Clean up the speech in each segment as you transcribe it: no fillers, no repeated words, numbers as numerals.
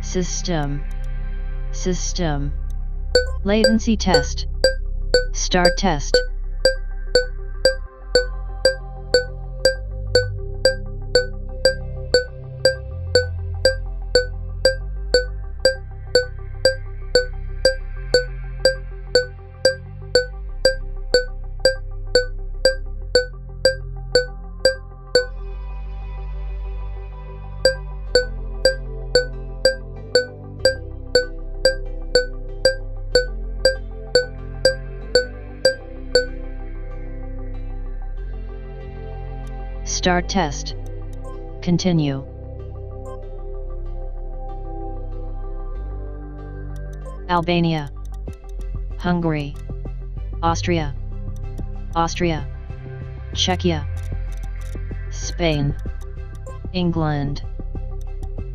System. System. Latency test. Start test. Start test. Continue. Albania, Hungary, Austria, Austria, Czechia, Spain, England,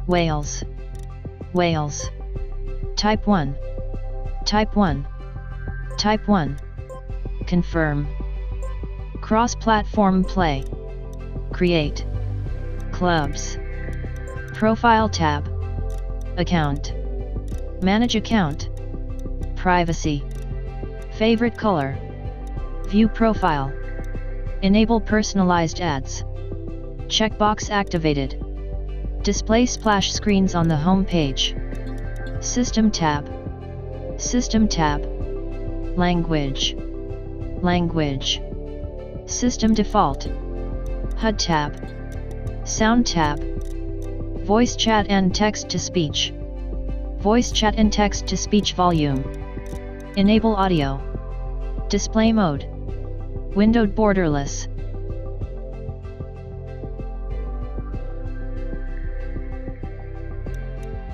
Wales, Wales. Type 1. Type 1. Type 1. Confirm. Cross-platform play. Create. Clubs. Profile tab. Account. Manage account. Privacy. Favorite color. View profile. Enable personalized ads. Checkbox activated. Display splash screens on the home page. System tab. System tab. Language. Language. System default. HUD tab. Sound tab. Voice chat and text to speech. Voice chat and text to speech volume. Enable audio. Display mode. Windowed borderless.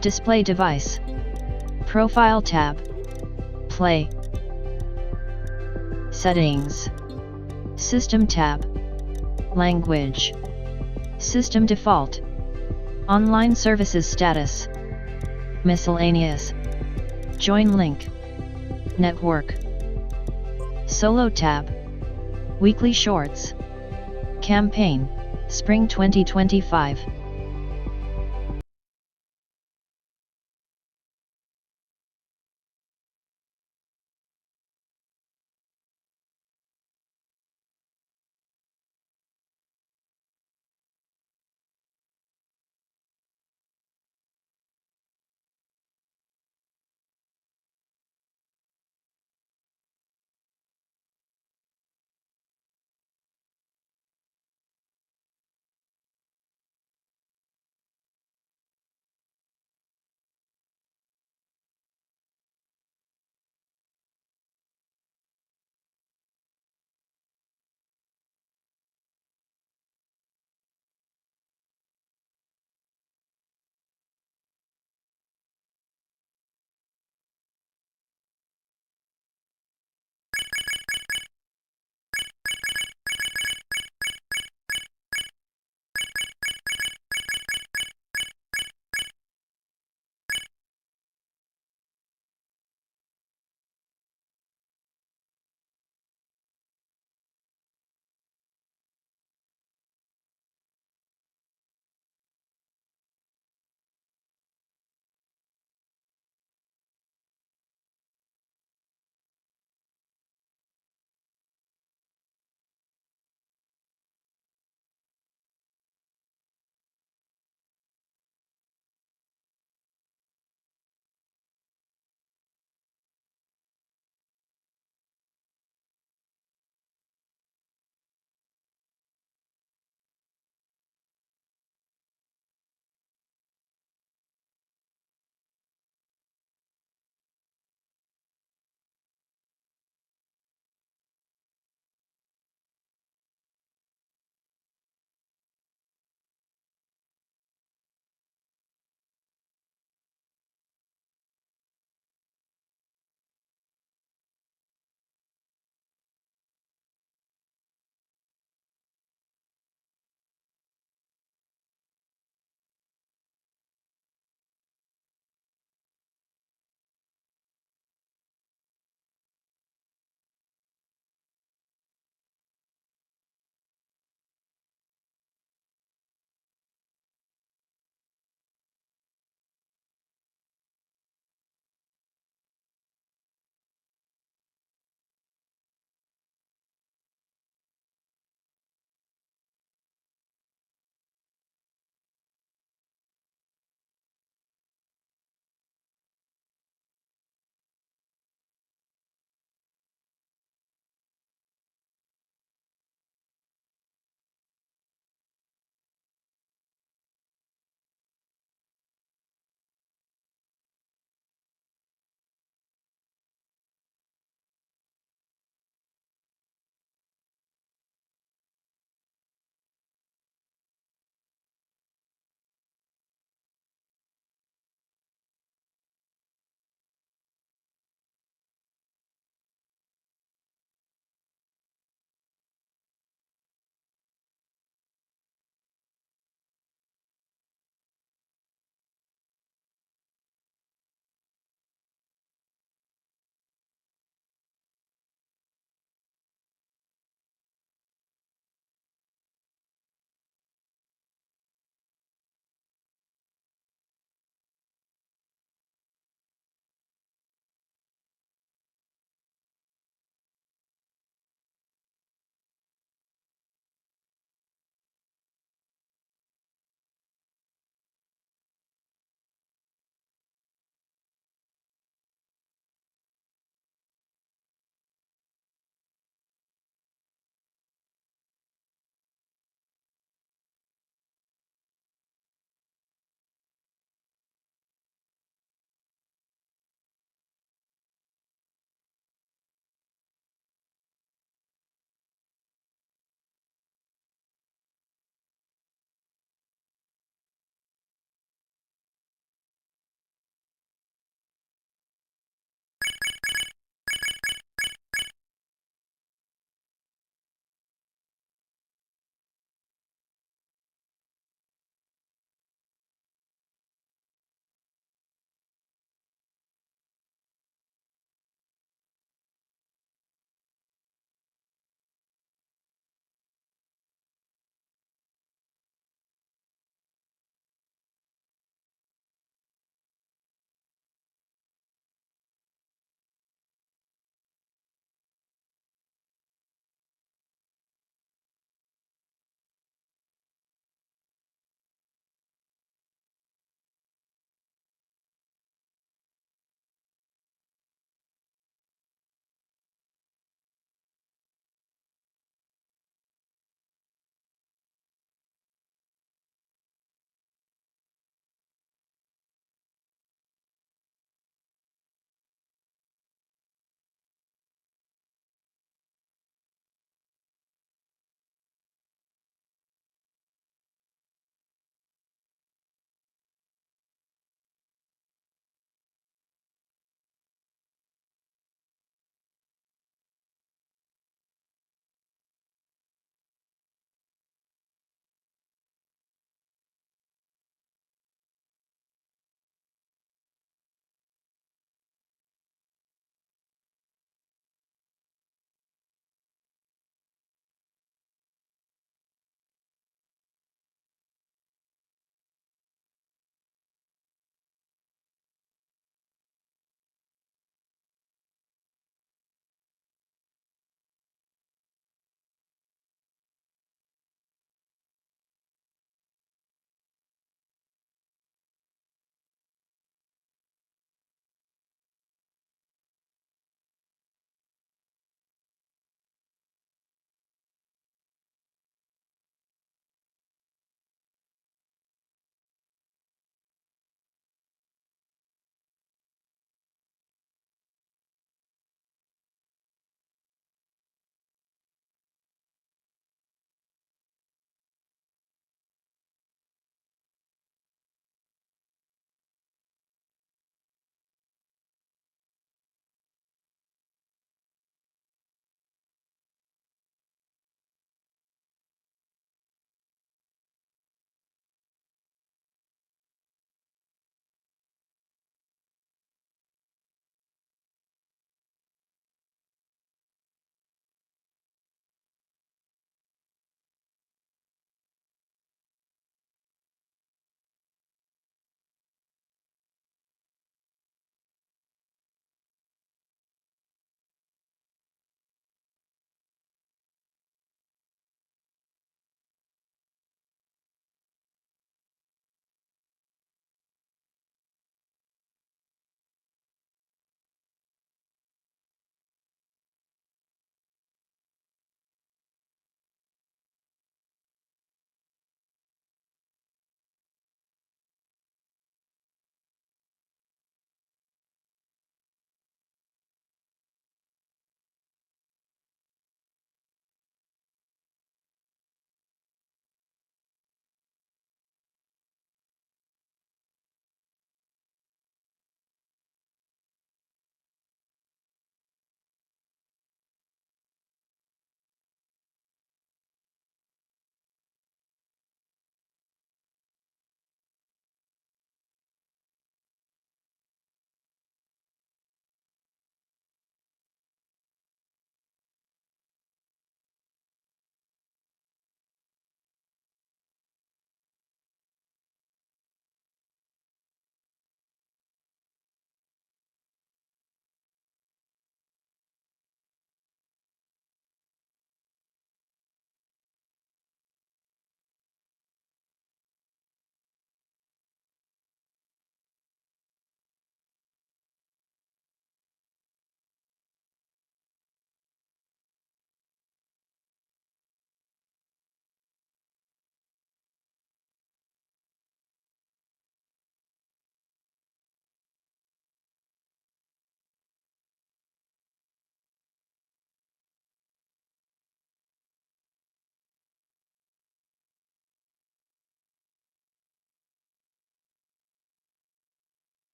Display device. Profile tab. Play. Settings. System tab. Language. System default. Online services status. Miscellaneous. Join link. Network. Solo tab. Weekly shorts. Campaign. Spring 2025.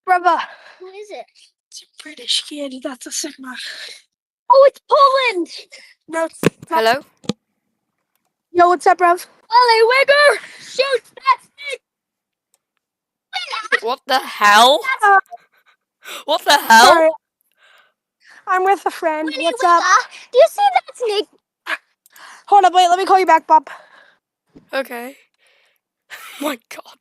Brother. Who is it? It's a British kid. That's a Sigma. Oh, it's Poland! No, it's not. Hello? Yo, what's up, bruv? Ollie Wigger! Shoot! That's it! What the hell? Uh, What the hell? sorry. I'm with a friend. Winnie What's up? Wigger! Do you see that snake? Hold up, wait, let me call you back, Bob. Okay. My god.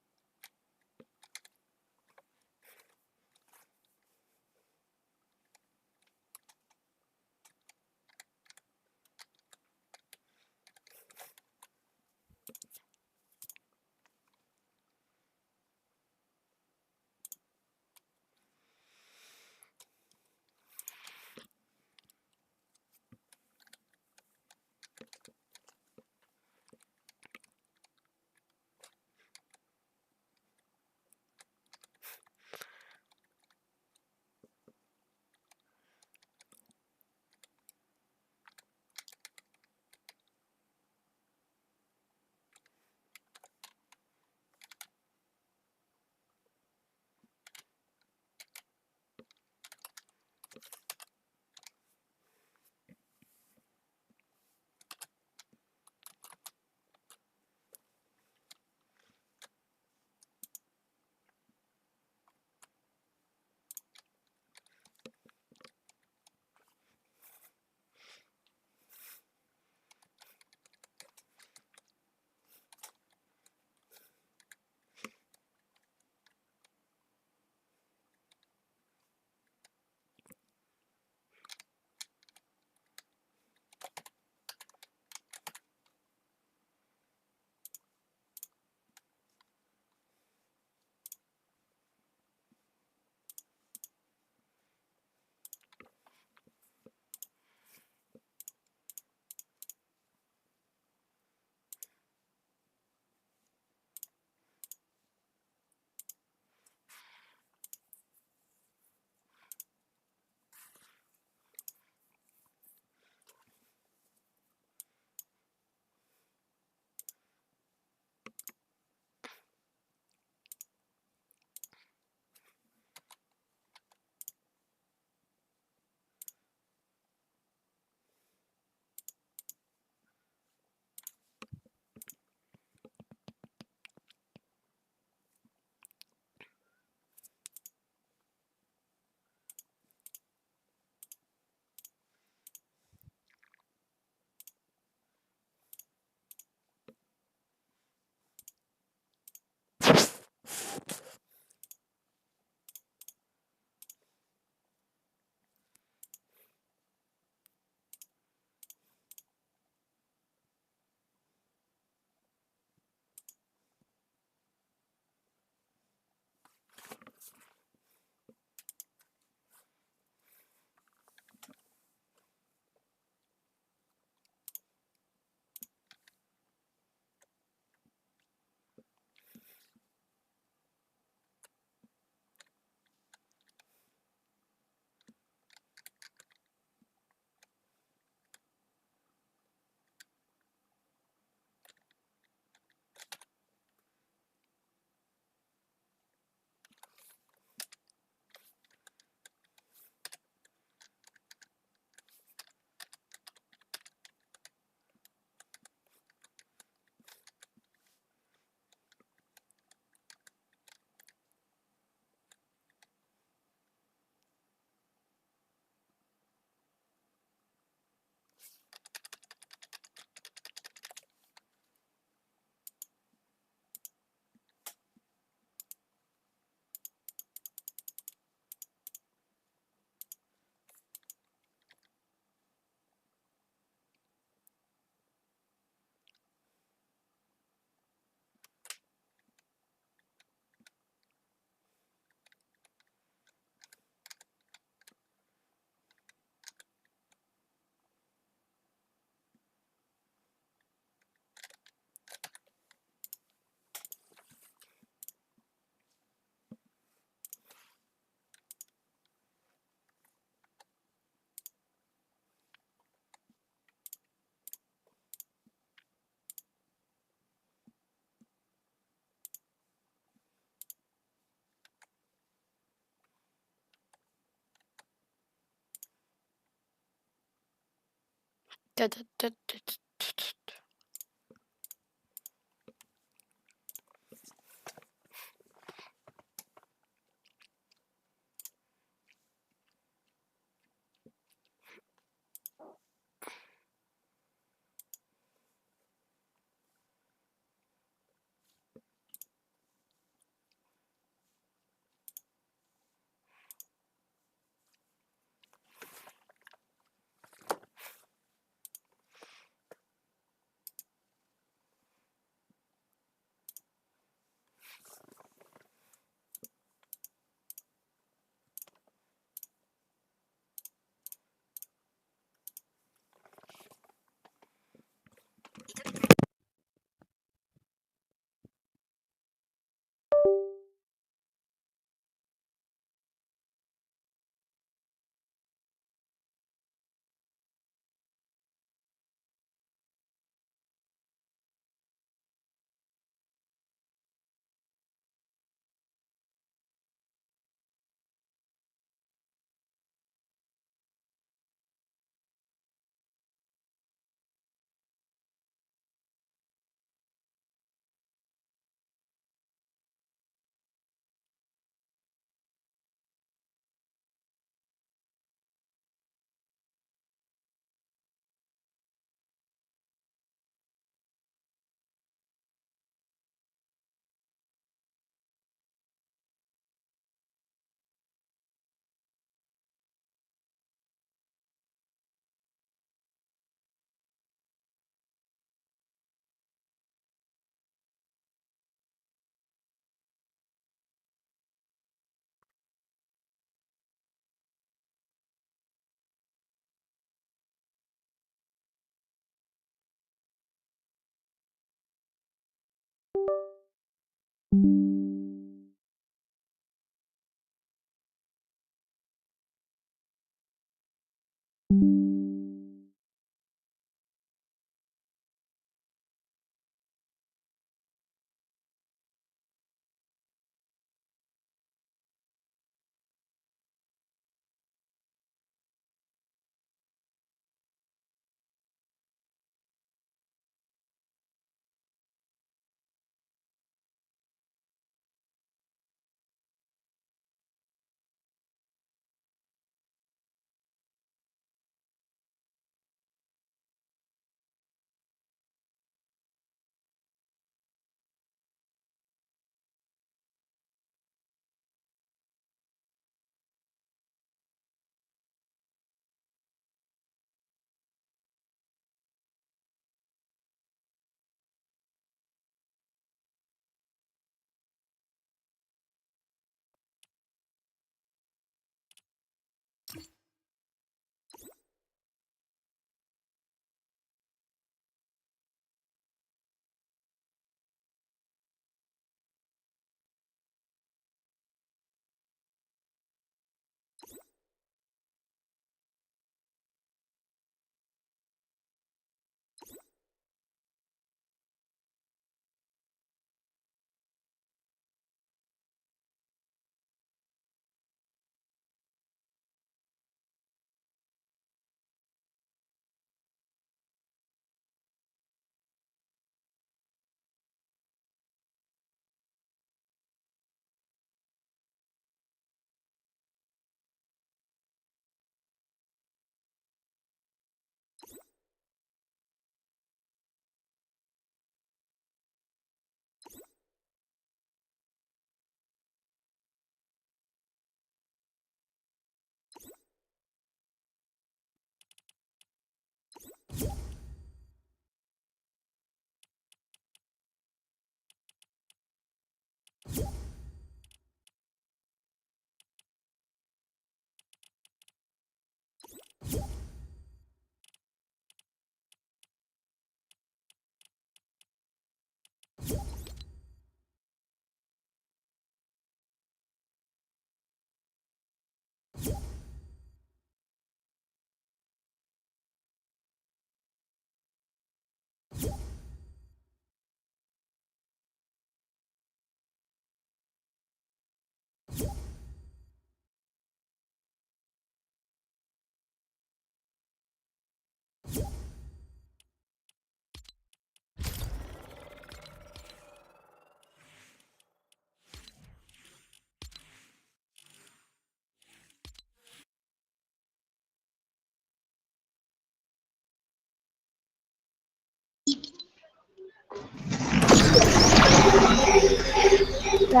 Yo,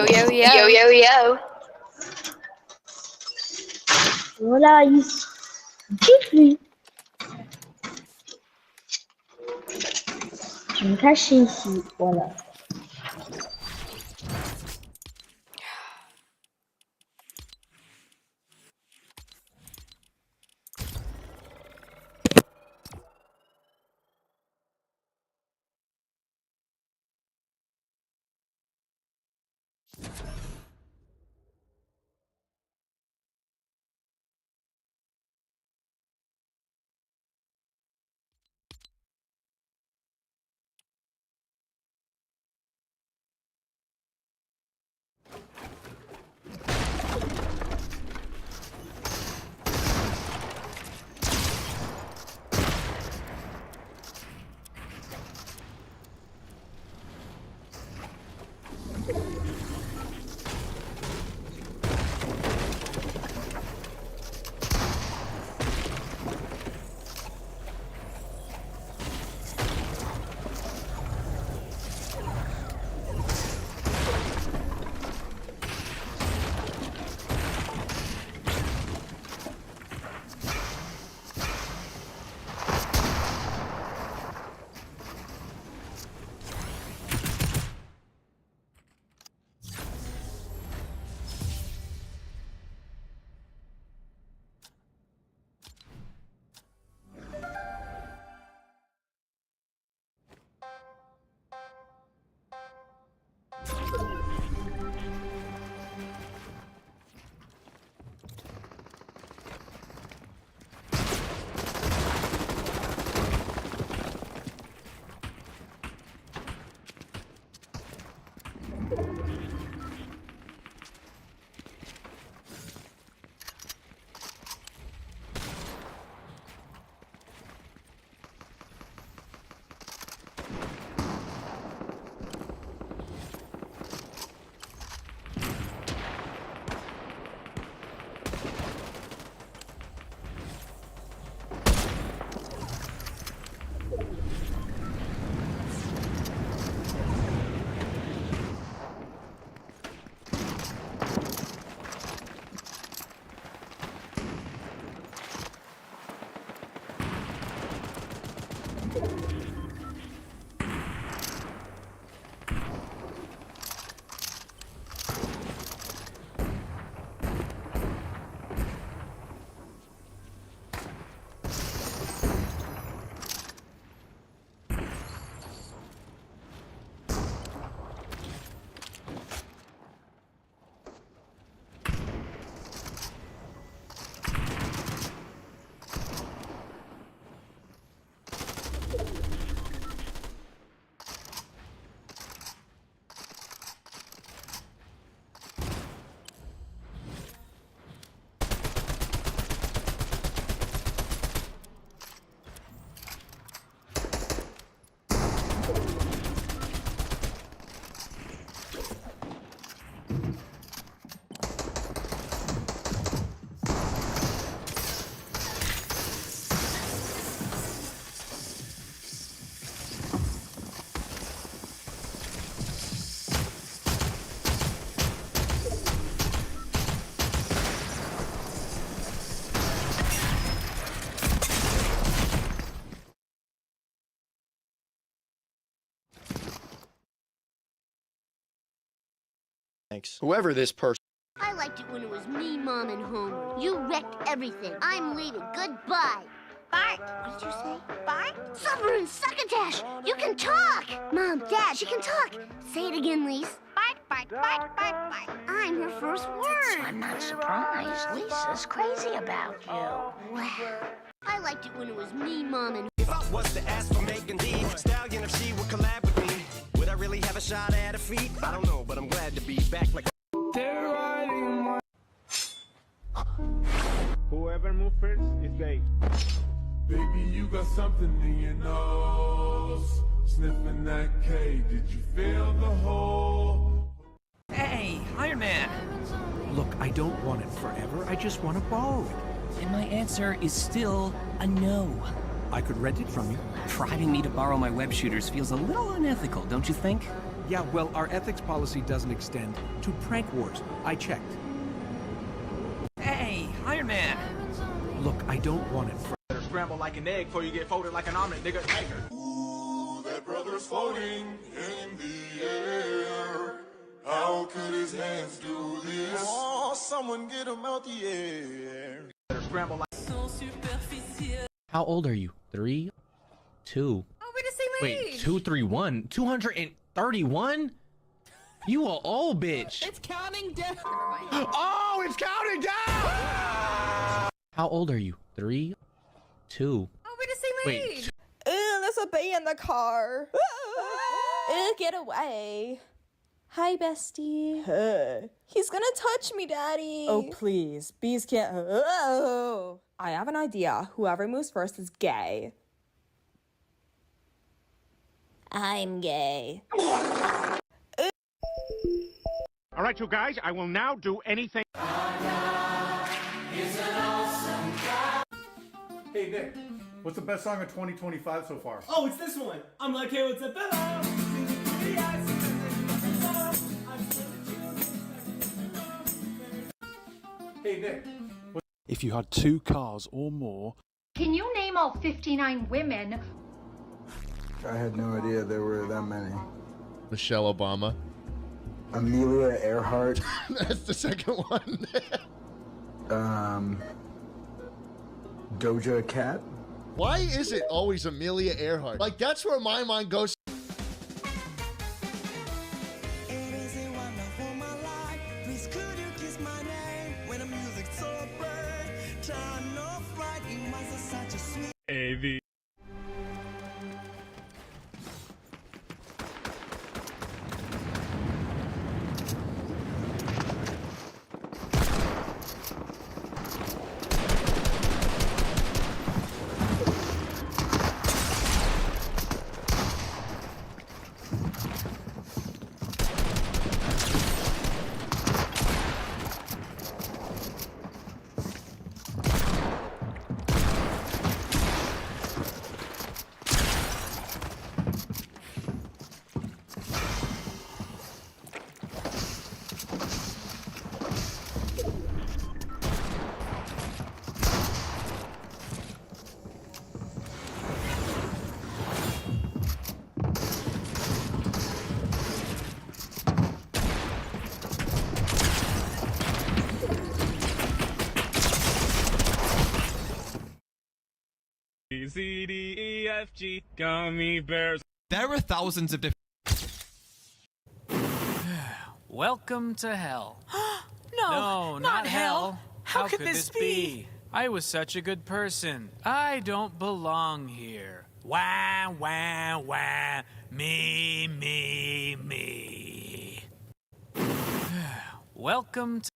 yo, yo. Yo, yo, yo. Voilà, isso. Enfim. 你看信息过了。Thanks. Whoever this person. I liked it when it was me, Mom, and Homer. You wrecked everything. I'm leaving. Goodbye. Bart, what did you say? Bart? Summer and Succotash, you can talk. Mom, Dad, she can talk. Say it again, Lise. Bart, Bart, Bart, Bart, Bart. I'm her first word. I'm not surprised. Lisa's crazy about you. Wow. I liked it when it was me, Mom, and If I was to ask for Megan D Stallion, if she would collab with me, would I really have a shot at her feet? I don't know, but I'm glad to be back like They're riding my... Whoever moves first is they. Baby, you got something in your nose. Sniffing that K, did you feel the hole? Hey, Iron Man! Look, I don't want it forever, I just want to borrow it. And my answer is still a no. I could rent it from you. Bribing me to borrow my web shooters feels a little unethical, don't you think? Yeah, well, our ethics policy doesn't extend to prank wars. I checked. Hey, Iron Man! Look, I don't want it. Better scramble like an egg before you get folded like an omelet, nigga. Ooh, that brother's floating in the air. How could his hands do this? Oh, someone get him out the air. Better scramble like. How old are you? 3? 2. Oh, we're the same age. Wait, 231? 231? You a old bitch. It's counting down. Oh, it's counting down! How old are you? 3? 2. Oh, we're the same Wait, age. There's a bee in the car. Get away. Hi, bestie. He's gonna touch me, Daddy. Oh, please. Bees can't. I have an idea. Whoever moves first is gay. I'm gay. All right, you guys, I will now do anything. Hey, Nick, what's the best song of 2025 so far? Oh, it's this one. I'm like, hey, what's up, Bella? Hey, Nick. If you had 2 cars or more... Can you name all 59 women? I had no idea there were that many. Michelle Obama. Amelia Earhart. That's the second one. Doja Cat. Why is it always Amelia Earhart? Like, that's where my mind goes. AV. C, D, E, F, G, gummy bears. There are thousands of different... Welcome to hell. No, not hell. How could this be? I was such a good person. I don't belong here. Wah, wah, wah. Me, me, me. Welcome to...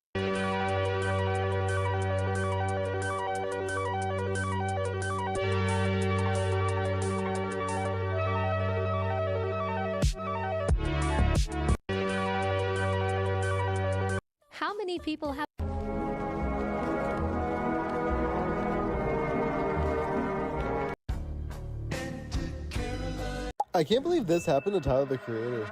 How many people have... I can't believe this happened to Tyler, the Creator.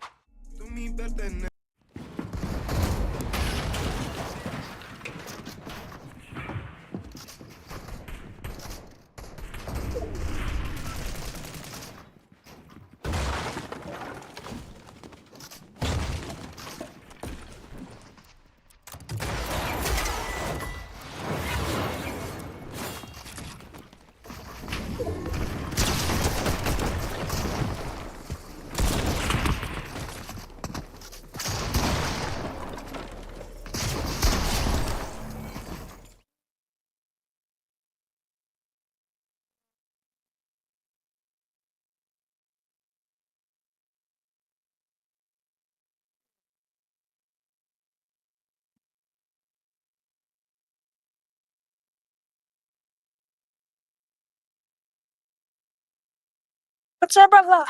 What's up, brother?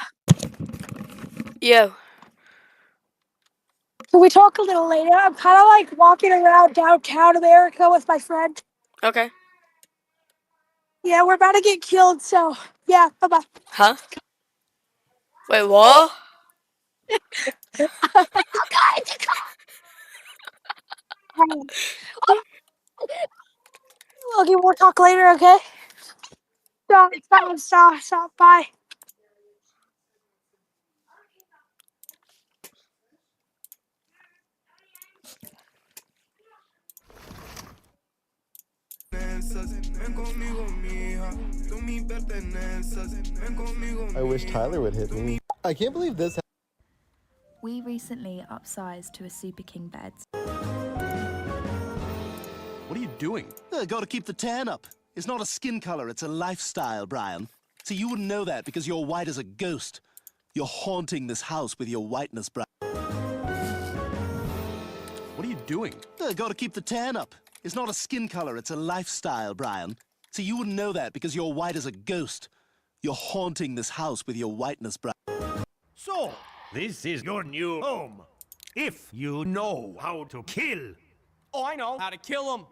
Yo. Can we talk a little later? I'm kind of like walking around downtown America with my friend. Okay. Yeah, we're about to get killed, so yeah. Yeah, bye-bye. Huh? Wait, what? Okay, we'll talk later, okay? Stop. Bye. I wish Tyler would hit me. I can't believe this. We recently upsized to a Super King bed. What are you doing? Gotta keep the tan up. It's not a skin color, it's a lifestyle, Brian. See, you wouldn't know that because you're white as a ghost. You're haunting this house with your whiteness, Brian. What are you doing? Gotta keep the tan up. It's not a skin color, it's a lifestyle, Brian. See, you wouldn't know that because you're white as a ghost. You're haunting this house with your whiteness, Brian. So, this is your new home. If you know how to kill. Oh, I know how to kill him.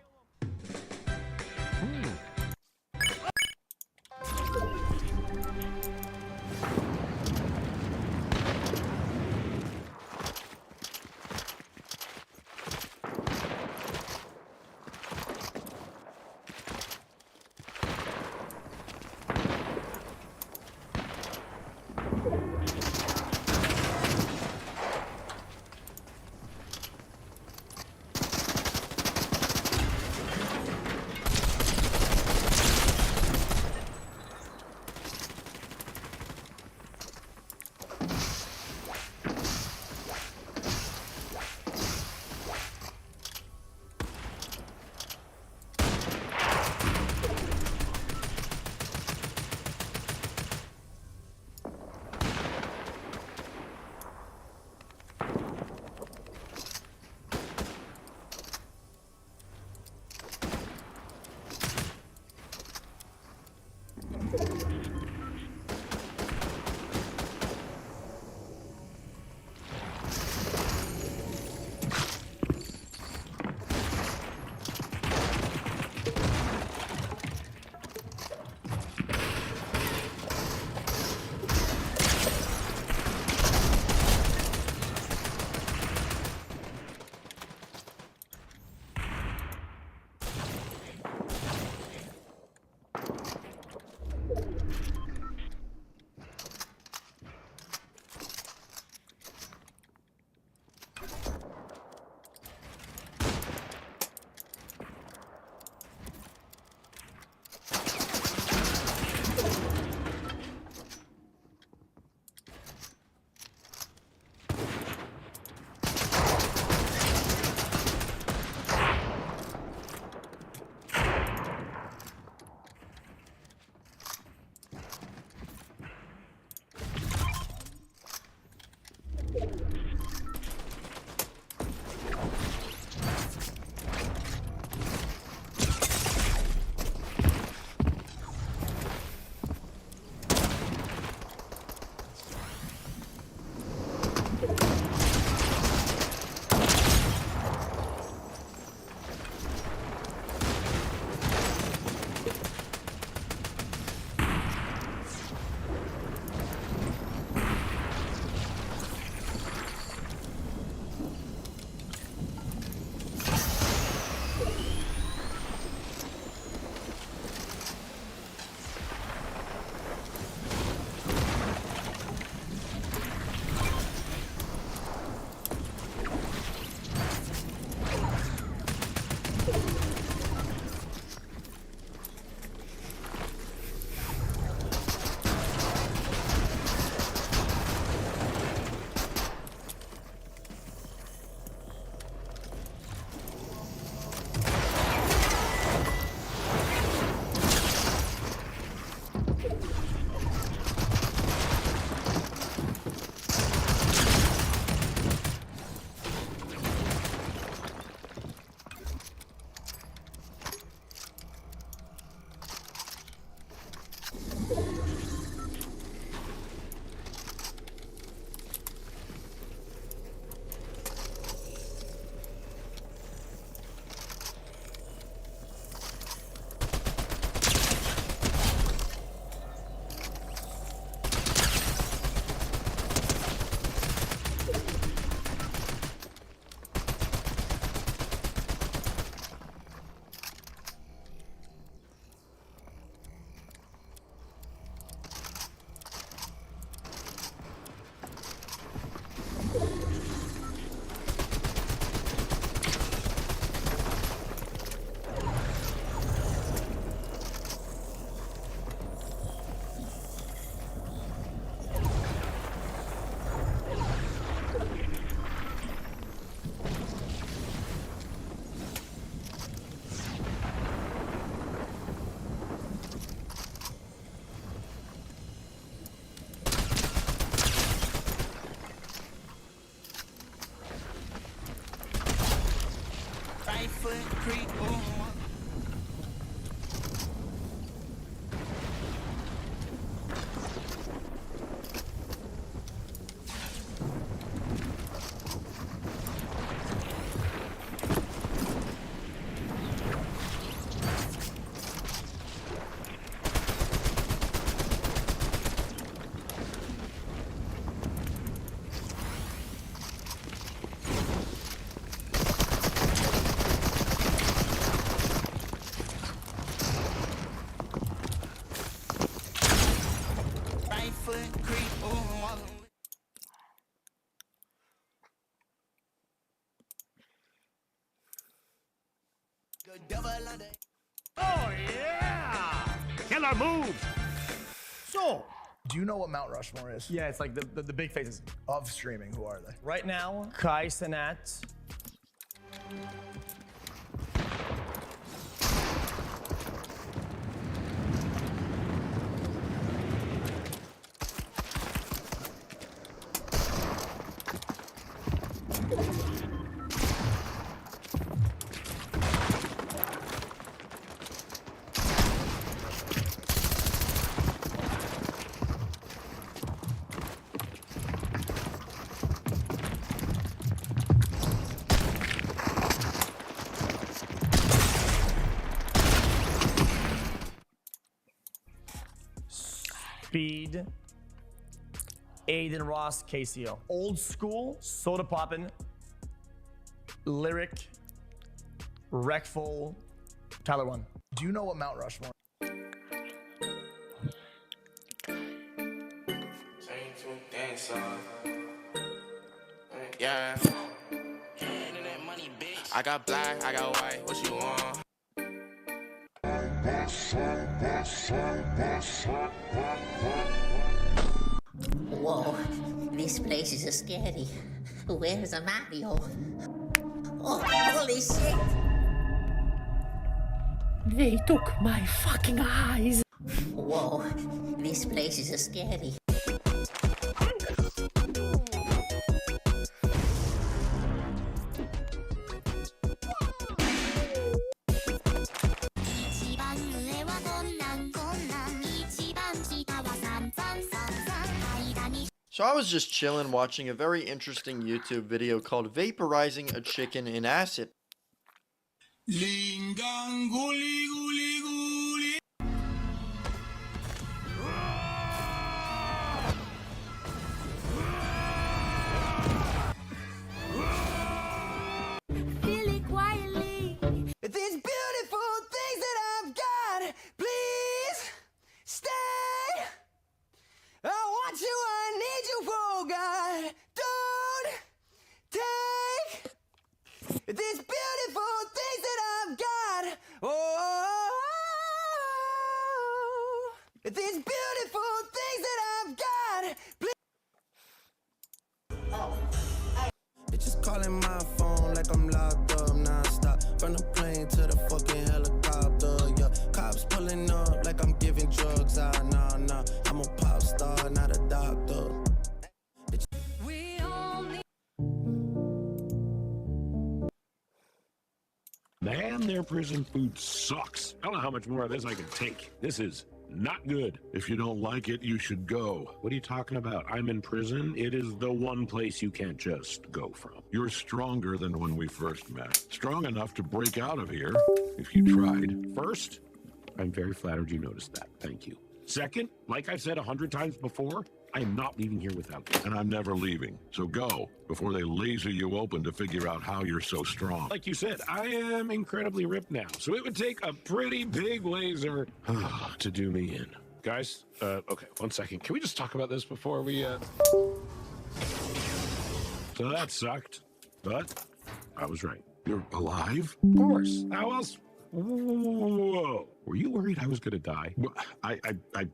Oh, yeah! Killer moves! So, do you know what Mount Rushmore is? Yeah, it's like the big faces. Of streaming, who are they? Right now, Kai Cenat. Speed, Aiden Ross, KCO. Old school, soda poppin', lyric, wreckful, Tyler 1. Do you know what Mount Rushmore is? Yeah. I got black, I got white, what you want? Whoa, this place is scary. Where's Mario? Oh, holy shit! They took my fucking eyes. Whoa, this place is scary. So I was just chilling watching a very interesting YouTube video called Vaporizing a Chicken in Acid. These beautiful things that I've got, please stay. I want you, I need you, oh God. Don't take these beautiful things that I've got. Oh, these beautiful things that I've got, please. Bitches calling my phone like I'm locked up non-stop. From the plane to the fucking helicopter, yeah. Cops pulling up like I'm giving drugs. Nah. I'm a pop star, not a doctor. Man, their prison food sucks. I don't know how much more of this I can take. This is not good. If you don't like it, you should go. What are you talking about? I'm in prison. It is the one place you can't just go from. You're stronger than when we first met. Strong enough to break out of here if you tried. First, I'm very flattered you noticed that. Thank you. Second, like I've said 100 times before, I am not leaving here without you. And I'm never leaving. So go before they laser you open to figure out how you're so strong. Like you said, I am incredibly ripped now. So it would take a pretty big laser to do me in. Guys, okay, 1 second. Can we just talk about this before we, So that sucked, but I was right. You're alive? Of course. How else? Whoa. Were you worried I was gonna die?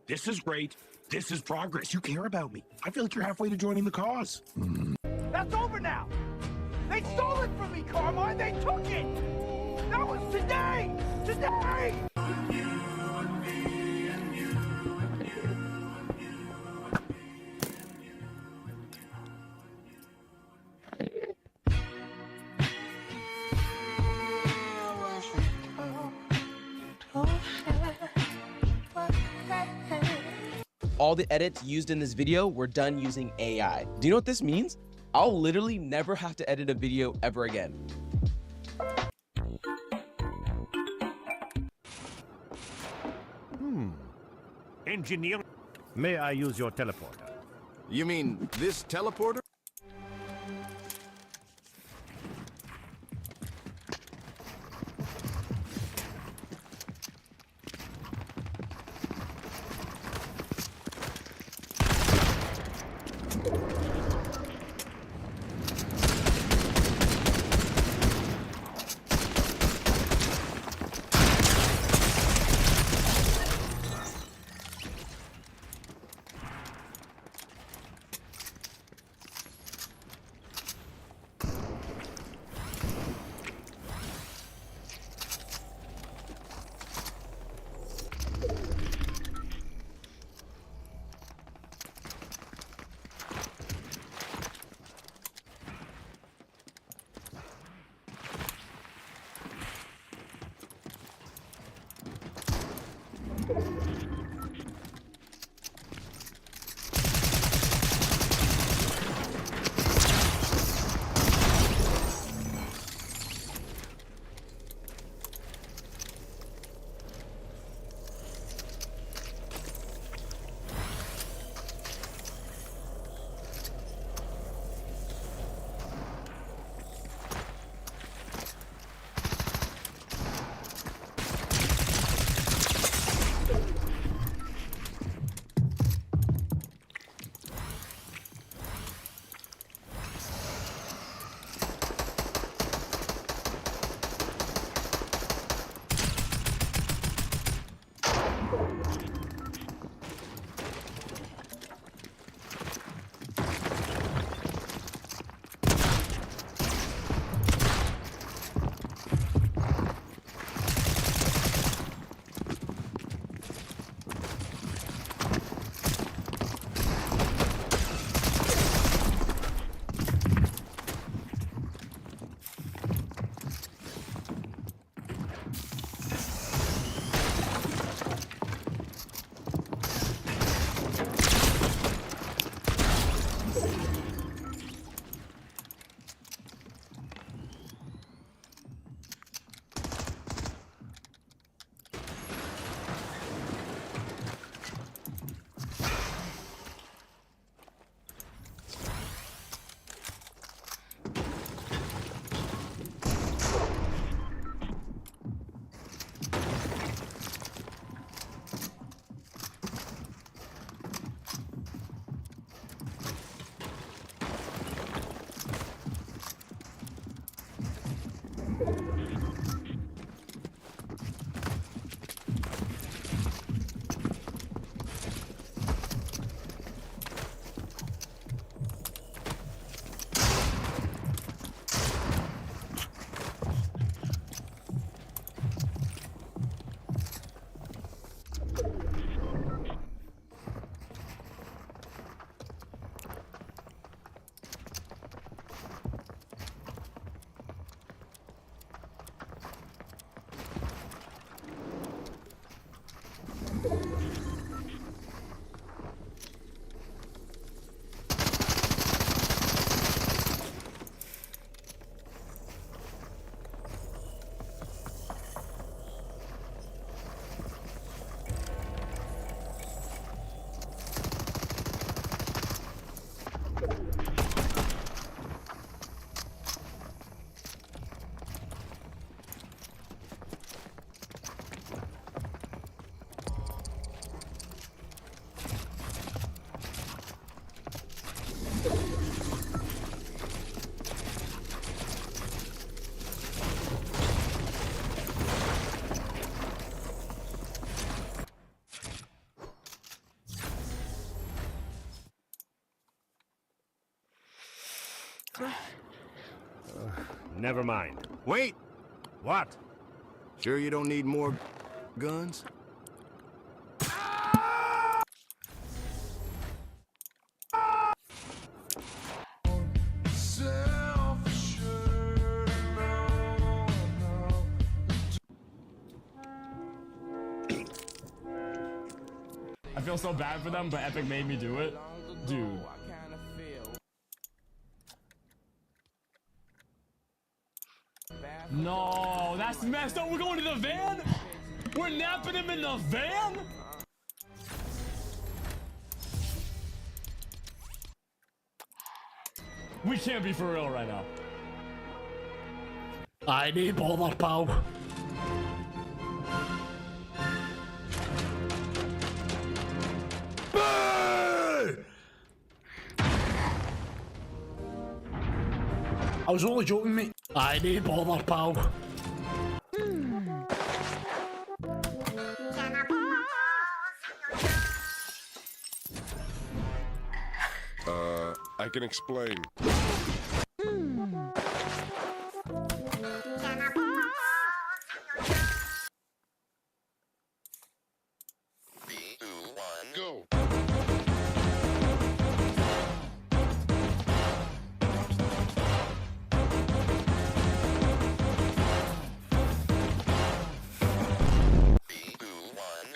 This is great. This is progress. You care about me. I feel like you're halfway to joining the cause. That's over now! They stole it from me, Carmine! They took it! That was today! Today! All the edits used in this video were done using AI. Do you know what this means? I'll literally never have to edit a video ever again. Engineer, may I use your teleporter? You mean this teleporter? Never mind. Wait! What? Sure you don't need more guns? I feel so bad for them, but Epic made me do it. Dude. No, that's messed up. We're going to the van? We're napping him in the van? We can't be for real right now. I need bother, pal. I was only joking, mate. I need bother, pal. I can explain. Go.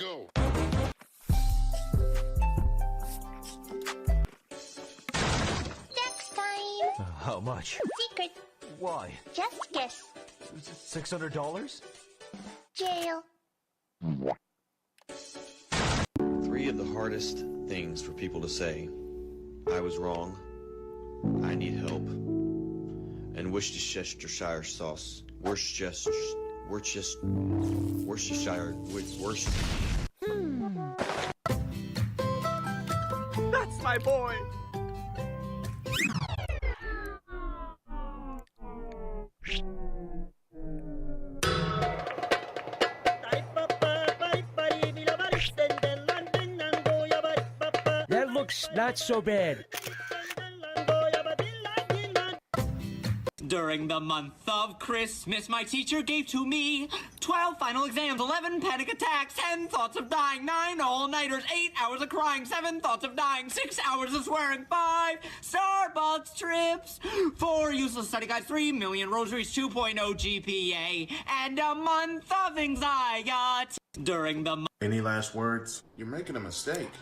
Go. How much? Secret. Why? Just guess. $600? Jail. 3 of the hardest things for people to say. I was wrong. I need help. And Worcestershire sauce. Worcestershire. That's my boy. That looks not so bad. During the month of Christmas, my teacher gave to me 12 final exams, 11 panic attacks, 10 thoughts of dying, 9 all-nighters, 8 hours of crying, 7 thoughts of dying, 6 hours of swearing, 5 Starbucks trips, 4 useless study guides, 3 million rosaries, 2.0 GPA, and a month of anxiety. During the Any last words? You're making a mistake.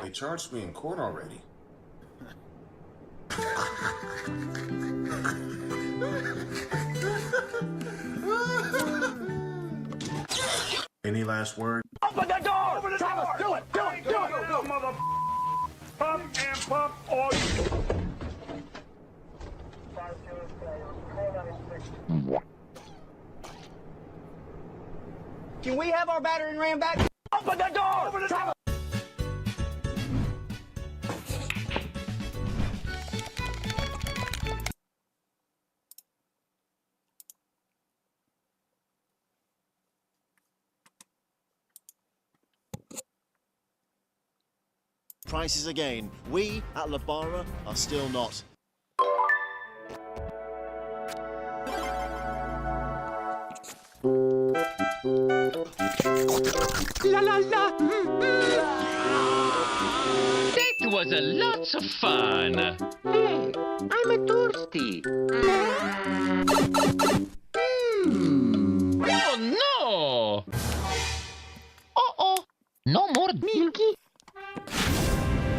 They charged me in court already. Any last word? Open the door! Open the door! Do it! Do it! Do it! Go, mother... Pump and pump oil! Can we have our battering ram back? Open the door! Open the door! Prices again. We at Labara are still not. La la la. That was a lots of fun. Hey, I'm thirsty. Oh no! Uh-oh. No more milky.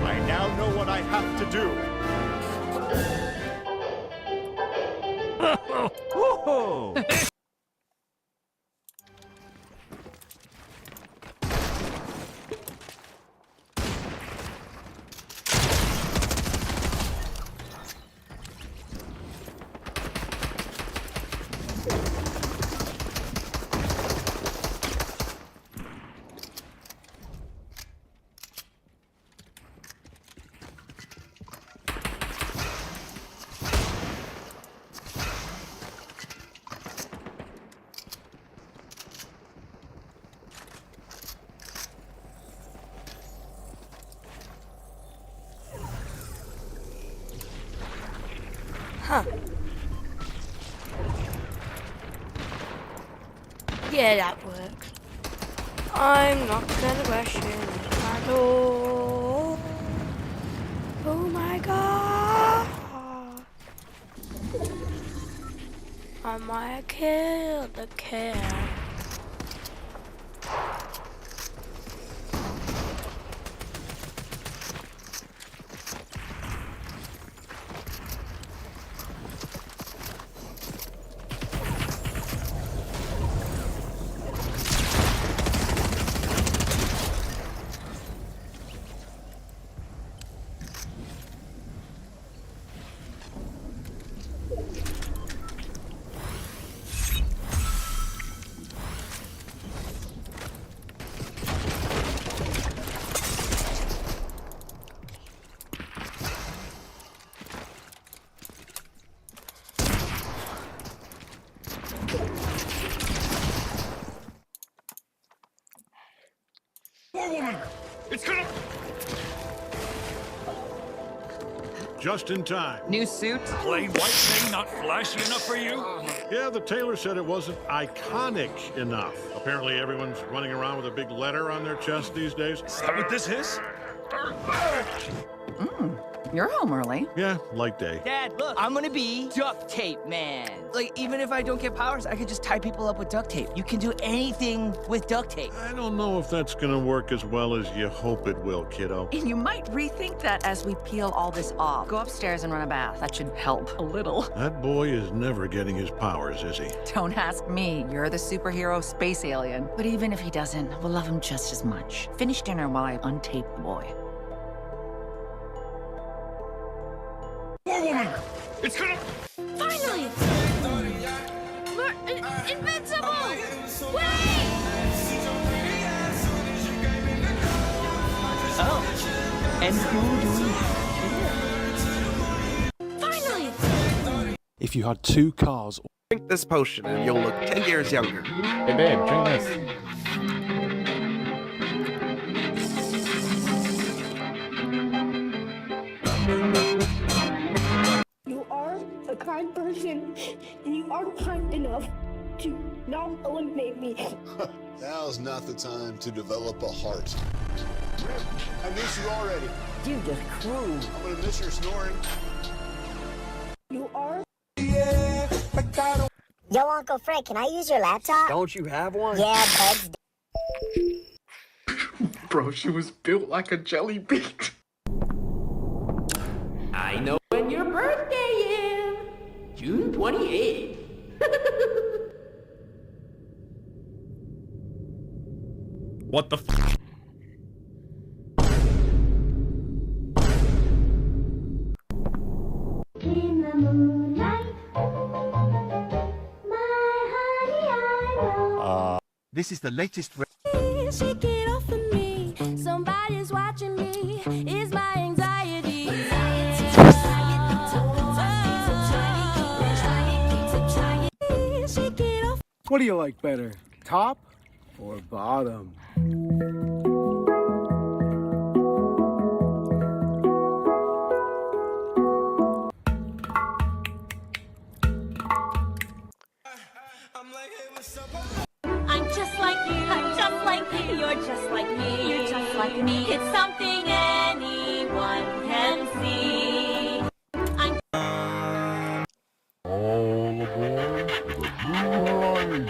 I now know what I have to do. Whoa! Huh. Yeah, that works. I'm not gonna question it at all. Oh my god. I might kill the cat. Woman! It's gonna... Just in time. New suit? Plain white thing not flashy enough for you? Yeah, the tailor said it wasn't iconic enough. Apparently everyone's running around with a big letter on their chest these days. Is that what this is? You're home early. Yeah, light day. Dad, look, I'm gonna be duct tape man. Like, even if I don't get powers, I could just tie people up with duct tape. You can do anything with duct tape. I don't know if that's gonna work as well as you hope it will, kiddo. And you might rethink that as we peel all this off. Go upstairs and run a bath. That should help a little. That boy is never getting his powers, is he? Don't ask me. You're the superhero space alien. But even if he doesn't, we'll love him just as much. Finish dinner while I untape the boy. It's gonna... Finally! We're invincible! Wait! Oh. And who do we have here? Finally! If you had 2 cars... Drink this potion and you'll look 10 years younger. Hey babe, drink this. You are a kind person, and you are kind enough to not eliminate me. Now's not the time to develop a heart. I miss you already. You just crew. I'm gonna miss your snoring. You are. Yo, Uncle Fred, can I use your laptop? Don't you have one? Yeah, Bud's. Bro, she was built like a jelly bean. I know when your birthday is. June 28th. What the f... In the moonlight, my honey, I will. This is the latest. Shake it off of me. Somebody's watching me. Is my anxiety. Shake it off. What do you like better, top or bottom? I'm just like you. I'm just like you. You're just like me. You're just like me. It's something anyone can see. I'm All aboard the Blue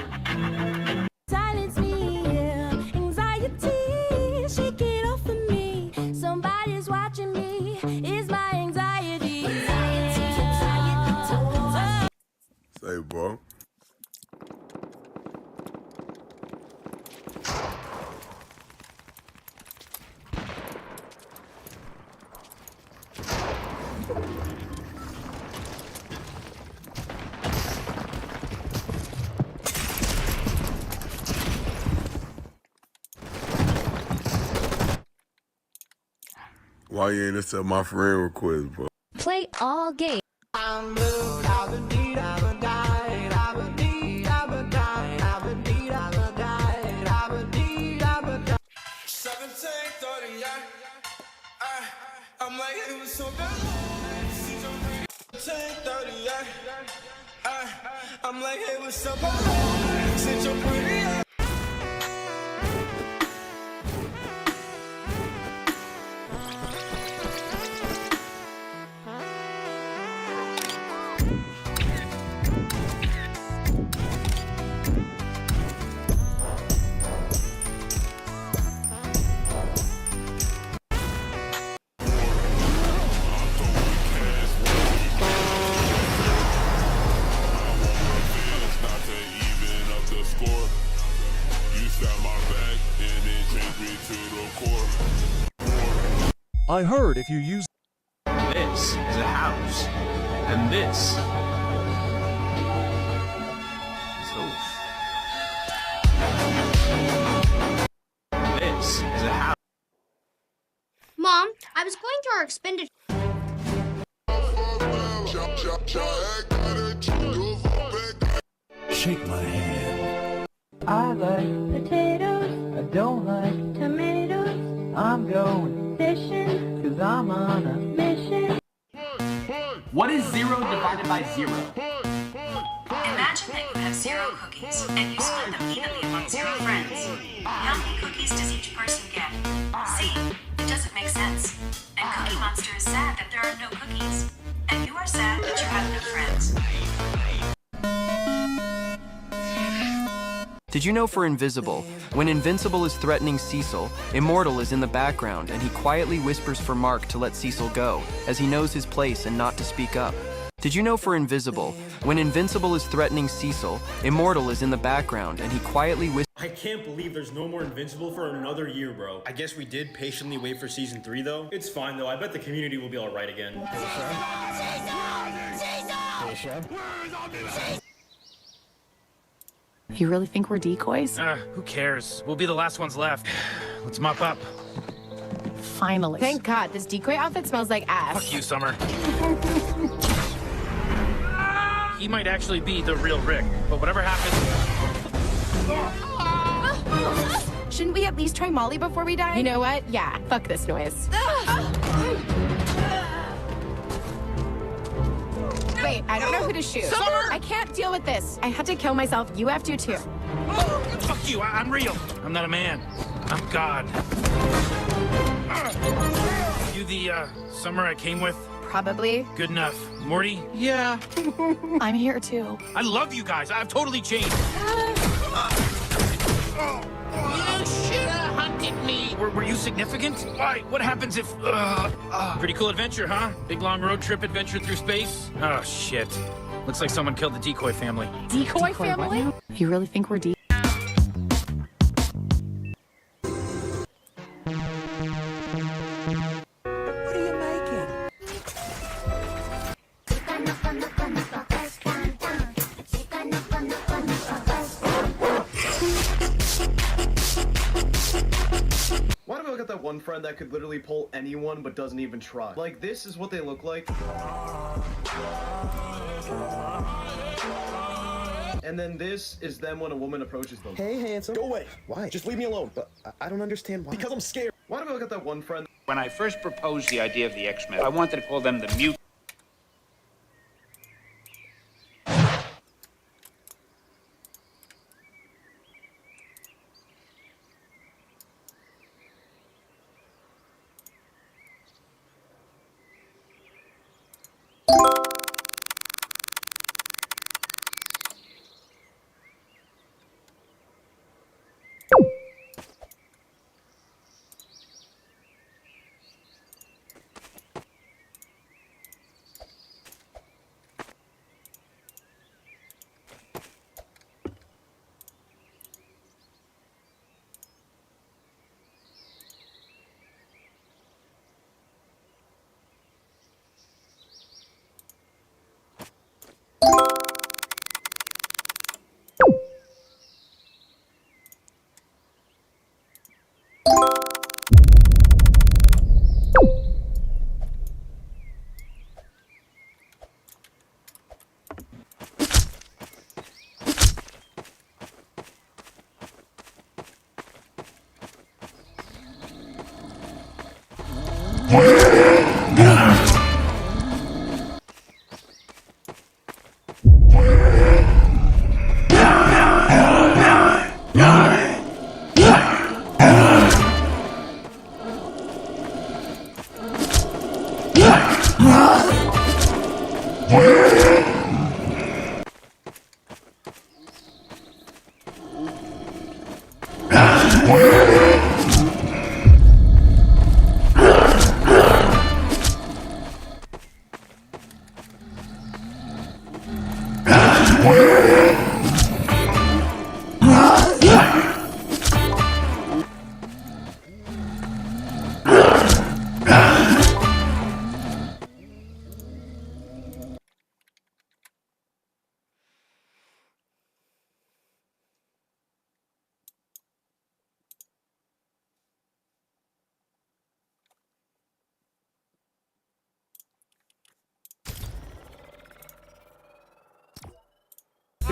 silence me, yeah. Anxiety, shake it off of me. Somebody's watching me. Is my anxiety. Say, bro. Why you ain't accept my friend request, bro? Play all game. I'm blue, I've been deed, I've been died, I've been deed, I've been died, I've been deed, I've been died, I've been deed, I've been died. 17:30, yeah. I'm like, it was so bad. 17:30, yeah. I'm like, it was so bad. Since you're pretty, yeah. I heard if you use... This is a house. And this... This is a house. Mom, I was going through our expenditure. Shake my hand. I like Potatoes, I don't like tomatoes, I'm going fishing, cause I'm on a mission. What is 0 divided by 0? Imagine that you have 0 cookies, and you split them evenly among 0 friends. How many cookies does each person get? See, it doesn't make sense. And Cookie Monster is sad that there are Did you know for Invisible, when Invincible is threatening Cecil, Immortal is in the background and he quietly whispers for Mark to let Cecil go, as he knows his place and not to speak up? Did you know for Invisible, when Invincible is threatening Cecil, Immortal is in the background and he quietly whispers. I can't believe there's no more Invincible for another year, bro. I guess we did patiently wait for season 3, though. It's fine, though. I bet the community will be alright again. You really think we're decoys? Who cares? We'll be the last ones left. Let's mop up. Finally. Thank God, this decoy outfit smells like ass. Fuck you, Summer. He might actually be the real Rick, but whatever happens... Shouldn't we at least try Molly before we die? You know what? Yeah, fuck this noise. Wait, I don't know who to shoot. Summer! I can't deal with this. I had to kill myself. You have to too. Fuck you, I'm real. I'm not a man. I'm God. You the, Summer I came with? Probably. Good enough. Morty? Yeah. I'm here too. I love you guys. I've totally changed. You should have hunted me. Were you significant? Why? What happens if... Pretty cool adventure, huh? Big long road trip adventure through space? Oh, shit. Looks like someone killed the decoy family. Decoy family? You really think we're decoys? Why do I look at that one friend that could literally pull anyone but doesn't even try? Like, this is what they look like. And then this is them when a woman approaches them. Hey, handsome. Go away. Why? Just leave me alone. But I don't understand why. Because I'm scared. Why do I look at that one friend? When I first proposed the idea of the X-Men, I wanted to call them the Mutants.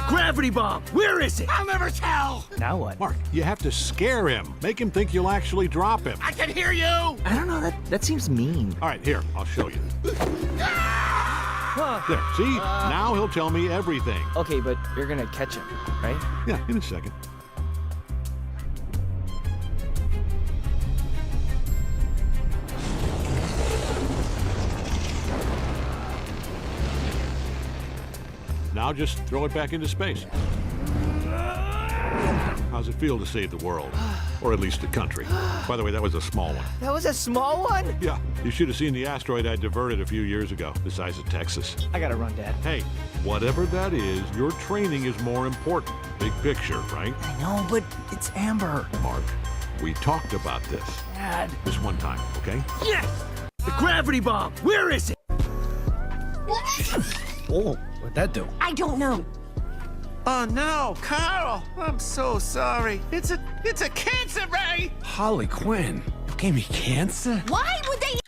Gravity bomb! Where is it? I'll never tell! Now what? Mark, you have to scare him. Make him think you'll actually drop him. I can hear you! I don't know, that seems mean. All right, here, I'll show you. There, see? Now he'll tell me everything. Okay, but you're gonna catch him, right? Yeah, in a second. Now just throw it back into space. How's it feel to save the world? Or at least the country? By the way, that was a small one. That was a small one? Yeah, you should have seen the asteroid I diverted a few years ago, the size of Texas. I gotta run, Dad. Hey, whatever that is, your training is more important. Big picture, right? I know, but it's Amber. Mark, we talked about this. Dad. This one time, okay? Yes! The gravity bomb! Where is it? Oh, what'd that do? I don't know. Oh no, Carl! I'm so sorry. It's a cancer ray! Harley Quinn, you gave me cancer? Why would they?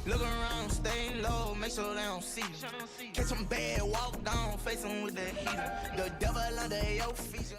Look around, stay low, make sure they don't see you. Catch them bad, walk down, face them with the heater. The devil under your feet.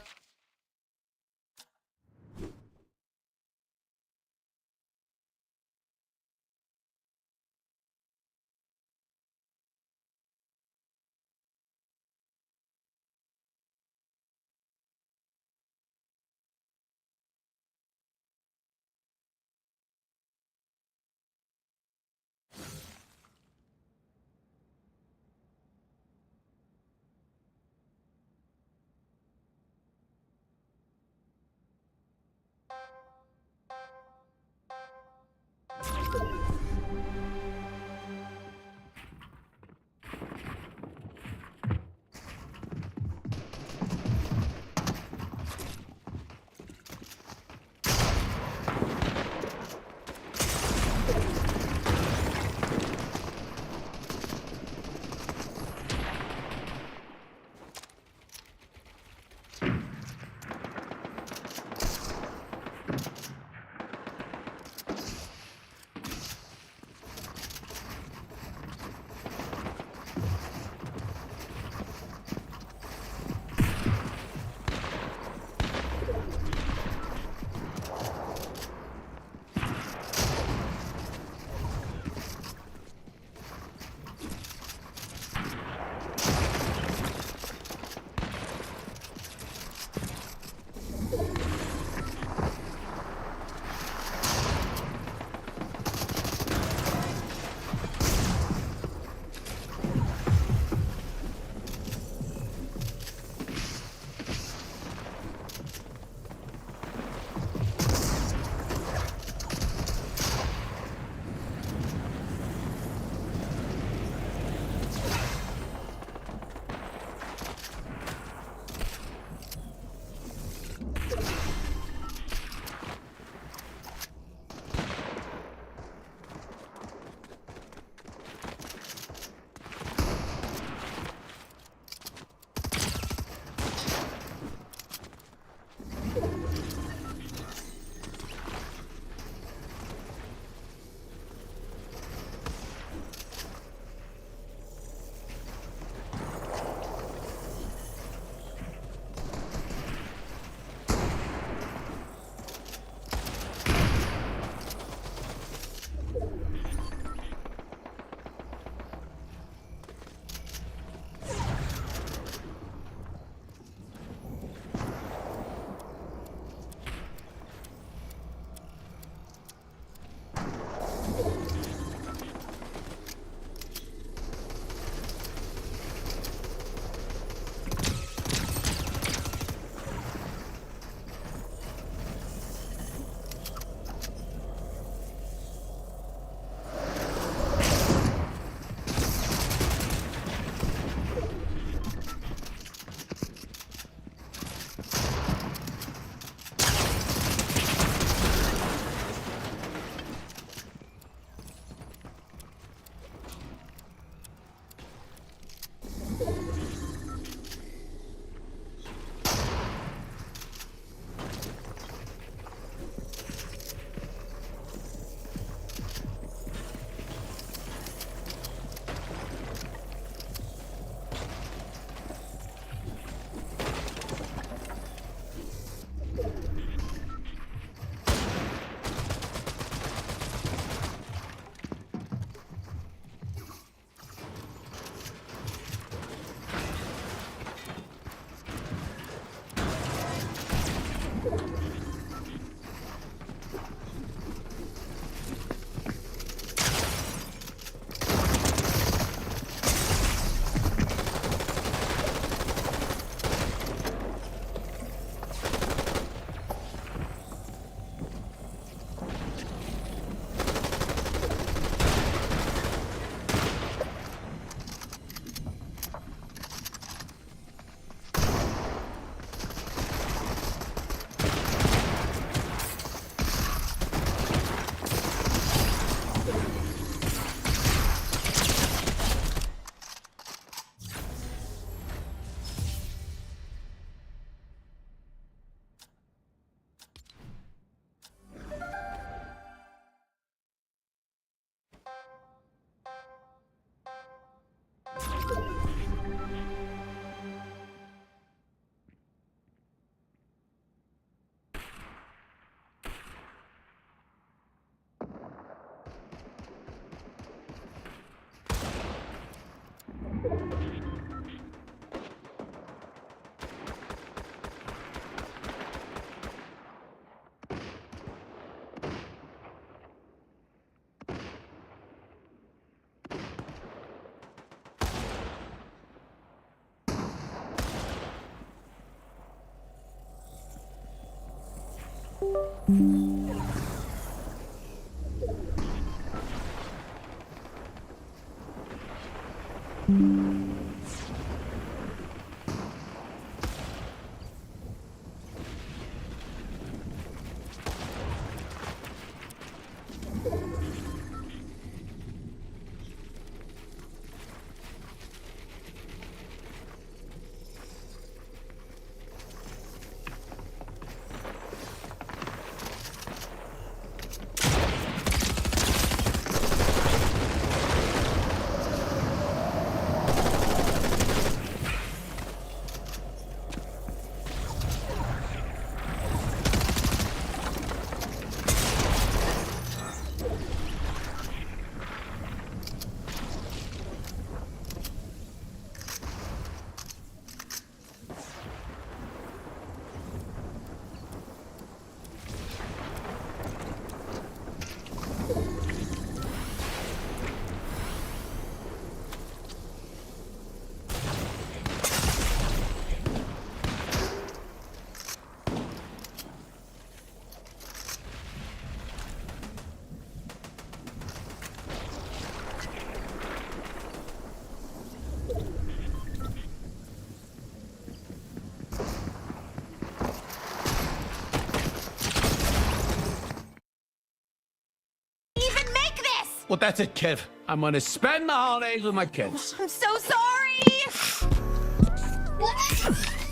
Well, that's it, kid. I'm gonna spend the holidays with my kids. I'm so sorry!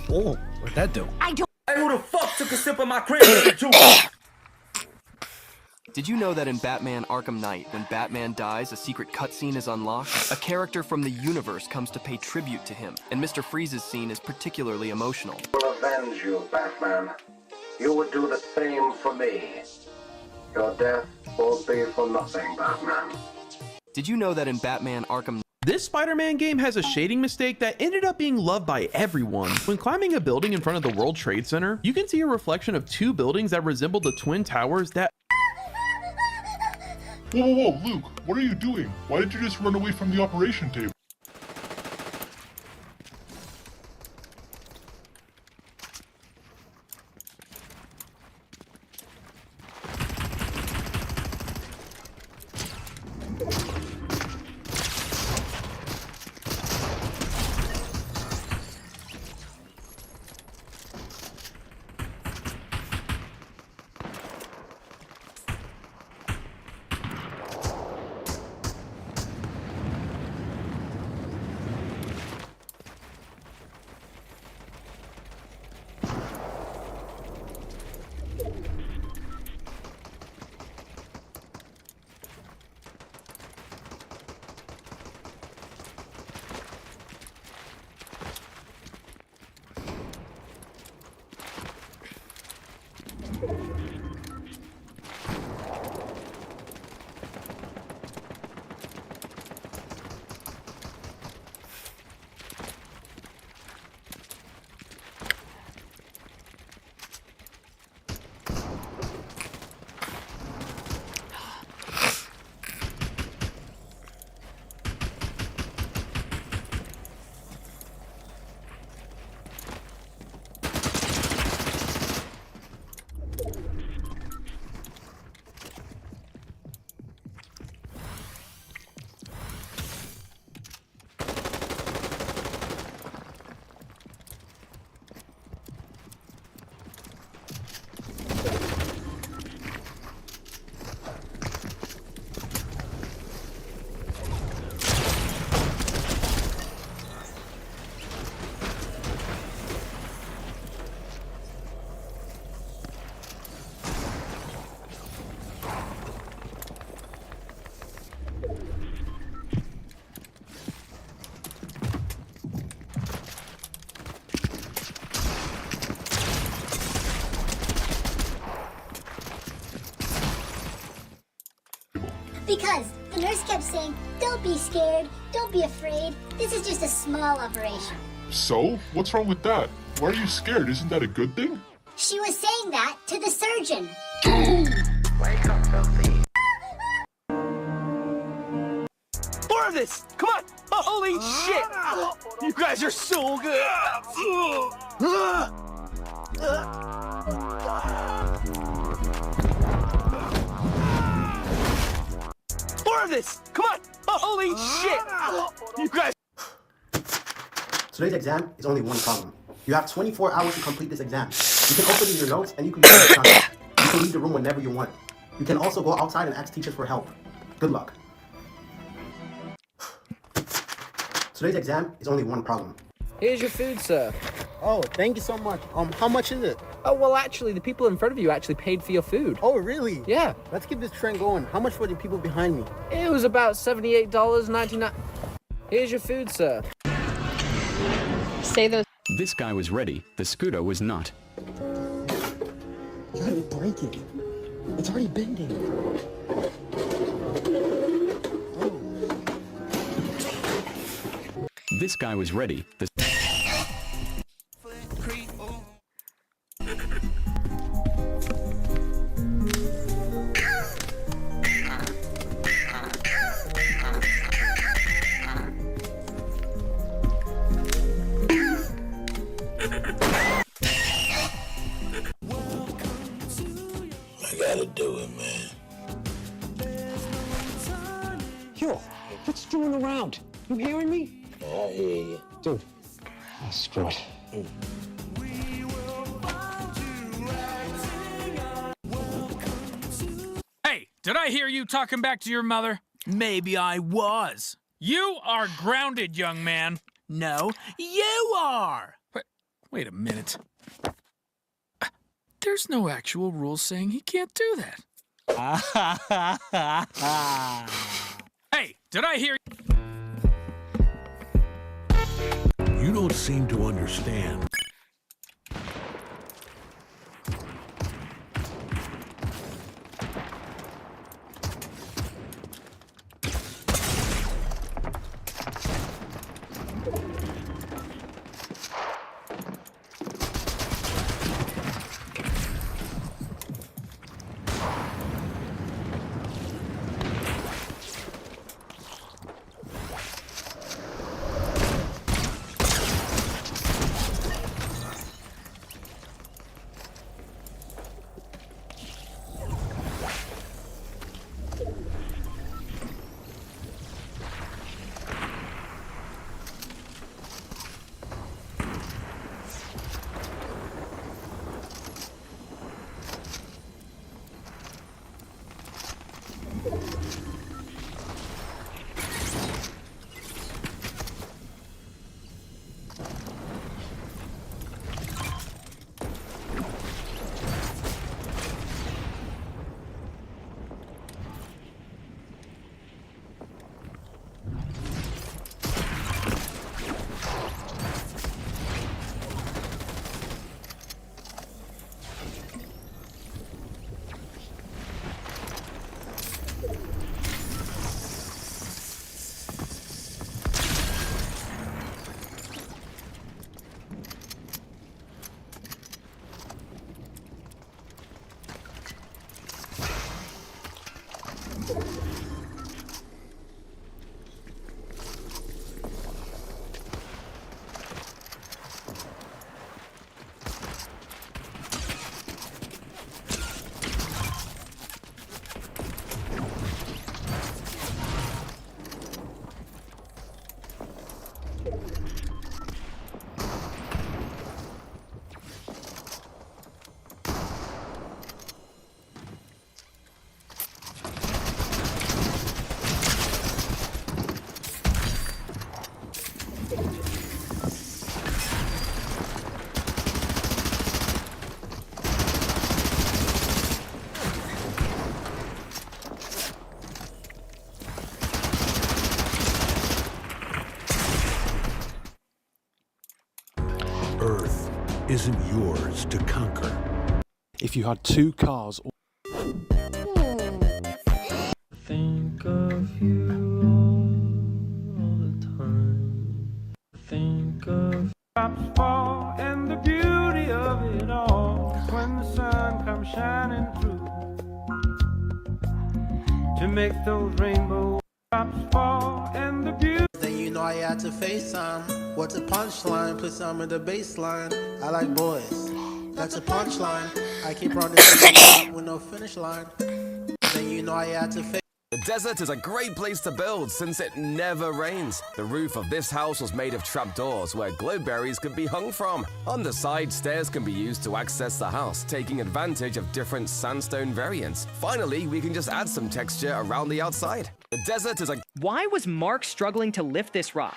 Oh, what'd that do? I don't. Hey, who the fuck took a sip of my cranberry juice? Did you know that in Batman Arkham Knight, when Batman dies, a secret cutscene is unlocked? A character from the universe comes to pay tribute to him, and Mr. Freeze's scene is particularly emotional. I will avenge you, Batman. You would do the same for me. Your death won't be for nothing, Batman. Did you know that in Batman Arkham This Spider-Man game has a shading mistake that ended up being loved by everyone. When climbing a building in front of the World Trade Center, you can see a reflection of two buildings that resemble the Twin Towers that... Whoa, whoa, whoa, Luke, what are you doing? Why did you just run away from the operation table? Because the nurse kept saying, don't be scared, don't be afraid. This is just a small operation. So? What's wrong with that? Why are you scared? Isn't that a good thing? She was saying that to the surgeon. Wake up, filthy. More of this! Come on! Oh, holy shit! You guys are so good! More of this! Come on! Oh, holy shit! You guys. Today's exam is only one problem. You have 24 hours to complete this exam. You can open your notes and you can use it. You can leave the room whenever you want. You can also go outside and ask teachers for help. Good luck. Today's exam is only one problem. Here's your food, sir. Oh, thank you so much. How much is it? Oh, well, actually, the people in front of you actually paid for your food. Oh, really? Yeah. Let's keep this trend going. How much for the people behind me? It was about $78.99. Here's your food, sir. Say those. This guy was ready. The scooter was not. You gotta break it. It's already bending. This guy was ready. The I gotta do it, man. Yo, what's doing around? You hearing me? I hear you. Dude, screw it. Hey, did I hear you talking back to your mother? Maybe I was. You are grounded, young man. No, you are. Wait a minute. There's no actual rule saying he can't do that. Hey, did I hear? You don't seem to understand. Earth isn't yours to conquer. If you had two cars... think of you all the time. Think of drops fall and the beauty of it all. When the sun comes shining through to make those rainbow drops fall and the beauty. Then you know I had to FaceTime. What's a punchline? Put some in the baseline. I like boys. That's a punchline. I keep running to the top with no finish line. Then you know I had to face. The desert is a great place to build since it never rains. The roof of this house was made of trapdoors where glowberries could be hung from. On the side, stairs can be used to access the house, taking advantage of different sandstone variants. Finally, we can just add some texture around the outside. The desert is a... Why was Mark struggling to lift this rock?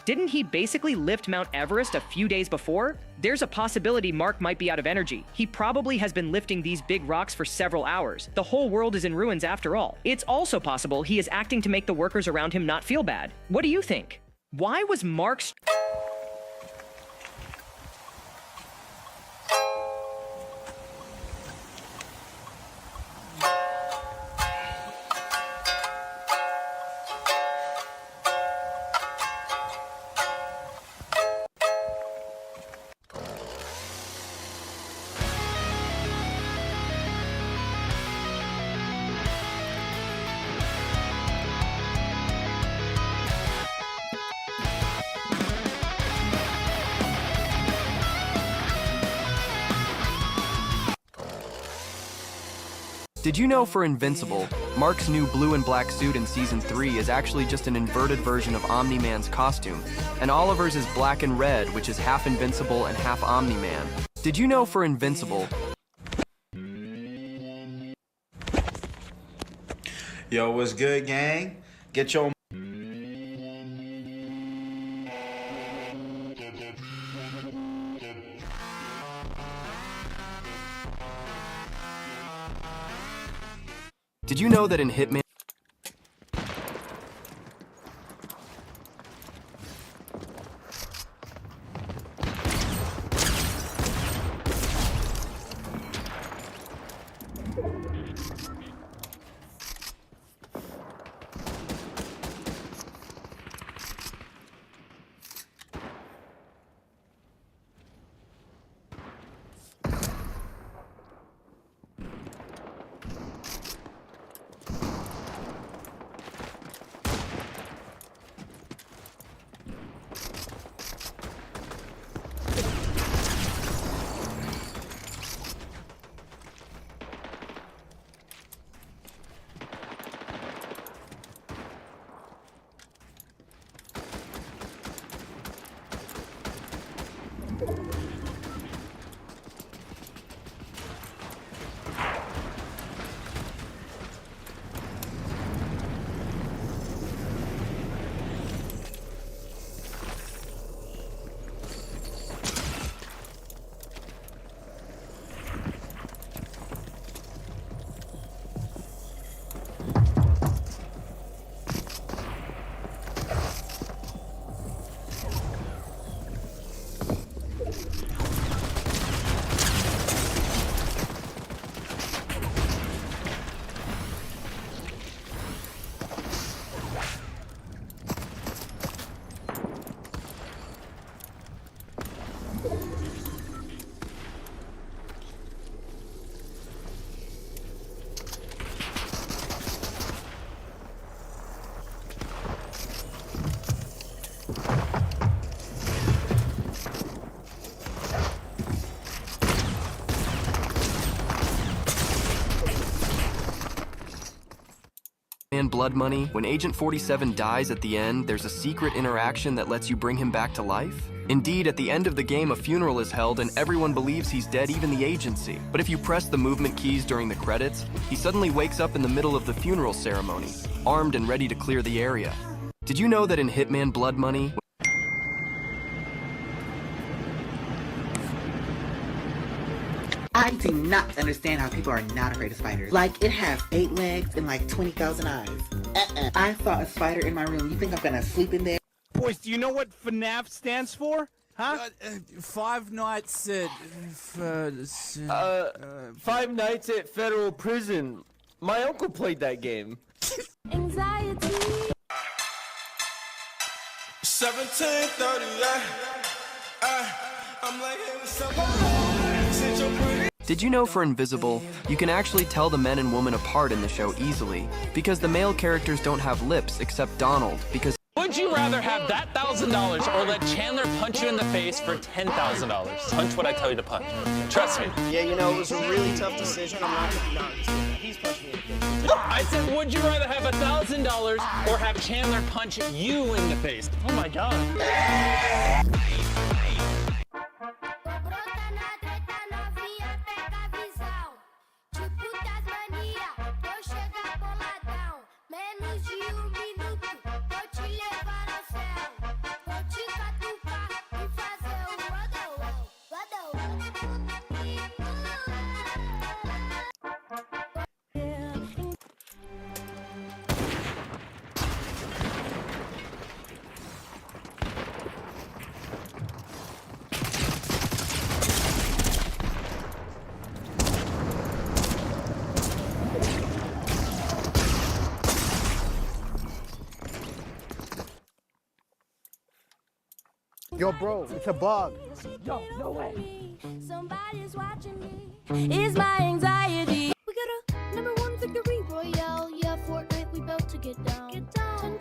Didn't he basically lift Mount Everest a few days before? There's a possibility Mark might be out of energy. He probably has been lifting these big rocks for several hours. The whole world is in ruins after all. It's also possible he is acting to make the workers around him not feel bad. What do you think? Why was Mark... Did you know for Invincible, Mark's new blue and black suit in Season 3 is actually just an inverted version of Omni-Man's costume, and Oliver's is black and red, which is half Invincible and half Omni-Man. Did you know for Invincible... Yo, what's good, gang? Get your... Did you know that in Hitman... and Blood Money, when Agent 47 dies at the end, there's a secret interaction that lets you bring him back to life? Indeed, at the end of the game, a funeral is held and everyone believes he's dead, even the agency. But if you press the movement keys during the credits, he suddenly wakes up in the middle of the funeral ceremony, armed and ready to clear the area. Did you know that in Hitman Blood Money... I do not understand how people are not afraid of spiders. Like, it has 8 legs and like 20,000 eyes. I saw a spider in my room. You think I'm gonna sleep in there? Boys, do you know what FNAF stands for? Huh? 5 nights at... 5 nights at federal prison. My uncle played that game. Anxiety. 17:30. Did you know for Invisible, you can actually tell the men and women apart in the show easily, because the male characters don't have lips except Donald, because... Would you rather have that $1,000 or let Chandler punch you in the face for $10,000? Punch what I tell you to punch. Trust me. Yeah, you know, it was a really tough decision. I'm not gonna... No, he's punched me in the face. I said, would you rather have $1,000 or have Chandler punch you in the face? Oh my God. Yo, bro, it's a bug. Yo, no way. Somebody's watching me. It's my anxiety. We got a #1 victory royale. Yeah, Fortnite, we about to get down. Get down.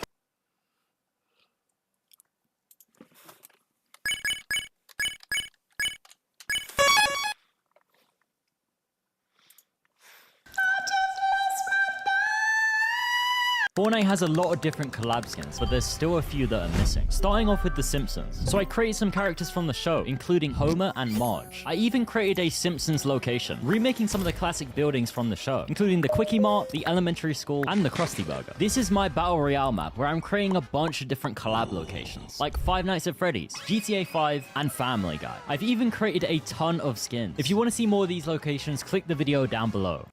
Fortnite has a lot of different collab skins, but there's still a few that are missing. Starting off with The Simpsons. So I created some characters from the show, including Homer and Marge. I even created a Simpsons location, remaking some of the classic buildings from the show, including the Quickie Mart, the elementary school, and the Krusty Burger. This is my Battle Royale map, where I'm creating a bunch of different collab locations, like Five Nights at Freddy's, GTA 5, and Family Guy. I've even created a ton of skins. If you want to see more of these locations, click the video down below.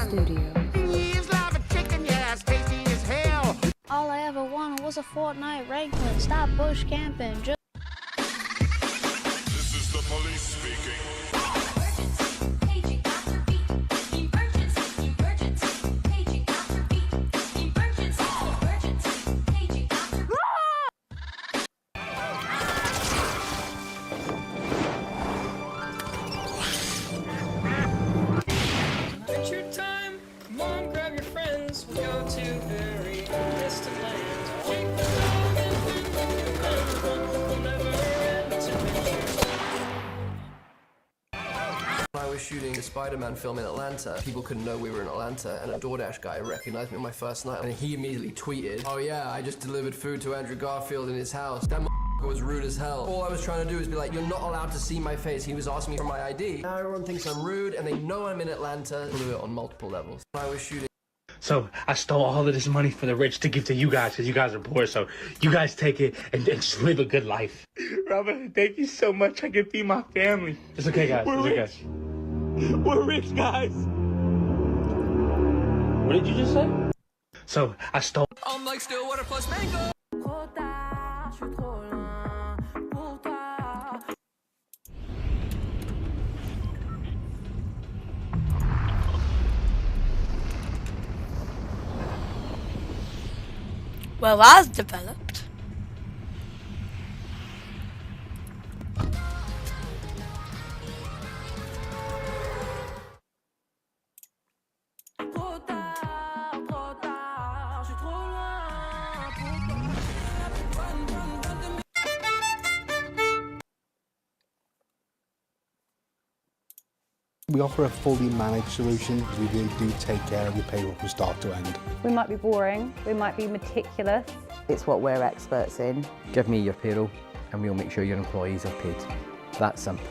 Studios. All I ever wanted was a Fortnite rank win. Stop bush camping. This is the police speaking. I was shooting a Spider-Man film in Atlanta. People couldn't know we were in Atlanta, and a DoorDash guy recognized me on my first night, and he immediately tweeted, "Oh yeah, I just delivered food to Andrew Garfield in his house. That was rude as hell." All I was trying to do is be like, "You're not allowed to see my face." He was asking me for my ID. Now everyone thinks I'm rude, and they know I'm in Atlanta. Blew it on multiple levels. I was shooting. So I stole all of this money from the rich to give to you guys because you guys are poor. So you guys take it and just live a good life. Robert, thank you so much. I can feed my family. It's okay, guys. It's okay. We're rich, guys. What did you just say? So I stole. I'm like Stillwater plus mango. Well, that's developed. We offer a fully managed solution. We really do take care of your payroll from start to end. We might be boring, we might be meticulous. It's what we're experts in. Give me your payroll and we'll make sure your employees are paid. That simple.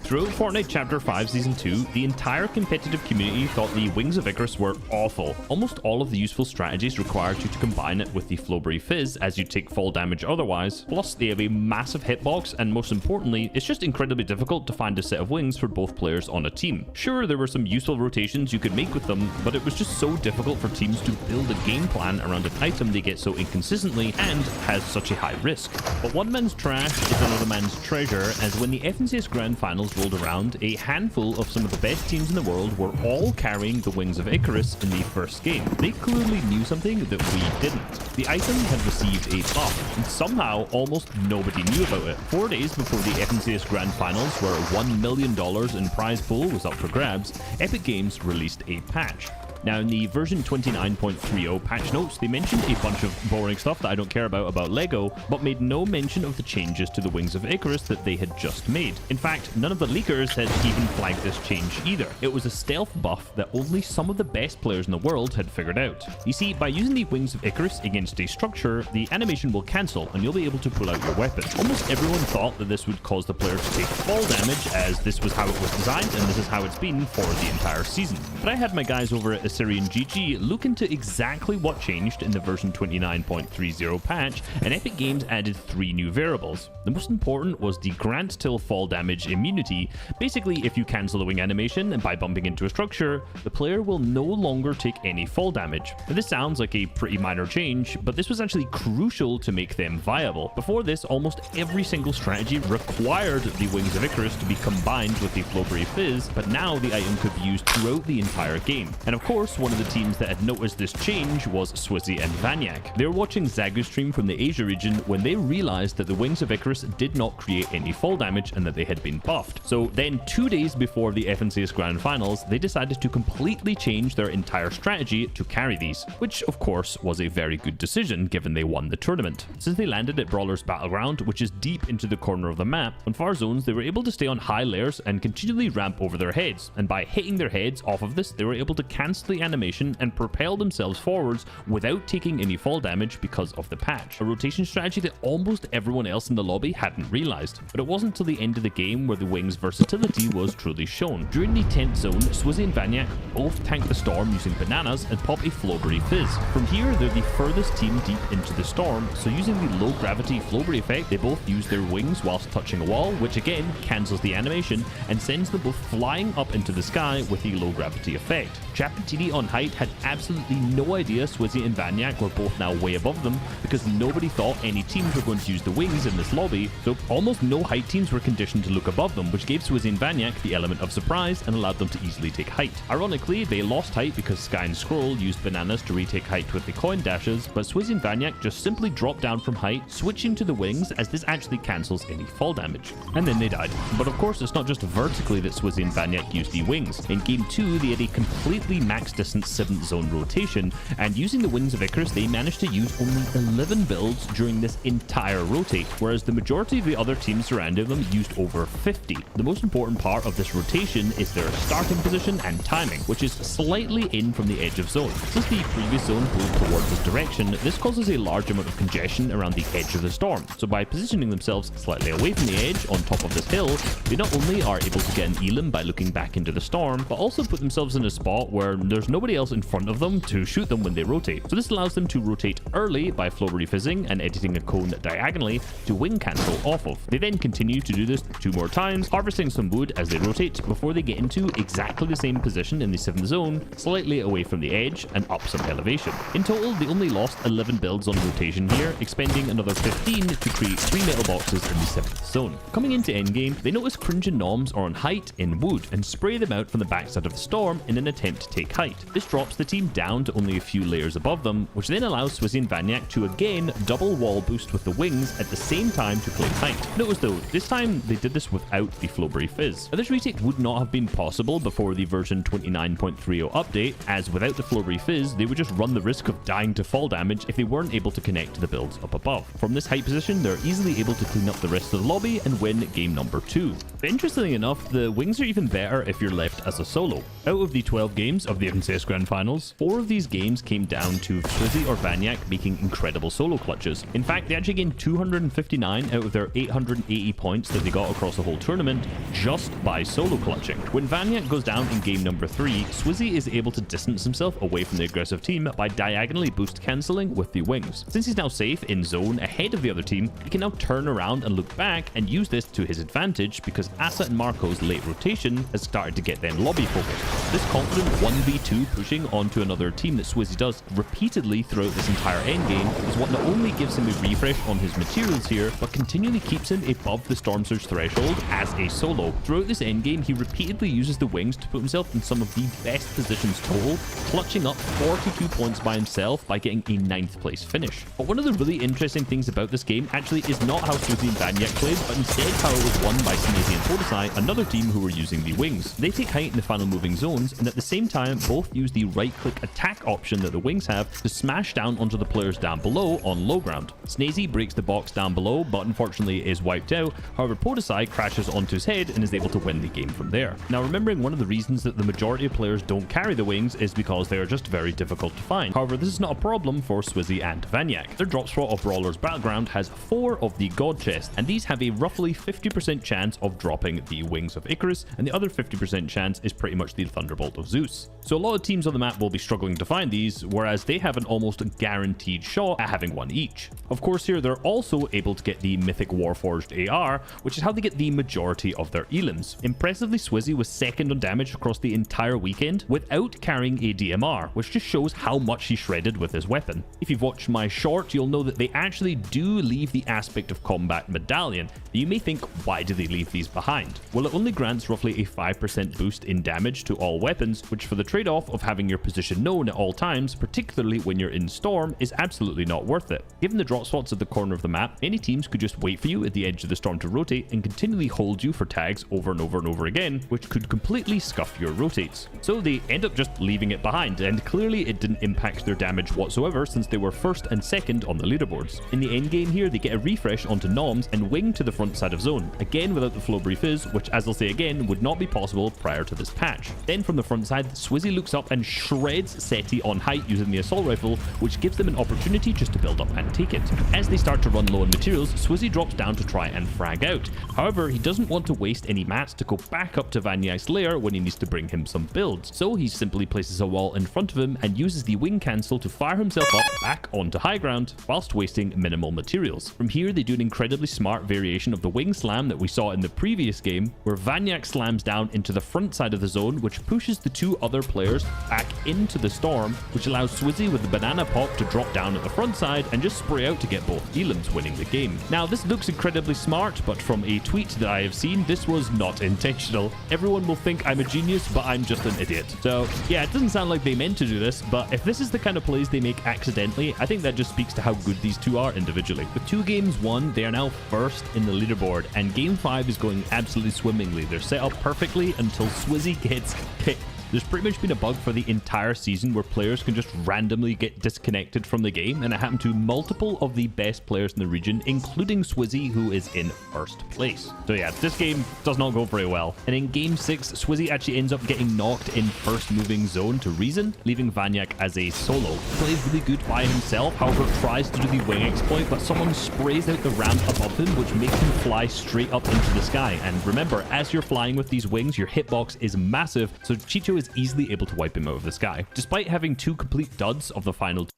Throughout Fortnite Chapter 5 Season 2, the entire competitive community thought the Wings of Icarus were awful. Almost all of the useful strategies required you to combine it with the Flowberry Fizz, as you take fall damage otherwise. Plus, they have a massive hitbox, and most importantly, it's just incredibly difficult to find a set of wings for both players on a team. Sure, there were some useful rotations you could make with them, but it was just so difficult for teams to build a game plan around an item they get so inconsistently and has such a high risk. But one man's trash is another man's treasure, as when the FNCS Grand Finals rolled around, a handful of some of the best teams in the world were all carrying the Wings of Icarus in the first game. They clearly knew something that we didn't. The item had received a buff, and somehow almost nobody knew about it. 4 days before the FNCS Grand Finals, where $1 million in prize pool was up for grabs, Epic Games released a patch. Now, in the version 29.30 patch notes, they mentioned a bunch of boring stuff that I don't care about Lego, but made no mention of the changes to the Wings of Icarus that they had just made. In fact, none of the leakers had even flagged this change either. It was a stealth buff that only some of the best players in the world had figured out. You see, by using the Wings of Icarus against a structure, the animation will cancel and you'll be able to pull out your weapon. Almost everyone thought that this would cause the player to take fall damage, as this was how it was designed and this is how it's been for the entire season. But I had my guys over at Assyrian GG look into exactly what changed in the version 29.30 patch, and Epic Games added 3 new variables. The most important was the grant till fall damage immunity. Basically, if you cancel the wing animation and by bumping into a structure, the player will no longer take any fall damage. Now, this sounds like a pretty minor change, but this was actually crucial to make them viable. Before this, almost every single strategy required the Wings of Icarus to be combined with the Flowberry Fizz, but now the item could be used throughout the entire game. And of course, one of the teams that had noticed this change was Swizzy and Vanyak. They were watching Zagu's stream from the Asia region when they realized that the Wings of Icarus did not create any fall damage and that they had been buffed. So then 2 days before the FNCS Grand Finals, they decided to completely change their entire strategy to carry these, which of course was a very good decision given they won the tournament. Since they landed at Brawler's Battleground, which is deep into the corner of the map, on far zones they were able to stay on high layers and continually ramp over their heads, and by hitting their heads off of this, they were able to cancel the animation and propel themselves forwards without taking any fall damage because of the patch. A rotation strategy that almost everyone else in the lobby hadn't realized. But it wasn't until the end of the game where the Wings' versatility was truly shown. During the 10th zone, Swizzy and Vanyak both tank the storm using bananas and pop a Flowberry Fizz. From here, they're the furthest team deep into the storm, so using the low gravity Flowberry effect, they both use their wings whilst touching a wall, which again cancels the animation and sends them both flying up into the sky with the low gravity effect. Chapatini on height had absolutely no idea Swizzy and Vanyak were both now way above them, because nobody thought any teams were going to use the wings in this lobby, so almost no height teams were conditioned to look above them, which gave Swizzy and Vanyak the element of surprise and allowed them to easily take height. Ironically, they lost height because Sky and Scroll used bananas to retake height with the coin dashes, but Swizzy and Vanyak just simply dropped down from height, switching to the wings, as this actually cancels any fall damage. And then they died. But of course, it's not just vertically that Swizzy and Vanyak used the wings. In Game 2, they had a completely max distance 7th zone rotation, and using the Wings of Icarus, they managed to use only 11 builds during this entire rotate, whereas the majority of the other teams surrounding them used over 50. The most important part of this rotation is their starting position and timing, which is slightly in from the edge of zone. Since the previous zone pulled towards this direction, this causes a large amount of congestion around the edge of the storm. So by positioning themselves slightly away from the edge on top of this hill, they not only are able to get an elim by looking back into the storm, but also put themselves in a spot where there's nobody else in front of them to shoot them when they rotate. So this allows them to rotate early by Flowberry Fizzing and editing a cone diagonally to wing cancel off of. They then continue to do this 2 more times, harvesting some wood as they rotate before they get into exactly the same position in the 7th zone, slightly away from the edge and up some elevation. In total, they only lost 11 builds on rotation here, expending another 15 to create 3 metal boxes in the 7th zone. Coming into endgame, they notice Cringe and Noms are on height in wood and spray them out from the backside of the storm in an attempt to take height. This drops the team down to only a few layers above them, which then allows Swizzy and Vanyak to again double wall boost with the wings at the same time to claim height. Notice though, this time they did this without the Flowberry Fizz. Now, this retake would not have been possible before the version 29.30 update, as without the Flowberry Fizz, they would just run the risk of dying to fall damage if they weren't able to connect to the builds up above. From this height position, they're easily able to clean up the rest of the lobby and win game number 2. But interestingly enough, the wings are even better if you're left as a solo. Out of the 12 games of the and CS Grand Finals. 4 of these games came down to Swizzy or Vanyak making incredible solo clutches. In fact, they actually gained 259 out of their 880 points that they got across the whole tournament just by solo clutching. When Vanyak goes down in game number 3, Swizzy is able to distance himself away from the aggressive team by diagonally boost cancelling with the wings. Since he's now safe in zone ahead of the other team, he can now turn around and look back and use this to his advantage because Asa and Marco's late rotation has started to get them lobby focused. This confident 1v2 pushing onto another team that Swizzy does repeatedly throughout this entire endgame is what not only gives him a refresh on his materials here, but continually keeps him above the Storm Surge threshold as a solo. Throughout this endgame, he repeatedly uses the wings to put himself in some of the best positions total, clutching up 42 points by himself by getting a 9th place finish. But one of the really interesting things about this game actually is not how Swizzy and Vanyak played, but instead how it was won by Snazy and Fortnite, another team who were using the wings. They take height in the final moving zones, and at the same time both use the right-click attack option that the wings have to smash down onto the players down below on low ground. Snazy breaks the box down below, but unfortunately is wiped out. However, Podesai crashes onto his head and is able to win the game from there. Now, remembering one of the reasons that the majority of players don't carry the wings is because they are just very difficult to find. However, this is not a problem for Swizzy and Vanyak. Their drop spot of Brawler's Battleground has 4 of the God chests, and these have a roughly 50% chance of dropping the Wings of Icarus, and the other 50% chance is pretty much the Thunderbolt of Zeus. So a lot of teams on the map will be struggling to find these, whereas they have an almost guaranteed shot at having one each. Of course, here they're also able to get the Mythic Warforged AR, which is how they get the majority of their elims. Impressively, Swizzy was second on damage across the entire weekend without carrying a DMR, which just shows how much he shredded with his weapon. If you've watched my short, you'll know that they actually do leave the aspect of combat medallion. You may think, why do they leave these behind? Well, it only grants roughly a 5% boost in damage to all weapons, which for the trade-off of having your position known at all times, particularly when you're in Storm, is absolutely not worth it. Given the drop spots at the corner of the map, many teams could just wait for you at the edge of the Storm to rotate and continually hold you for tags over and over and over again, which could completely scuff your rotates. So they end up just leaving it behind, and clearly it didn't impact their damage whatsoever since they were first and second on the leaderboards. In the end game here, they get a refresh onto Noms and wing to the front side of zone, again without the Flowberry Fizz, which, as I'll say again, would not be possible prior to this patch. Then from the front side, Swizzy looks up and shreds Seti on height using the assault rifle, which gives them an opportunity just to build up and take it. As they start to run low on materials, Swizzy drops down to try and frag out. However, he doesn't want to waste any mats to go back up to Vanyak's lair when he needs to bring him some builds, so he simply places a wall in front of him and uses the wing cancel to fire himself up back onto high ground whilst wasting minimal materials. From here, they do an incredibly smart variation of the wing slam that we saw in the previous game, where Vanyak slams down into the front side of the zone, which pushes the 2 other players back into the Storm, which allows Swizzy with the banana pop to drop down at the front side and just spray out to get both elims, winning the game. Now, this looks incredibly smart, but from a tweet that I have seen, this was not intentional. Everyone will think I'm a genius, but I'm just an idiot. So yeah, it doesn't sound like they meant to do this, but if this is the kind of plays they make accidentally, I think that just speaks to how good these 2 are individually. With 2 games won, they are now first in the leaderboard, and game 5 is going absolutely swimmingly. They're set up perfectly until Swizzy gets picked. There's pretty much been a bug for the entire season where players can just randomly get disconnected from the game, and it happened to multiple of the best players in the region, including Swizzy, who is in first place. So yeah, this game does not go very well. And in game 6, Swizzy actually ends up getting knocked in first moving zone to Reason, leaving Vanyak as a solo. Plays really good by himself, however tries to do the wing exploit, but someone sprays out the ramp above him, which makes him fly straight up into the sky. And remember, as you're flying with these wings, your hitbox is massive, so Chicho is easily able to wipe him out of the sky. Despite having 2 complete duds of the final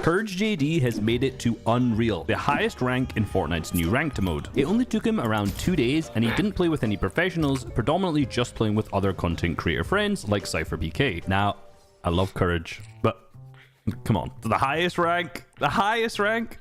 Courage JD has made it to Unreal, the highest rank in Fortnite's new ranked mode. It only took him around 2 days, and he didn't play with any professionals, predominantly just playing with other content creator friends like CypherBK. Now, I love Courage, but come on, the highest rank,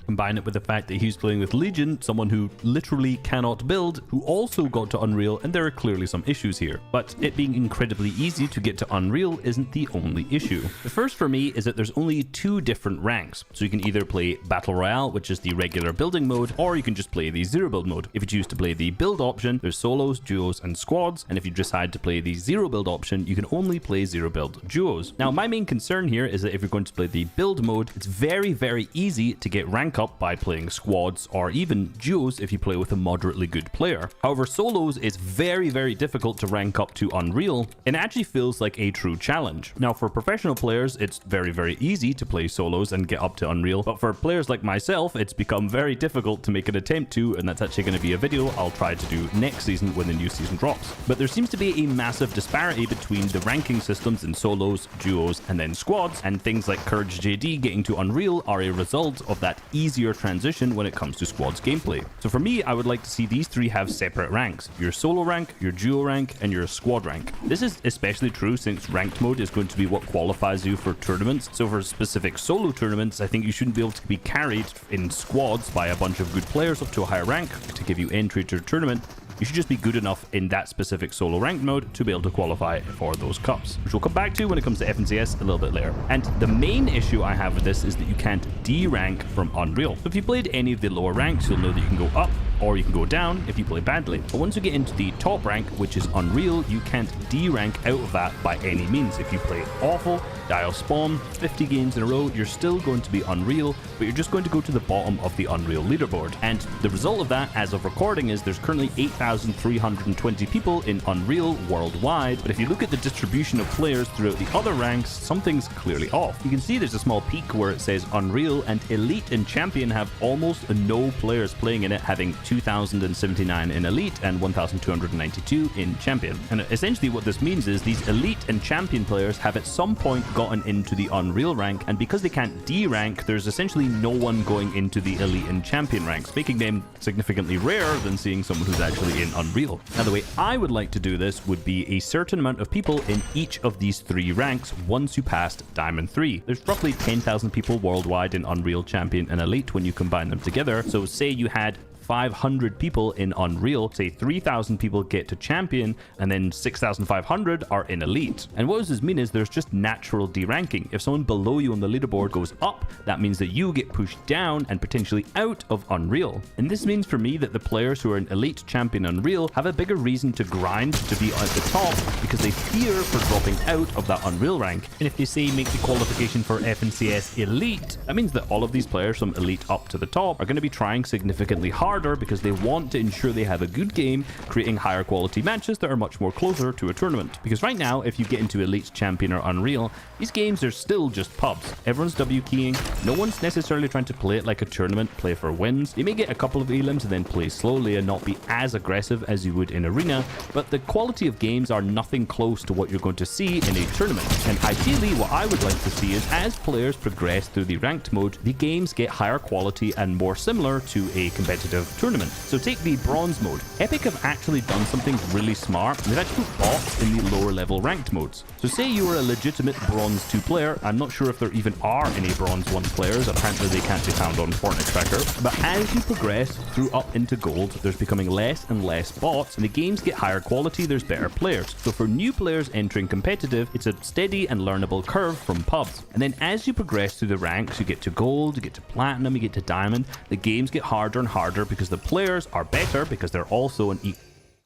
combine it with the fact that he's playing with Legion, someone who literally cannot build, who also got to Unreal, and there are clearly some issues here. But it being incredibly easy to get to Unreal isn't the only issue. The first for me is that there's only 2 different ranks, so you can either play Battle Royale, which is the regular building mode, or you can just play the zero build mode. If you choose to play the build option, there's solos, duos, and squads, and if you decide to play the zero build option, you can only play zero build duos. Now, my main concern here is that if you're going to play the build mode, it's very very easy to get rank up by playing squads or even duos if you play with a moderately good player. However, solos is very, very difficult to rank up to Unreal, and it actually feels like a true challenge. Now, for professional players, it's very, very easy to play solos and get up to Unreal, but for players like myself, it's become very difficult to make an attempt to, and that's actually going to be a video I'll try to do next season when the new season drops. But there seems to be a massive disparity between the ranking systems in solos, duos, and then squads, and things like Courage JD getting to Unreal are a result of that easier transition when it comes to squads gameplay. So for me, I would like to see these three have separate ranks: your solo rank, your duo rank, and your squad rank. This is especially true since ranked mode is going to be what qualifies you for tournaments. So for specific solo tournaments, I think you shouldn't be able to be carried in squads by a bunch of good players up to a higher rank to give you entry to a tournament. You should just be good enough in that specific solo ranked mode to be able to qualify for those cups, which we'll come back to when it comes to FNCS a little bit later. And the main issue I have with this is that you can't D-rank from Unreal. So if you played any of the lower ranks, you'll know that you can go up or you can go down if you play badly. But once you get into the top rank, which is Unreal, you can't D-rank out of that by any means. If you play awful, die off spawn, 50 games in a row, you're still going to be Unreal, but you're just going to go to the bottom of the Unreal leaderboard. And the result of that, as of recording, is there's currently 8,320 people in Unreal worldwide. But if you look at the distribution of players throughout the other ranks, something's clearly off. You can see there's a small peak where it says Unreal, and Elite and Champion have almost no players playing in it, having 2,079 in Elite and 1,292 in Champion. And essentially what this means is these Elite and Champion players have at some point gotten into the Unreal rank, and because they can't D-rank, there's essentially no one going into the Elite and Champion ranks, making them significantly rarer than seeing someone who's actually in Unreal. Now, the way I would like to do this would be a certain amount of people in each of these three ranks once you passed Diamond 3. There's roughly 10,000 people worldwide in Unreal, Champion, and Elite when you combine them together. So say you had 500 people in Unreal, say 3,000 people get to Champion, and then 6,500 are in Elite. And what does this mean is there's just natural deranking. If someone below you on the leaderboard goes up, that means that you get pushed down and potentially out of Unreal. And this means for me that the players who are in Elite, Champion, Unreal have a bigger reason to grind to be at the top because they fear for dropping out of that Unreal rank. And if they say make the qualification for FNCS Elite, that means that all of these players from Elite up to the top are going to be trying significantly harder because they want to ensure they have a good game, creating higher quality matches that are much more closer to a tournament. Because right now, if you get into Elite, Champion, or Unreal, these games are still just pubs. Everyone's W keying. No one's necessarily trying to play it like a tournament, play for wins. You may get a couple of elims and then play slowly and not be as aggressive as you would in Arena, but the quality of games are nothing close to what you're going to see in a tournament. And ideally, what I would like to see is as players progress through the ranked mode, the games get higher quality and more similar to a competitive tournament. So take the bronze mode. Epic have actually done something really smart. They've actually put bots in the lower level ranked modes. So say you were a legitimate bronze 2 player. I'm not sure if there even are any bronze 1 players. Apparently they can't be found on Fortnite Tracker. But as you progress through up into gold, there's becoming less and less bots, and the games get higher quality, there's better players. So for new players entering competitive, it's a steady and learnable curve from pubs. And then as you progress through the ranks, you get to gold, you get to platinum, you get to diamond, the games get harder and harder because the players are better because they're also an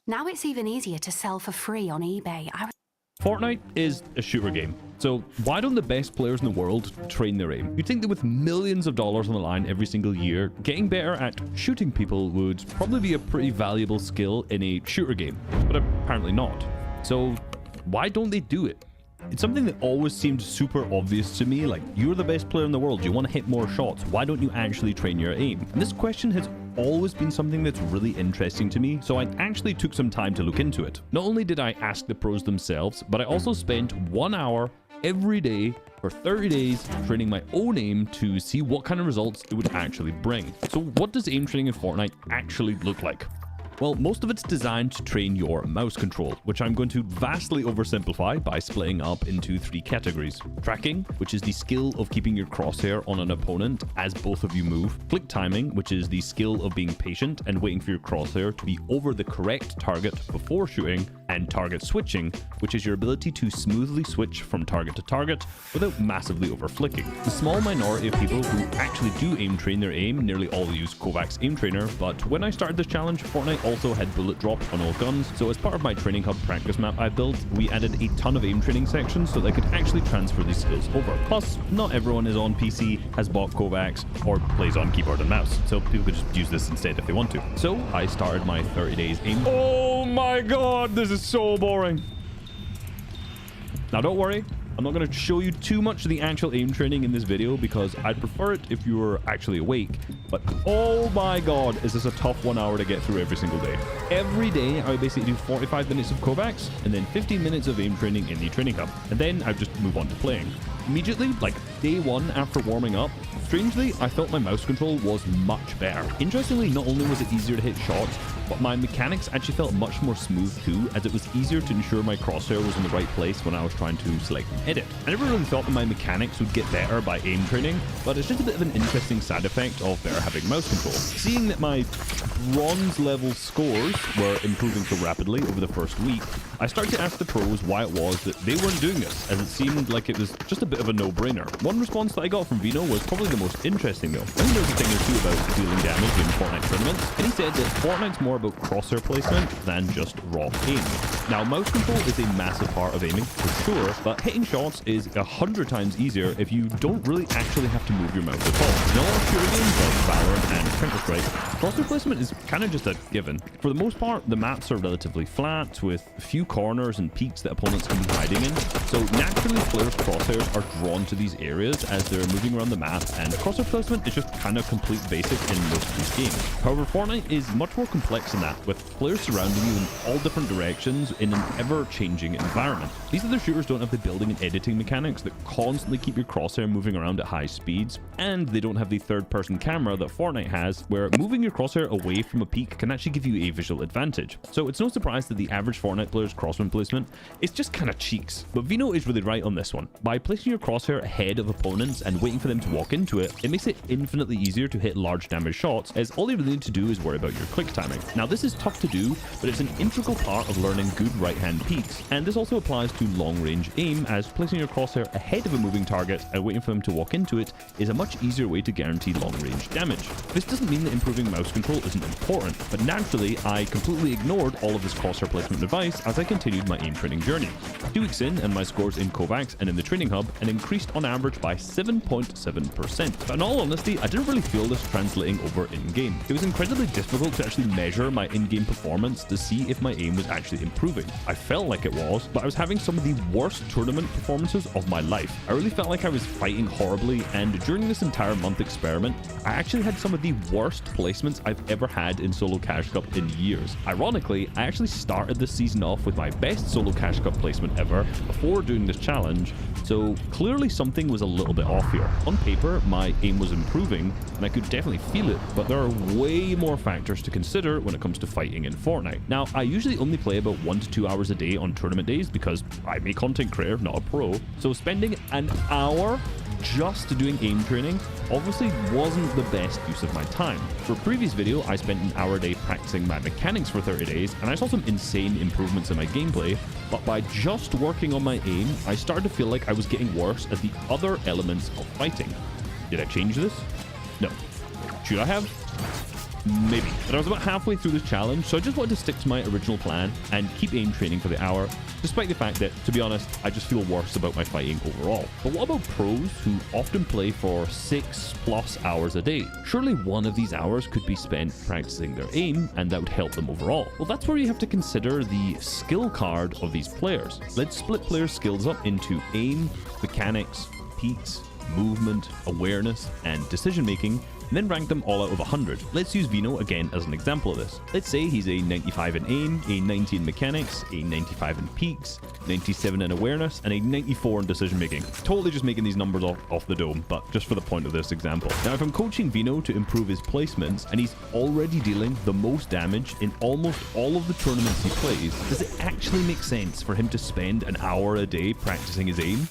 Now it's even easier to sell for free on eBay. Fortnite is a shooter game. So why don't the best players in the world train their aim? You'd think that with millions of dollars on the line every single year, getting better at shooting people would probably be a pretty valuable skill in a shooter game, but apparently not. So why don't they do it? It's something that always seemed super obvious to me, like, you're the best player in the world, you want to hit more shots, why don't you actually train your aim? And this question has always been something that's really interesting to me, so I actually took some time to look into it. Not only did I ask the pros themselves, but I also spent 1 hour every day for 30 days training my own aim to see what kind of results it would actually bring. So what does aim training in Fortnite actually look like? Well, most of it's designed to train your mouse control, which I'm going to vastly oversimplify by splitting up into 3 categories. Tracking, which is the skill of keeping your crosshair on an opponent as both of you move. Click timing, which is the skill of being patient and waiting for your crosshair to be over the correct target before shooting. and target switching, which is your ability to smoothly switch from target to target without massively over flicking. The small minority of people who actually do aim train their aim nearly all use Kovacs Aim Trainer, but when I started this challenge, Fortnite also had bullet drop on all guns, so as part of my training hub practice map I built, we added a ton of aim training sections so that I could actually transfer these skills over. Plus, not everyone is on PC, has bought Kovacs, or plays on keyboard and mouse, so people could just use this instead if they want to. So I started my 30 days aim. Oh my god, this is so boring. Now don't worry, I'm not going to show you too much of the actual aim training in this video because I'd prefer it if you were actually awake, but oh my god, is this a tough 1 hour to get through every single day. Every day I basically do 45 minutes of Kovacs and then 15 minutes of aim training in the training hub, and then I just move on to playing. Immediately, like day one after warming up, strangely, I felt my mouse control was much better. Interestingly, not only was it easier to hit shots, but my mechanics actually felt much more smooth too, as it was easier to ensure my crosshair was in the right place when I was trying to select and edit. I never really thought that my mechanics would get better by aim training, but it's just a bit of an interesting side effect of better having mouse control. Seeing that my bronze level scores were improving so rapidly over the first week, I started to ask the pros why it was that they weren't doing this, as it seemed like it was just a bit of a no-brainer. One response that I got from Vino was probably the most interesting though. I think there's a thing or two about dealing damage in Fortnite tournaments, and he said that Fortnite's more about crosshair placement than just raw aim. Now, mouse control is a massive part of aiming, for sure, but hitting shots is 100 times easier if you don't really actually have to move your mouse at all. In a lot of shooter games like Valorant and Counter-Strike, crosshair placement is kind of just a given. For the most part, the maps are relatively flat, with a few corners and peaks that opponents can be hiding in, so naturally players' crosshairs are drawn to these areas as they're moving around the map, and crosshair placement is just kind of complete basic in most of these games. However, Fortnite is much more complex than that, with players surrounding you in all different directions in an ever-changing environment. These other shooters don't have the building and editing mechanics that constantly keep your crosshair moving around at high speeds, and they don't have the third-person camera that Fortnite has, where moving your crosshair away from a peak can actually give you a visual advantage. So it's no surprise that the average Fortnite player's crosswind placement is just kind of cheeks. But Vino is really right on this one. By placing your crosshair ahead of opponents and waiting for them to walk into it, it makes it infinitely easier to hit large damage shots, as all you really need to do is worry about your click timing. Now, this is tough to do, but it's an integral part of learning good right-hand peaks, and this also applies to long-range aim, as placing your crosshair ahead of a moving target and waiting for them to walk into it is a much easier way to guarantee long-range damage. This doesn't mean that improving mouse control isn't important, but naturally, I completely ignored all of this crosshair placement advice as I continued my aim training journey. 2 weeks in, and my scores in Kovacs and in the training hub and increased on average by 7.7%. But in all honesty, I didn't really feel this translating over in-game. It was incredibly difficult to actually measure my in-game performance to see if my aim was actually improving. I felt like it was, but I was having some of the worst tournament performances of my life. I really felt like I was fighting horribly, and during this entire month experiment, I actually had some of the worst placements I've ever had in Solo Cash Cup in years. Ironically, I actually started this season off with my best Solo Cash Cup placement ever before doing this challenge, so clearly something was a little bit off here. On paper, my aim was improving, and I could definitely feel it, but there are way more factors to consider when it comes to fighting in Fortnite. Now, I usually only play about 1 to 2 hours a day on tournament days because I'm a content creator, not a pro, so spending an hour just doing aim training obviously wasn't the best use of my time. For a previous video, I spent an hour a day practicing my mechanics for 30 days, and I saw some insane improvements in my gameplay, but by just working on my aim, I started to feel like I was getting worse at the other elements of fighting. Did I change this? No. Should I have? Maybe. But I was about halfway through this challenge, so I just wanted to stick to my original plan and keep aim training for the hour, despite the fact that, to be honest, I just feel worse about my fighting overall. But what about pros who often play for 6+ hours a day? Surely one of these hours could be spent practicing their aim, and that would help them overall. Well, that's where you have to consider the skill card of these players. Let's split players' skills up into aim, mechanics, peaks, movement, awareness, and decision making, and then rank them all out of 100. Let's use Vino again as an example of this. Let's say he's a 95 in aim, a 90 in mechanics, a 95 in peaks, 97 in awareness, and a 94 in decision making. Totally just making these numbers off the dome, but just for the point of this example. Now, if I'm coaching Vino to improve his placements, and he's already dealing the most damage in almost all of the tournaments he plays, does it actually make sense for him to spend an hour a day practicing his aim?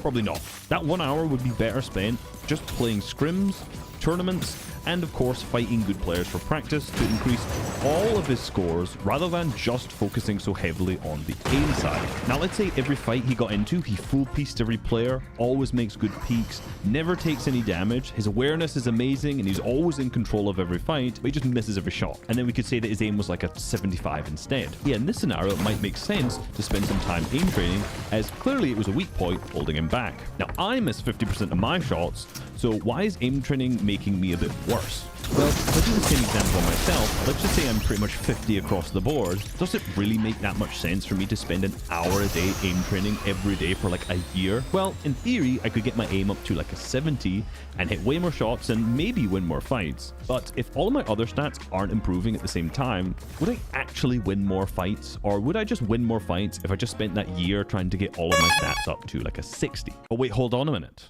Probably not. That 1 hour would be better spent just playing scrims, tournaments, and of course fighting good players for practice to increase all of his scores rather than just focusing so heavily on the aim side. Now let's say every fight he got into, he full pieced every player, always makes good peaks, never takes any damage, his awareness is amazing, and he's always in control of every fight, but he just misses every shot. And then we could say that his aim was like a 75 instead. Yeah, in this scenario, it might make sense to spend some time aim training, as clearly it was a weak point holding him back. Now, I miss 50% of my shots, so why is aim training making me a bit worse? Well, if I do the same example on myself, let's just say I'm pretty much 50 across the board. Does it really make that much sense for me to spend an hour a day aim training every day for like a year? Well, in theory, I could get my aim up to like a 70 and hit way more shots and maybe win more fights. But if all of my other stats aren't improving at the same time, would I actually win more fights? Or would I just win more fights if I just spent that year trying to get all of my stats up to like a 60? Oh wait, hold on a minute.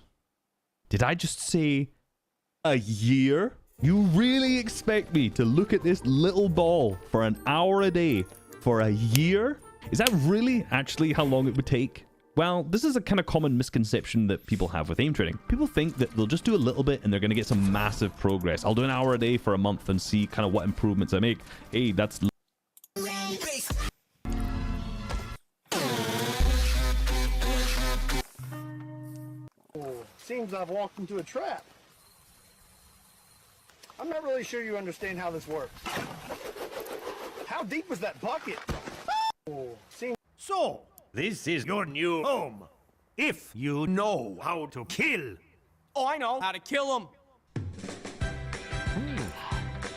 Did I just say a year? You really expect me to look at this little ball for an hour a day for a year? Is that really actually how long it would take? Well, this is a kind of common misconception that people have with aim training. People think that they'll just do a little bit and they're going to get some massive progress. I'll do an hour a day for a month and see kind of what improvements I make. Hey, that's... Seems I've walked into a trap. I'm not really sure you understand how this works. How deep was that bucket? So, this is your new home. If you know how to kill. Oh, I know how to kill him.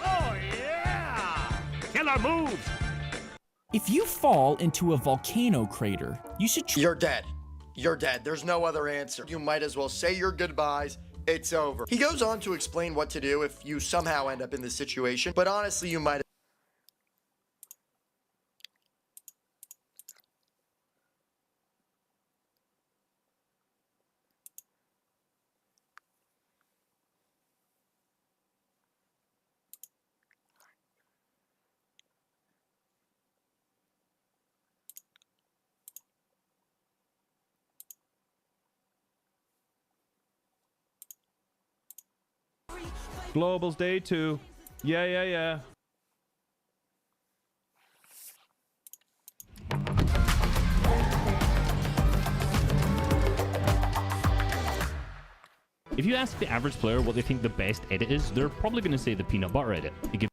Oh, yeah! Killer moves! If you fall into a volcano crater, you should... You're dead. You're dead. There's no other answer. You might as well say your goodbyes. It's over. He goes on to explain what to do if you somehow end up in this situation, but honestly, you might... Global's day 2. Yeah. If you ask the average player what they think the best edit is, they're probably going to say the peanut butter edit. It gives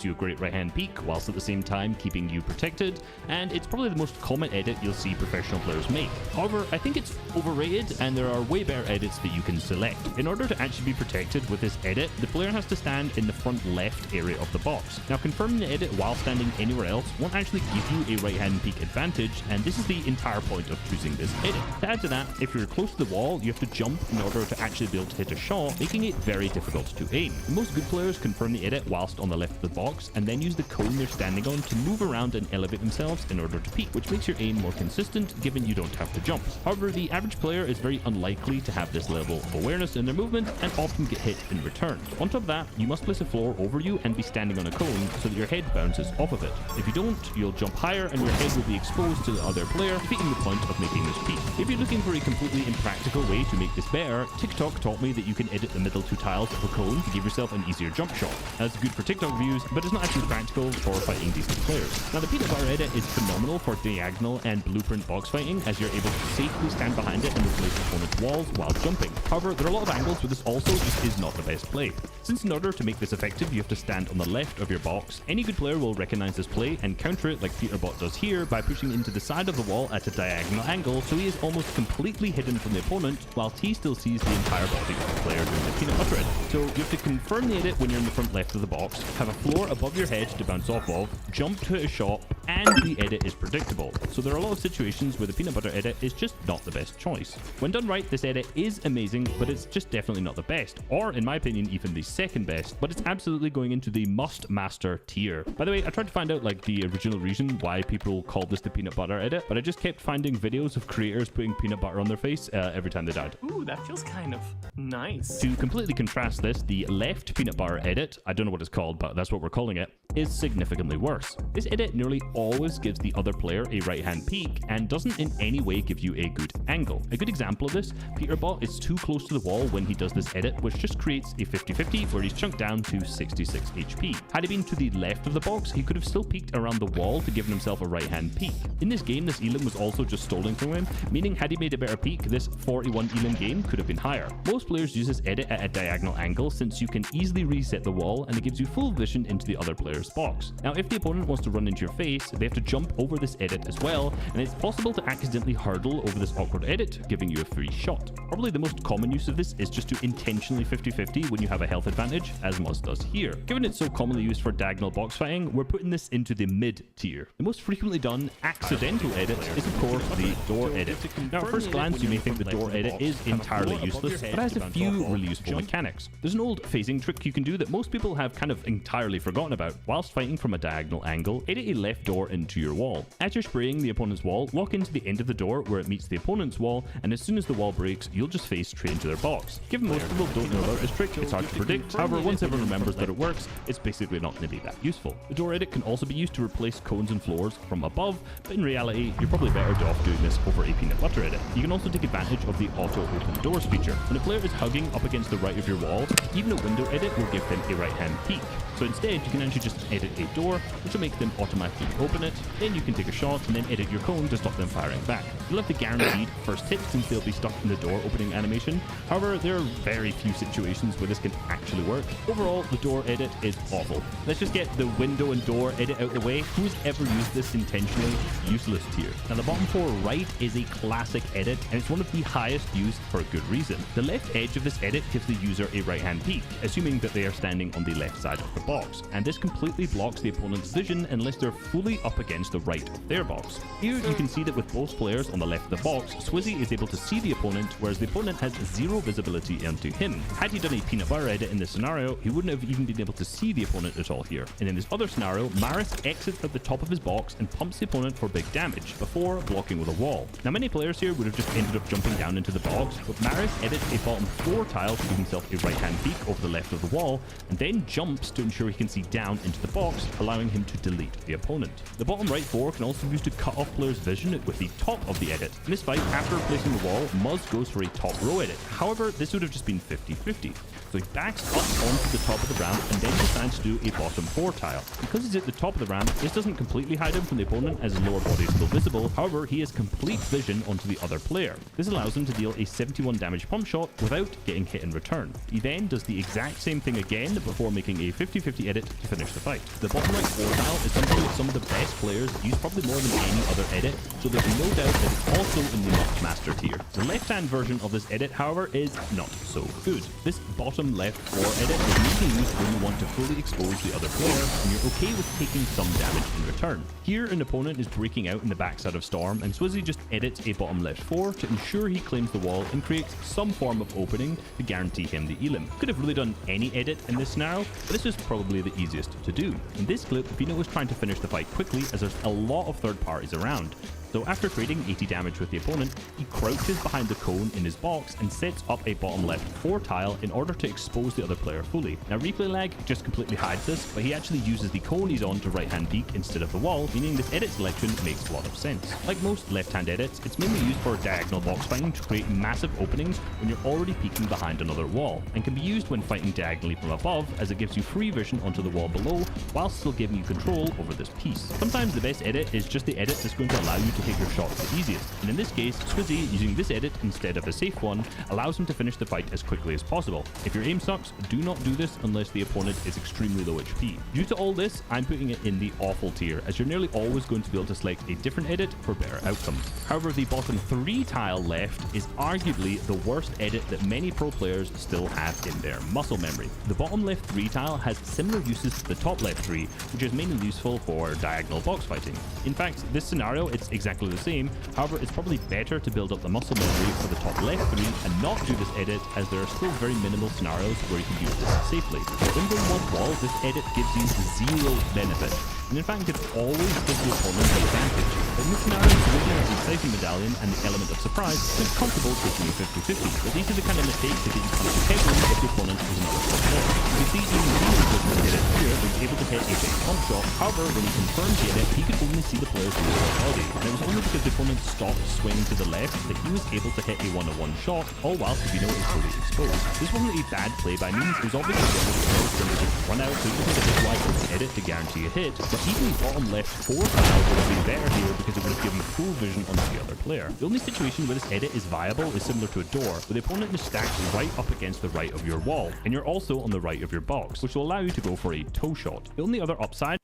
you a great right hand peek whilst at the same time keeping you protected, and it's probably the most common edit you'll see professional players make. However, I think it's overrated and there are way better edits that you can select. In order to actually be protected with this edit, the player has to stand in the front left area of the box. Now, confirming the edit while standing anywhere else won't actually give you a right hand peek advantage, and this is the entire point of choosing this edit. To add to that, if you're close to the wall, you have to jump in order to actually be able to hit a shot, making it very difficult to aim. Most good players confirm the edit whilst on the left of the box and then use the cone they're standing on to move around and elevate themselves in order to peek, which makes your aim more consistent given you don't have to jump. However, the average player is very unlikely to have this level of awareness in their movement and often get hit in return. On top of that, you must place a floor over you and be standing on a cone so that your head bounces off of it. If you don't, you'll jump higher and your head will be exposed to the other player, defeating the point of making this peek. If you're looking for a completely impractical way to make this better, TikTok taught me that you can edit the middle 2 tiles of a cone to give yourself an easier jump shot. That's good for TikTok views, but it's not actually practical for fighting decent players. Now, the peanut butter edit is phenomenal for diagonal and blueprint box fighting, as you're able to safely stand behind it and replace opponent's walls while jumping. However, there are a lot of angles where this also just is not the best play. Since in order to make this effective, you have to stand on the left of your box, any good player will recognize this play and counter it like Peterbot does here by pushing into the side of the wall at a diagonal angle, so he is almost completely hidden from the opponent, whilst he still sees the entire body of the player doing the peanut butter edit. So you have to confirm the edit when you're in the front left of the box, have a floor above your head to bounce off of, jump to a shot, and the edit is predictable. So there are a lot of situations where the peanut butter edit is just not the best choice. When done right, this edit is amazing, but it's just definitely not the best, or in my opinion, even the second best, but it's absolutely going into the must master tier. By the way, I tried to find out like the original reason why people called this the peanut butter edit, but I just kept finding videos of creators putting peanut butter on their face every time they died. Ooh, that feels kind of nice. To completely contrast this, the left peanut butter edit, I don't know what it's called, but that's what we're calling it, is significantly worse. This edit nearly always gives the other player a right-hand peek and doesn't in any way give you a good angle. A good example of this, Peterbot is too close to the wall when he does this edit, which just creates a 50-50 where he's chunked down to 66 HP. Had he been to the left of the box, he could have still peeked around the wall to give himself a right-hand peek. In this game, this elim was also just stolen from him, meaning had he made a better peek, this 41 elim gain could have been higher. Most players use this edit at a diagonal angle since you can easily reset the wall and it gives you full vision into the other player's box. Now, if the opponent wants to run into your face, they have to jump over this edit as well, and it's possible to accidentally hurdle over this awkward edit, giving you a free shot. Probably the most common use of this is just to intentionally 50-50 when you have a health advantage, as Muzz does here. Given it's so commonly used for diagonal box fighting, we're putting this into the mid tier. The most frequently done accidental edit is of course the door edit. Now at first glance you may think the door edit is entirely useless, but it has a few really useful mechanics. There's an old phasing trick you can do that most people have kind of entirely forgotten about. Whilst fighting from a diagonal angle, edit a left door into your wall. As you're spraying the opponent's wall, walk into the end of the door where it meets the opponent's wall, and as soon as the wall breaks, you'll just face straight into their box. Given most people don't know about this trick, it's hard to predict. However, once everyone remembers that it works, it's basically not going to be that useful. The door edit can also be used to replace cones and floors from above, but in reality, you're probably better off doing this over a peanut butter edit. You can also take advantage of the auto open doors feature. When a player is hugging up against the right of your wall, even a window edit will give them a right hand peek. So instead, you can actually just edit a door, which will make them automatically open it. Then you can take a shot and then edit your cone to stop them firing back. You'll have the guaranteed first hit since they'll be stuck in the door opening animation. However, there are very few situations where this can actually work. Overall, the door edit is awful. Let's just get the window and door edit out of the way. Who's ever used this intentionally? Useless tier. Now the bottom four right is a classic edit, and it's one of the highest used for a good reason. The left edge of this edit gives the user a right hand peek, assuming that they are standing on the left side of the box, and this completely blocks the opponent's vision unless they're fully up against the right of their box. Here you can see that with both players on the left of the box, Swizzy is able to see the opponent, whereas the opponent has zero visibility into him. Had he done a peanut butter edit in this scenario, he wouldn't have even been able to see the opponent at all here. And in this other scenario, Maris exits at the top of his box and pumps the opponent for big damage before blocking with a wall. Now many players here would have just ended up jumping down into the box, but Maris edits a bottom floor tile to give himself a right hand peek over the left of the wall, and then jumps to ensure he can see down into the box, allowing him to delete the opponent. The bottom right four can also be used to cut off players' vision with the top of the edit. In this fight, after replacing the wall, Muzz goes for a top row edit. However, this would have just been 50-50. So he backs up onto the top of the ramp and then decides to do a bottom four tile. Because he's at the top of the ramp, this doesn't completely hide him from the opponent as his lower body is still visible. However, he has complete vision onto the other player. This allows him to deal a 71 damage pump shot without getting hit in return. He then does the exact same thing again before making a 50-50 edit to finish the fight. The bottom right four tile is something that some of the best players use probably more than any other edit, so there's no doubt that it's also in the not master tier. The left-hand version of this edit, however, is not so good. This bottom left four edit is mainly used when you want to fully expose the other player and you're okay with taking some damage in return. Here, an opponent is breaking out in the backside of Storm, and Swizzy just edits a bottom left four to ensure he claims the wall and creates some form of opening to guarantee him the elim. Could have really done any edit in this scenario, but this is probably the easiest to do. In this clip, Vino is trying to finish the fight quickly as there's a lot of third parties around. So after creating 80 damage with the opponent, he crouches behind the cone in his box and sets up a bottom left 4 tile in order to expose the other player fully. Now replay lag just completely hides this, but he actually uses the cone he's on to right hand peek instead of the wall, meaning this edit selection makes a lot of sense. Like most left hand edits, it's mainly used for diagonal box fighting to create massive openings when you're already peeking behind another wall, and can be used when fighting diagonally from above as it gives you free vision onto the wall below while still giving you control over this piece. Sometimes the best edit is just the edit that's going to allow you to hit your shots the easiest, and in this case, Swizzy using this edit instead of a safe one allows him to finish the fight as quickly as possible. If your aim sucks, do not do this unless the opponent is extremely low HP. Due to all this, I'm putting it in the awful tier, as you're nearly always going to be able to select a different edit for better outcomes. However, the bottom 3 tile left is arguably the worst edit that many pro players still have in their muscle memory. The bottom left 3 tile has similar uses to the top left 3, which is mainly useful for diagonal box fighting. In fact, this scenario, it's exactly the same. However, it's probably better to build up the muscle memory for the top left 3 and not do this edit, as there are still very minimal scenarios where you can use this safely. When going one wall, this edit gives you 0 benefit, and in fact it always gives the opponent the advantage. But in this scenario, Swizzy has the Siphon Medallion and the element of surprise, so it's comfortable taking you 50-50. But these are the kind of mistakes that get you close to headroom if the opponent is another step more. You can see even Vino does this edit here, but he's able to hit a big one shot. However, when he confirmed the edit, he could only see the player's lower body, and it was only because the opponent stopped swinging to the left that he was able to hit a one-on-one shot, all while Sabino was fully exposed. This wasn't a bad play by means, it was obviously the players going to just run out, so he just had to hit Y for the edit to guarantee a hit, but even the bottom left 4 tile would have been better here because it would have given full vision onto the other player. The only situation where this edit is viable is similar to a door, where the opponent is stacked right up against the right of your wall, and you're also on the right of your box, which will allow you to go for a toe shot. The only other upside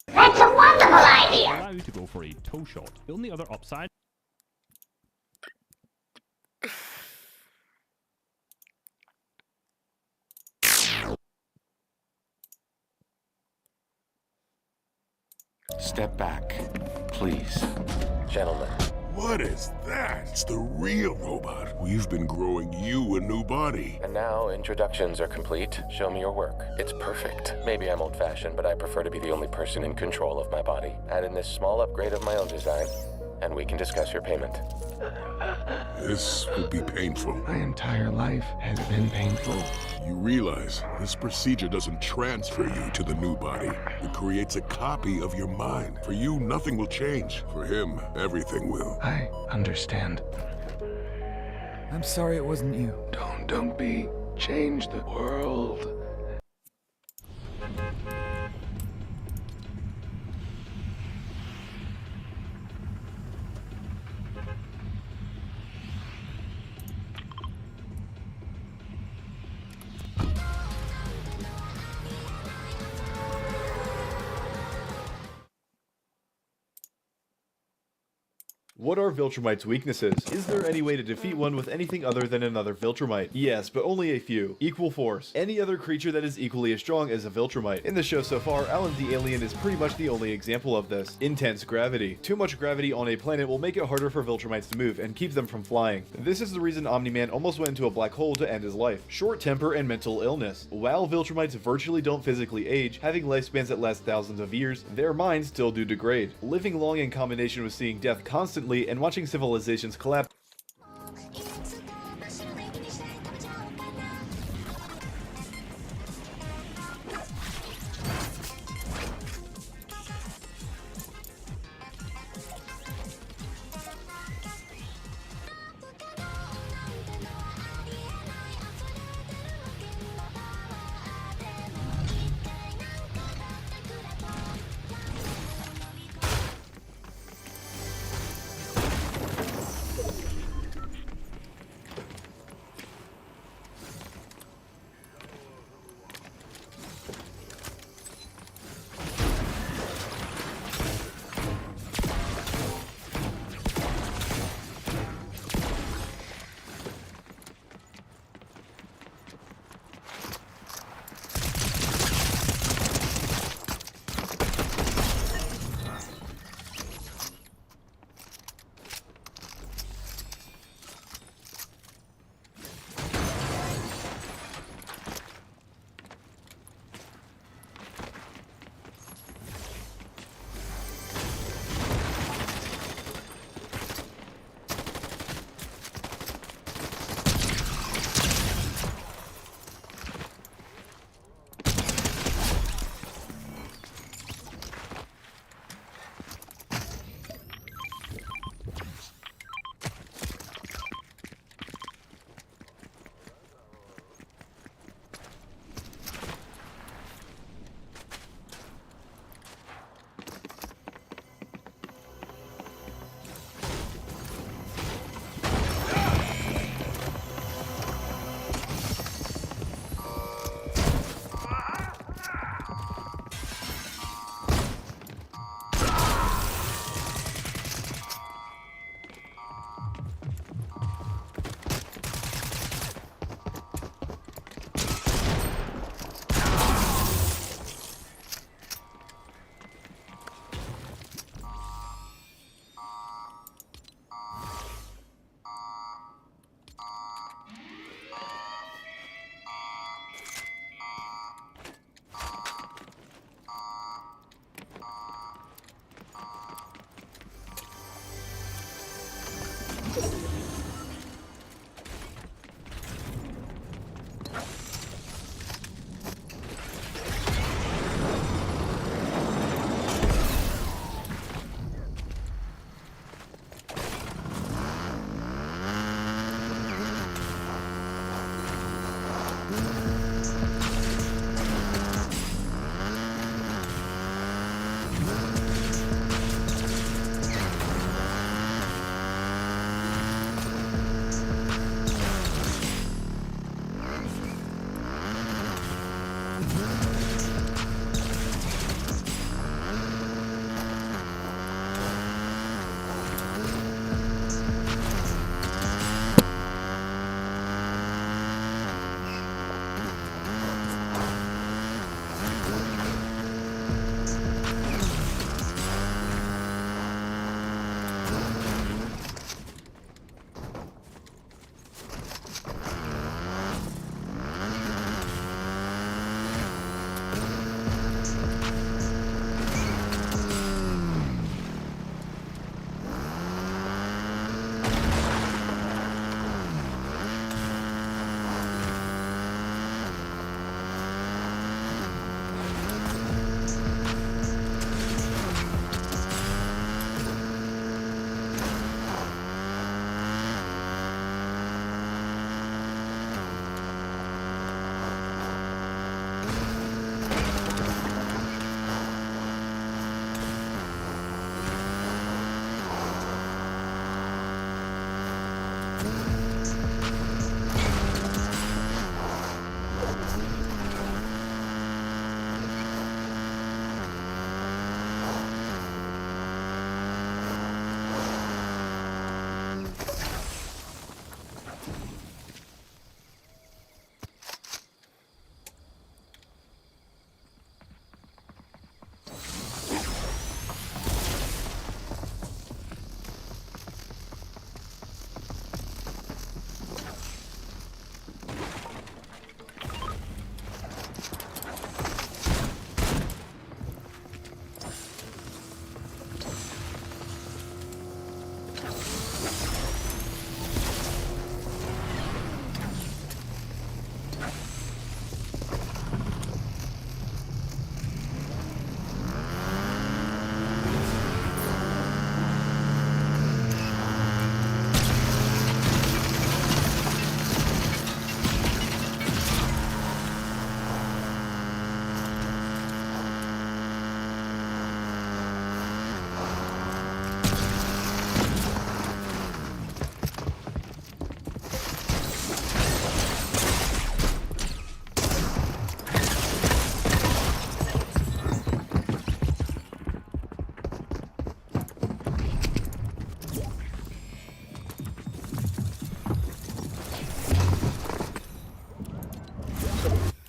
That's a wonderful idea! allow you to go for a toe shot. The only other upside Step back, please. Gentlemen. What is that? It's the real robot. We've been growing you a new body. And now introductions are complete. Show me your work. It's perfect. Maybe I'm old-fashioned, but I prefer to be the only person in control of my body. Add in this small upgrade of my own design, and we can discuss your payment. This would be painful. My entire life has been painful. You realize this procedure doesn't transfer you to the new body. It creates a copy of your mind. For you, nothing will change. For him, everything will. I understand. I'm sorry it wasn't you. Don't be. Change the world. What are Viltrumite's weaknesses? Is there any way to defeat one with anything other than another Viltrumite? Yes, but only a few. Equal force. Any other creature that is equally as strong as a Viltrumite. In the show so far, Alan the Alien is pretty much the only example of this. Intense gravity. Too much gravity on a planet will make it harder for Viltrumites to move and keep them from flying. This is the reason Omni-Man almost went into a black hole to end his life. Short temper and mental illness. While Viltrumites virtually don't physically age, having lifespans that last thousands of years, their minds still do degrade. Living long in combination with seeing death constantly and watching civilizations collapse.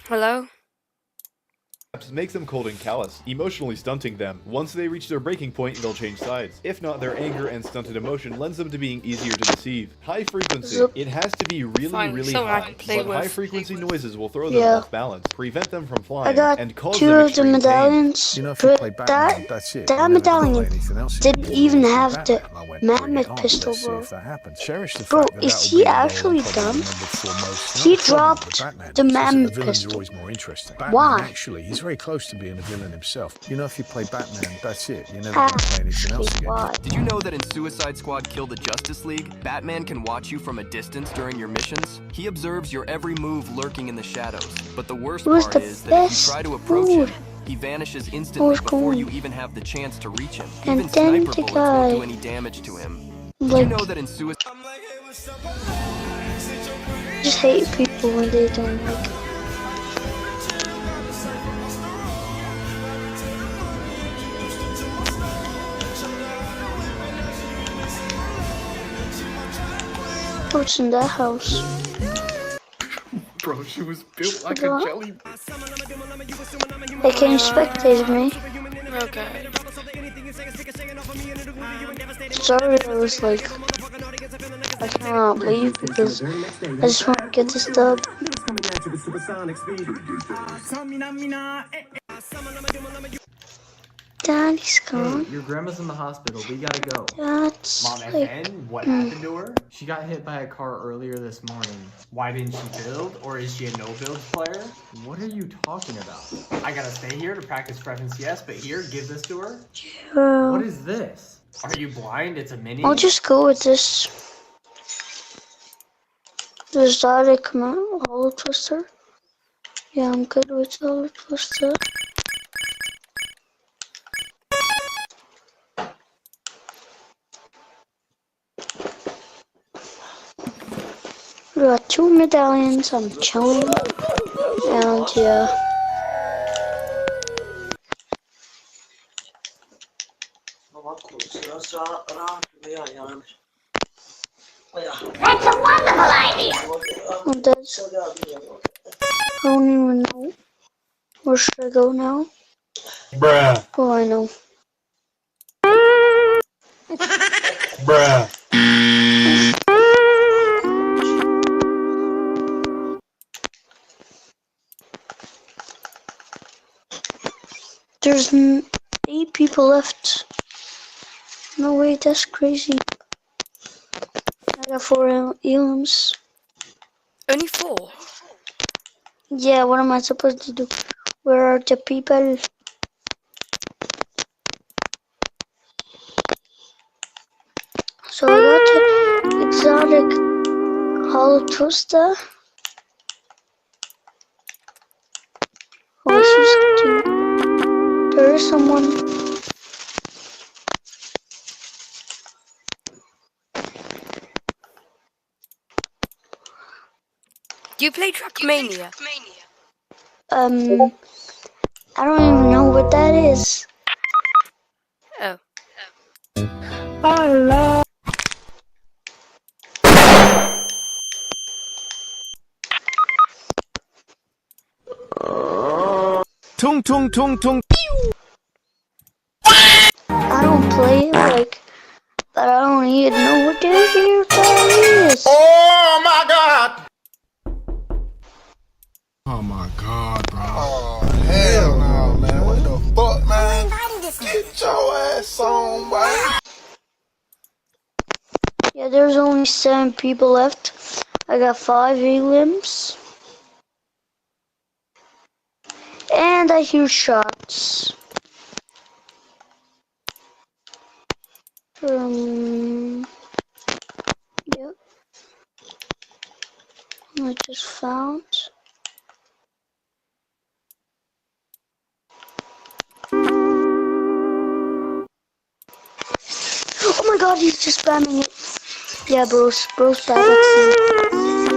Hello? Makes them cold and callous, emotionally stunting them. Once they reach their breaking point, they'll change sides. If not, their anger and stunted emotion lends them to being easier to deceive. High frequency. It has to be really high, but high frequency noises will throw them off balance, prevent them from flying, and cause them extreme pain. You know, if you play Batman, that's it. That medallion didn't even have the mammoth pistol, bro. Bro, is he actually dumb? He dropped the mammoth pistol. Why? Actually, he's very close to being a villain himself. You know, if you play Batman, that's it. You're never going to play anything else again. Did you know that in Suicide Squad Kill the Justice League, Batman can watch you from a distance during your missions? He observes your every move lurking in the shadows. But the worst part is that if you try to approach him, he vanishes instantly before you even have the chance to reach him. Even sniper bullets won't do any damage to him. Did you know that in Suicide... I just hate people when they don't like it. What's in that house? Bro, she was built like a jelly. They came spectate me. Okay. Sorry, I was like, I cannot leave because I just want to get this dub. Daddy's gone. Your grandma's in the hospital. We gotta go. That's Mom, like, FN, what happened to her? She got hit by a car earlier this morning. Why didn't she build? Or is she a no-build player? What are you talking about? I gotta stay here to practice for FNCS, but here, give this to her? Yeah. What is this? Are you blind? It's a mini? I'll just go with this. Does that come out? Hollow Twister? Yeah, I'm good with Hollow Twister. We got 2 medallions, I'm chilling, and yeah. That's a wonderful idea! I'm dead. I don't even know. Where should I go now? Bruh. Oh, I know. Bruh. There's 8 people left. No way, that's crazy. I got 4 elims. Only 4? Yeah, what am I supposed to do? Where are the people? So I got the exotic hollow twister. Oh, she's cute. There is someone. Do you play Trackmania? I don't even know what that is. Oh. Hello. Tung tung tung tung. I don't play it like, but I don't even know what that is. Oh my god! Oh my god, bro. Oh hell no, man. What the fuck, man? Get your ass on, boy. Yeah, there's only 7 people left. I got 5 elims. And I hear shots. Yep. I just found. Oh my god, he's just spamming it. Yeah, bro's bad at it.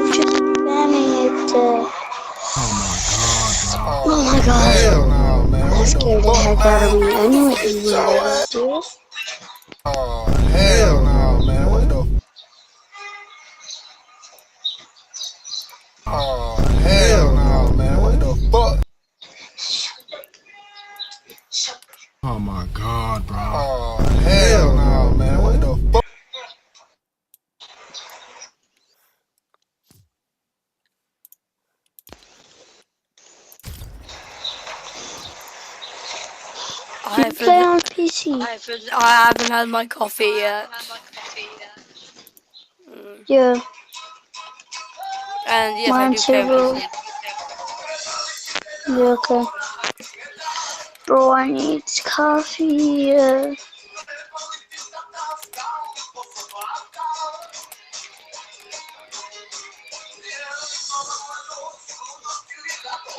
He's just spamming it. Oh my god. Hell no, man. That scared the heck out of me. I knew it was serious. Oh hell no, man. What the? Oh hell no, man. What the? You play on PC? I haven't had my coffee yet. Yeah. And yes, Mine I do play on too, PC. Yeah, okay. Bro, I need coffee.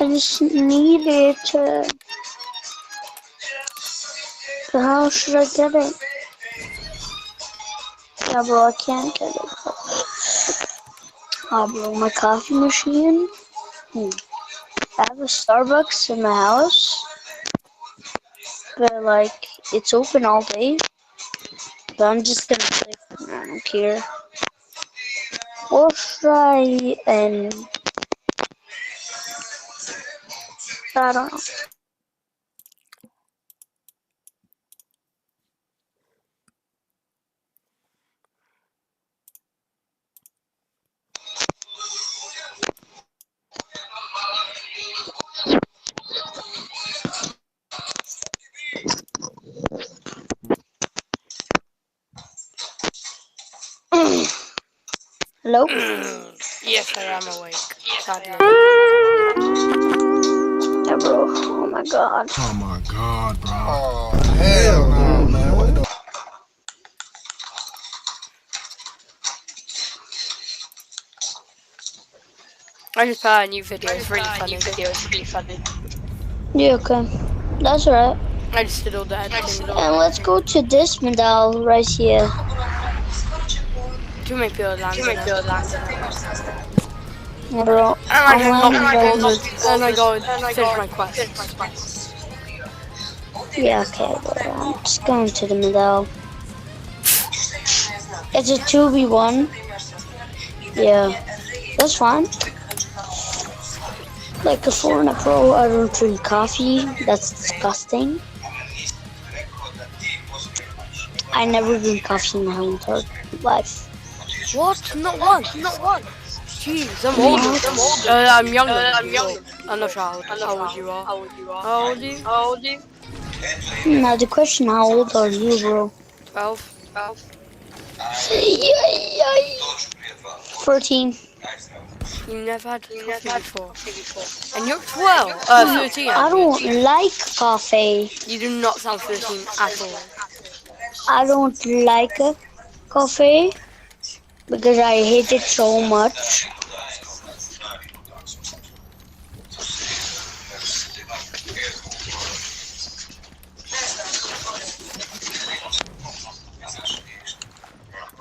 I just need it. How should I get it? Yeah, bro, I can't get it. Bro, my coffee machine. I have a Starbucks in my house, but like it's open all day. But I'm just gonna play. I don't care. We'll try and I don't know. Hello? Yes, I am awake. Sadly. Yeah, bro. Oh my god. Oh my god, bro. Oh, hell no, man. What the? I just found a new video. It's really funny. Yeah, okay. That's right. I just did all the editing. And let's go to this medal right here. Too many people landing. Yeah, bro. And I I'm have not landing bothered. right And I go finish my quest. Yeah, okay, bro. I'm just going to the medal. It's a 2v1. Yeah. That's fine. Like a Fortnite Pro, I don't drink coffee. That's disgusting. I never drink coffee in my whole entire life. What? Not one. Jeez, I'm older. I'm younger. I'm not sure how old you are. How old are you? Now the question, how old are you, bro? 12. 13. You never had coffee before. And you're 12. 13. I don't like coffee. You do not sound 13 at all. I don't like coffee because I hate it so much.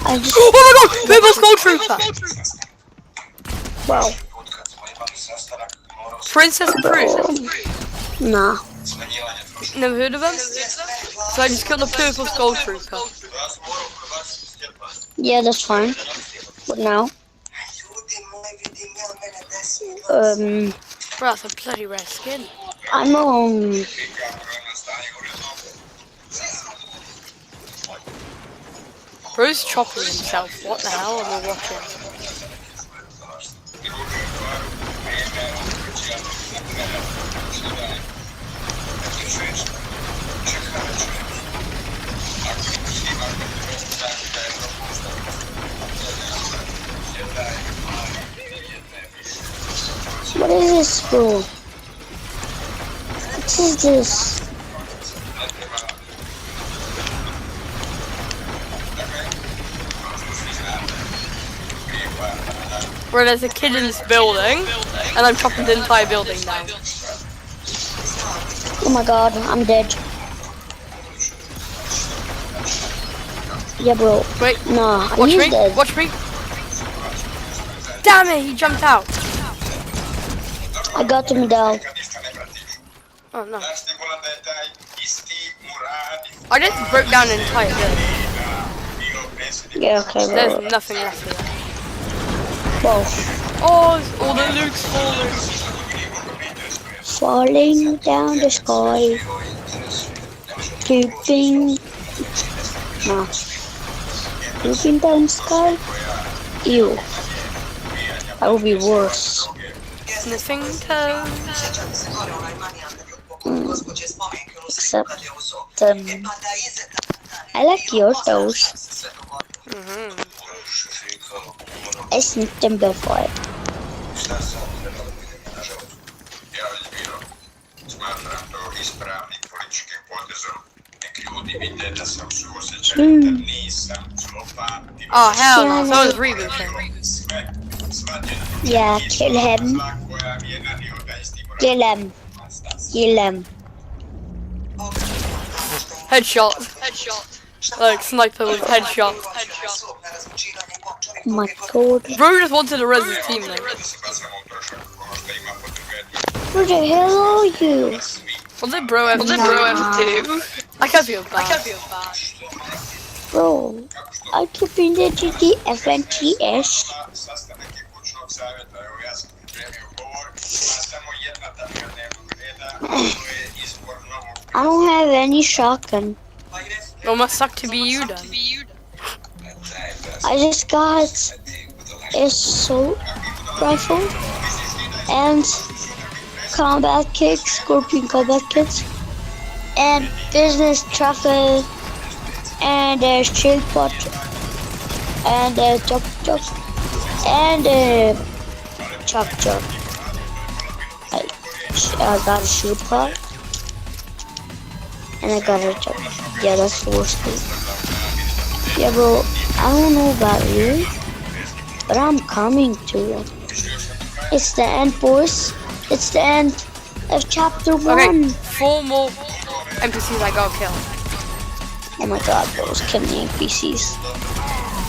Oh my god! Purple Skull Trooper! Wow. Princess Proof? Nah. Never heard of him? So I just killed a Purple Skull Trooper. Yeah, that's fine. What now? Bro, that's a bloody rare skin. I'm Bro's chopping himself. What the hell am I watching? What is this, bro? What is this? Where there's a kid in this building, and I'm chopping the entire building down. Oh my god, I'm dead. Yeah, bro. Wait. Nah, Watch he's me. dead. Watch me. Damn it, he jumped out. I got the medal. Oh no. I just broke down an entire building. Yeah, okay, bro. There's nothing left here. Whoa. Oh, all the loot's falling down the sky. Pooping. Nah. Pooping down the sky? Ew. That would be worse. Sniffing toes. Except, I like your toes. I sniffed them before. Oh hell no, someone's rebooting. Yeah, kill him. Kill him. Kill him. Headshot. Like sniper with headshot. Oh my god. Bro just wanted to res his teammate. Where the hell are you? Was it bro F2? I can't feel bad. Bro, I keep in the GT FNTS. I don't have any shotgun. It must suck to be you then. I just got assault rifle and combat kicks, scorpion combat kits, and business truffle, and a shield pot, and a chop, and a chop. I got a shield pot, and I got a chop. Yeah, that's the worst thing. Yeah, bro, I don't know about you, but I'm coming to it. It's the end, boys. It's the end of chapter 1. Okay, 4 more NPCs I gotta kill. Oh my god, bros, killing NPCs.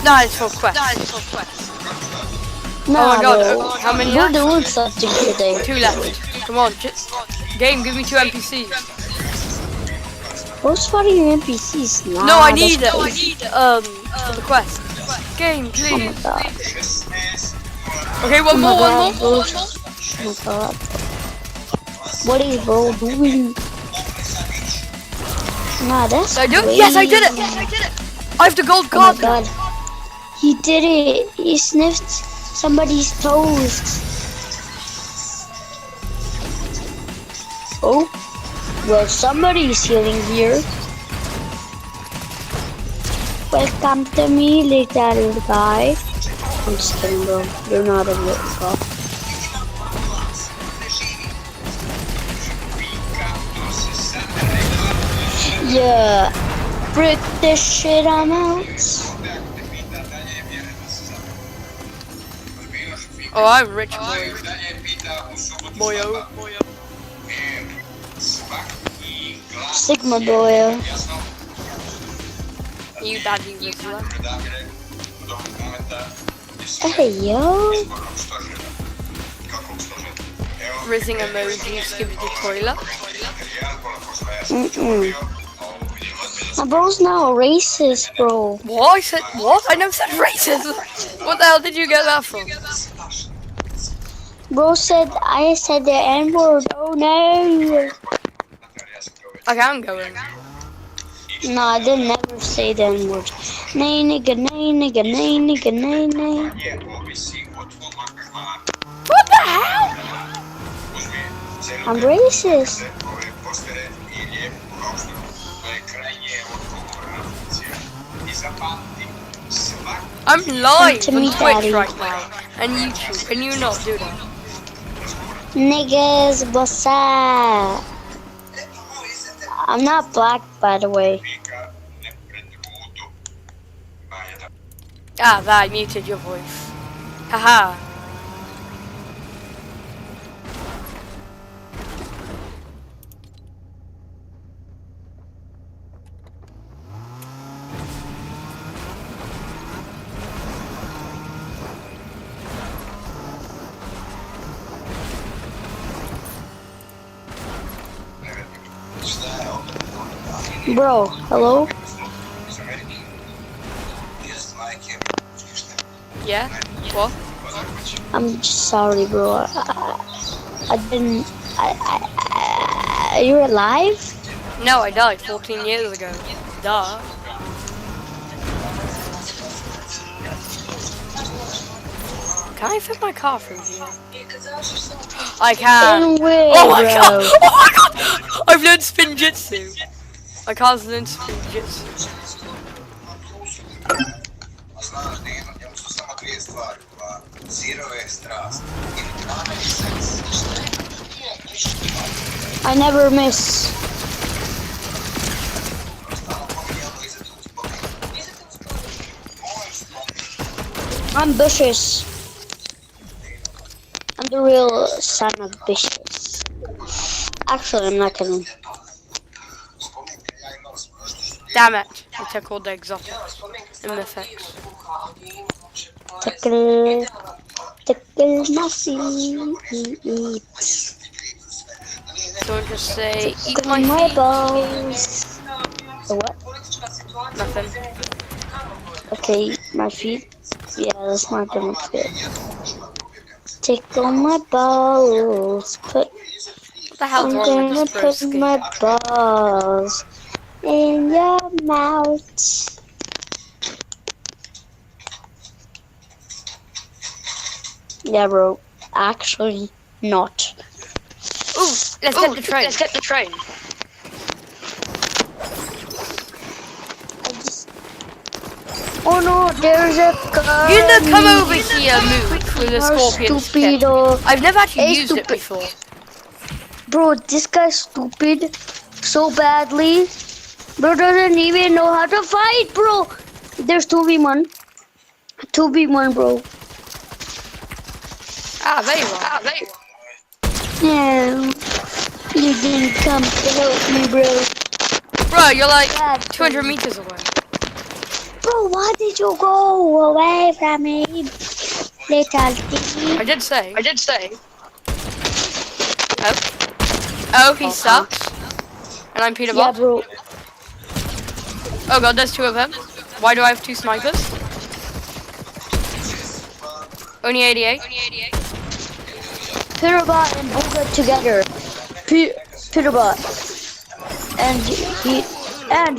No, it's for quest. Nah, oh my god, bro. how many We're left? doing something today. 2 left. Come on, just game, give me 2 NPCs. What's for your NPCs? Nah, no, I need it. For the quest. Game, please. Oh my god. Okay, one more. Oh my god. What is bro doing? Nah, that's Yes, I did it. I have the gold card. Oh my god. He did it. He sniffed somebody's toes. Oh. Well, somebody's healing here. Welcome to me, little guy. I'm just kidding, bro. You're not a little guy. Yeah. Brick this shit I'm out. Oh, I'm rich, boy. Boyo. Sigma boy. You daddy whistler. Hey yo. Rizzing emoji, skip the toilet. My bro's now a racist, bro. What? I said what? I never said racist. What the hell did you get that from? Bro said I said the N-word. Oh no. Okay, I'm going. No, I didn't never say the N-word. Nay nigga, nay nigga, nay nigga, nay nay. What the hell? I'm racist. I'm live to on me, Twitch daddy. right now and YouTube. Can you not do that? Niggas, what's up? I'm not black, by the way. Ah, that I muted your voice. Haha. Bro, hello? Yeah? What? I'm just sorry, bro. I didn't. You're alive? No, I died 14 years ago. Duh. Can I fit my car through here? I can. In where, Oh my bro? god! Oh my god! I've learned spin jitsu. I can't learn spin jitsu. I never miss. I'm vicious. I'm the real son of vicious. Actually, I'm not kidding. Damn it! I took all the exotic effects. Tickle my feet. So just say, eat Tickle my my feet. balls. The what? Nothing. Okay, my feet. Yeah, that's not gonna fit. Tickle my balls. What the hell's wrong with this Put broski? my balls in your mouth. Yeah, bro. Actually, not. Ooh, let's get the train. Let's get the train. Oh no, there's a car. You know, come over here, move with a scorpion stick. I've never actually used it before. Bro, this guy's stupid so badly. Bro doesn't even know how to fight, bro. There's 2v1. 2v1, bro. Ah, there you are. Yeah. You didn't come to help me, bro. Bro, you're like 200 meters away. Bro, why did you go away from me, little thing? I did say. Oh, he sucks. And I'm Peter Bob. Yeah, bro. Oh god, there's two of them. Why do I have two snipers? Only 88. Peterbot and Boga together. Peterbot. And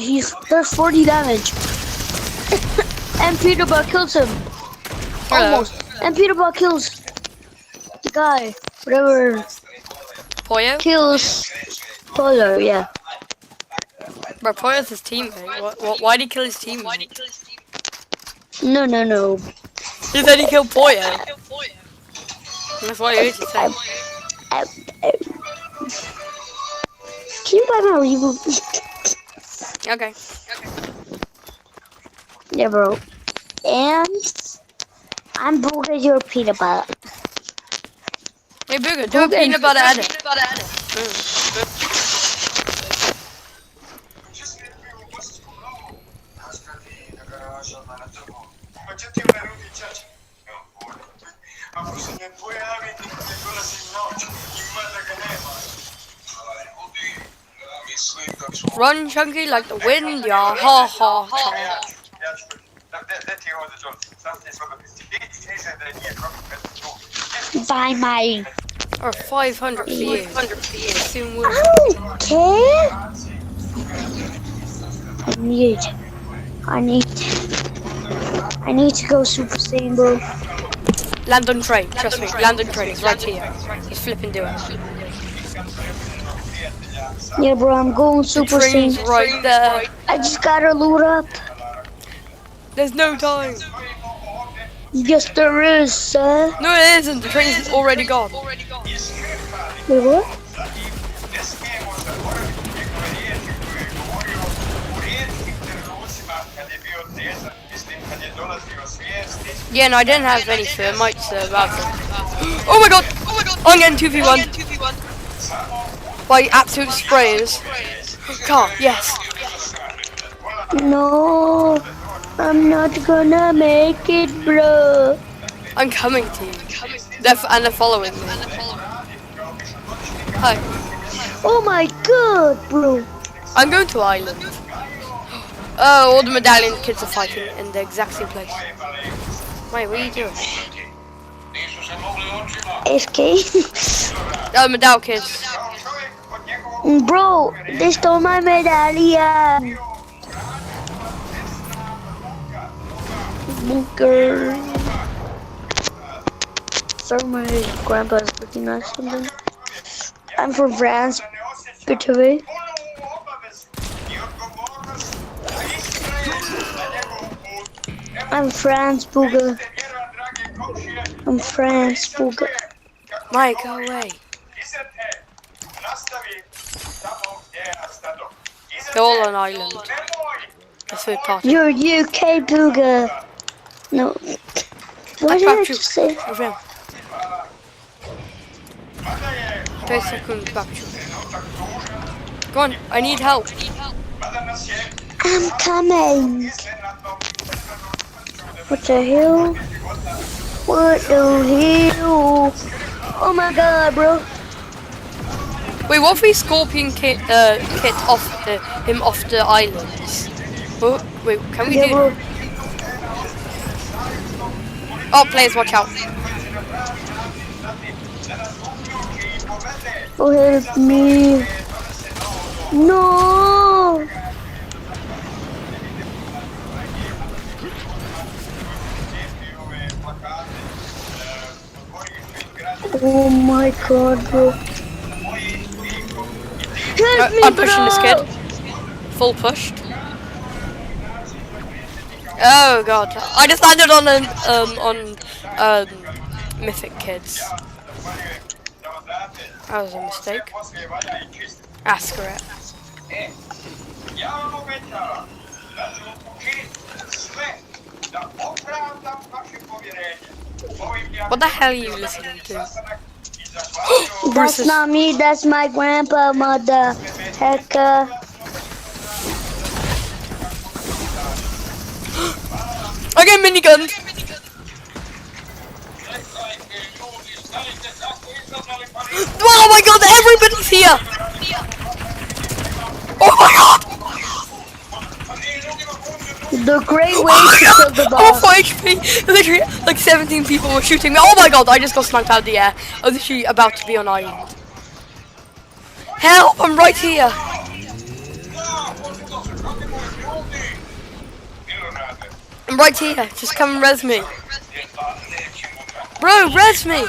he's does 40 damage. And Peterbot kills him. Almost. And Peterbot kills the guy. Whatever. Poyo? Kills Poyo, yeah. Bro, Poyo's his teammate. Why did he kill his teammate? No. He said he killed Poyo. That's what I heard you say. Can you buy my reboot? Okay. Yeah, bro. And I'm Booga, your peanut butter. Hey, Booga, do a peanut butter edit. Run, Chunky, like the wind, yeah. Ha ha ha. Buy my. Or 500 views. Soon will. Okay. I need to go Super Saiyan, bro. Land on train, trust me. Land on train, it's right here. Just flipping do it. Yeah, bro, I'm going Super Saiyan. Saiyan. Right there. I just gotta loot up. There's no time. Yes, there is, sir. No, it isn't. The train's already gone. Wait, what? Yeah, no, I didn't have any thermites about it. Oh my god! I'm getting 2v1. By absolute sprayers. Car, yes. No, I'm not gonna make it, bro. I'm coming to you. They're following me. Hi. Oh my god, bro. I'm going to Island. Oh, all the medallion kids are fighting in the exact same place. Wait, what are you doing? AFK. Oh, medal kids. Bro, they stole my medallion. Bunker. sorry, my grandpa is looking at something. I'm from France, BTV. I'm France, Booger. I'm France, Booger. Mike, go away. They're all on island. A third party. You're UK, Booger. No. What did I just say? Over him. 30 seconds back to. Go on, I need help. I'm coming. What the hell? What the hell? Oh my god, bro. Wait, what if we scorpion kit off him off the islands? Oh, wait, can we do? Bro. Oh, players, watch out. Oh, help me. No. Oh my god, bro. Help me, I'm pushing this kid. Full pushed. Oh god. I just landed on mythic kids. That was a mistake. Ask her it. What the hell are you listening to? That's not me, that's my grandpa, mother hecker. I get minigunned. Oh my god, everybody's here! Oh my god! The great way to kill the boss. I'm on 4 HP. Literally, like 17 people were shooting me. Oh my god, I just got sniped out of the air. I was literally about to be on island. Help, I'm right here. I'm right here. Just come and res me. Bro, res me.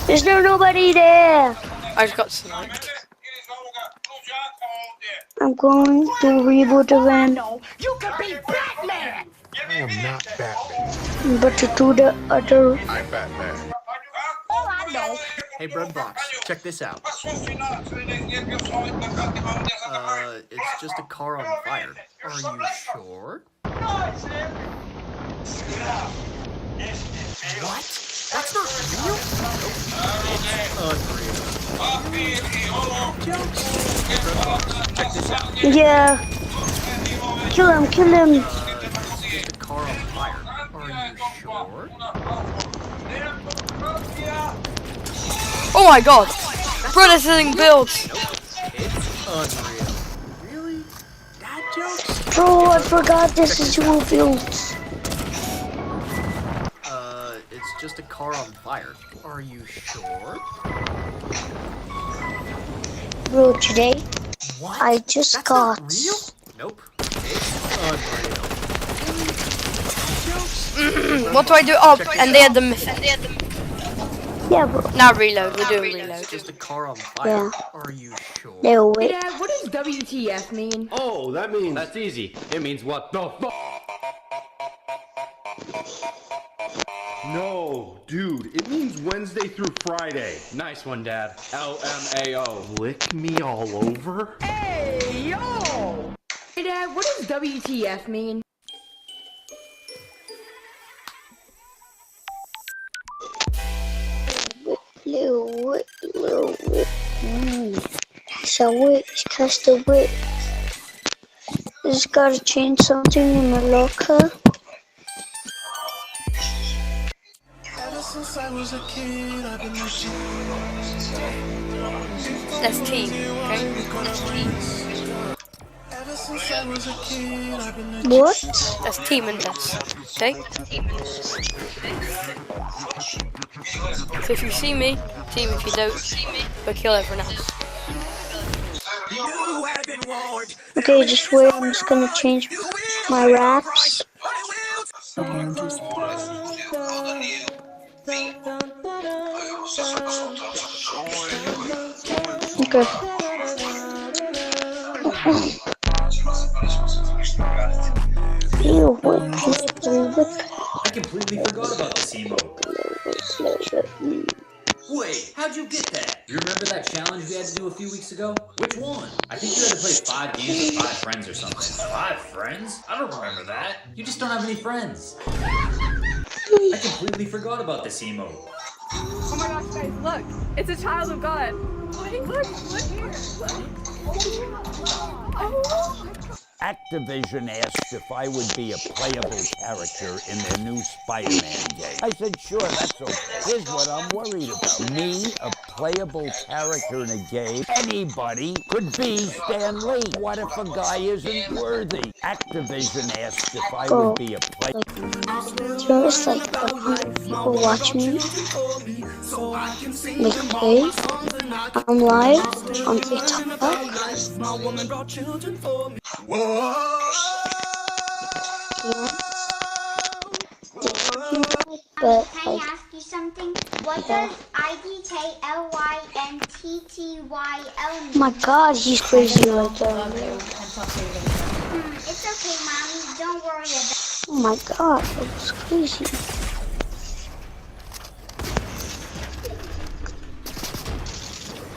There's nobody there. I just got sniped. I'm going to reboot the van. You could be Batman! I am not Batman. But to the other. I'm Batman. Oh, I know. Hey, Breadbox, check this out. It's just a car on fire. Are you sure? What? That's not real? Unreal. Check this out. Yeah. Kill him, kill him. Just a car on fire. Are you sure? Oh my god. Bro, this thing builds. It's unreal. Really? Dad jokes? Bro, I forgot this is who built. It's just a car on fire. Are you sure? Bro, today What? I just That's got. not real? Nope. It's unreal. What do I do? Oh, and they had the mythic. Yeah, bro. Now reload. We're doing reload. Just a car on fire. Yeah. Are you sure? No, wait. Dad, what does WTF mean? Oh, that means... That's easy. It means what the fuck? No, dude, it means Wednesday through Friday. Nice one, Dad. LMAO. Lick me all over? Hey, yo! Hey, Dad, what does WTF mean? Little whip. So which cast the whip. Just gotta change something in the locker. Ever since I was a kid, I've been wishing. That's team, okay? Ever since I was a kid, I've been What? That's team and us, okay? So if you see me, team. If you don't, but kill everyone else. Okay, just wait. I'm just gonna change my raps. Okay. Ew, what? I completely forgot about this emote. Wait, how'd you get that? You remember that challenge we had to do a few weeks ago? Which one? I think you had to play 5 games with 5 friends or something. 5 friends? I don't remember that. You just don't have any friends. I completely forgot about this emote. Oh my gosh, guys, look. It's a child of God. Wait, look here. Oh. Activision asked if I would be a playable character in their new Spider-Man game. I said, sure, that's okay. Here's what I'm worried about. Me, a playable character in a game, anybody could be Stan Lee. What if a guy isn't worthy? Activision asked if I would be a There's like people watch me, like play. I'm live on TikTok. But can I ask you something? What does IDKLYNTTYL mean? Oh my God, he's crazy like that. It's okay, Mommy. Don't worry about it. Oh my God, that was crazy.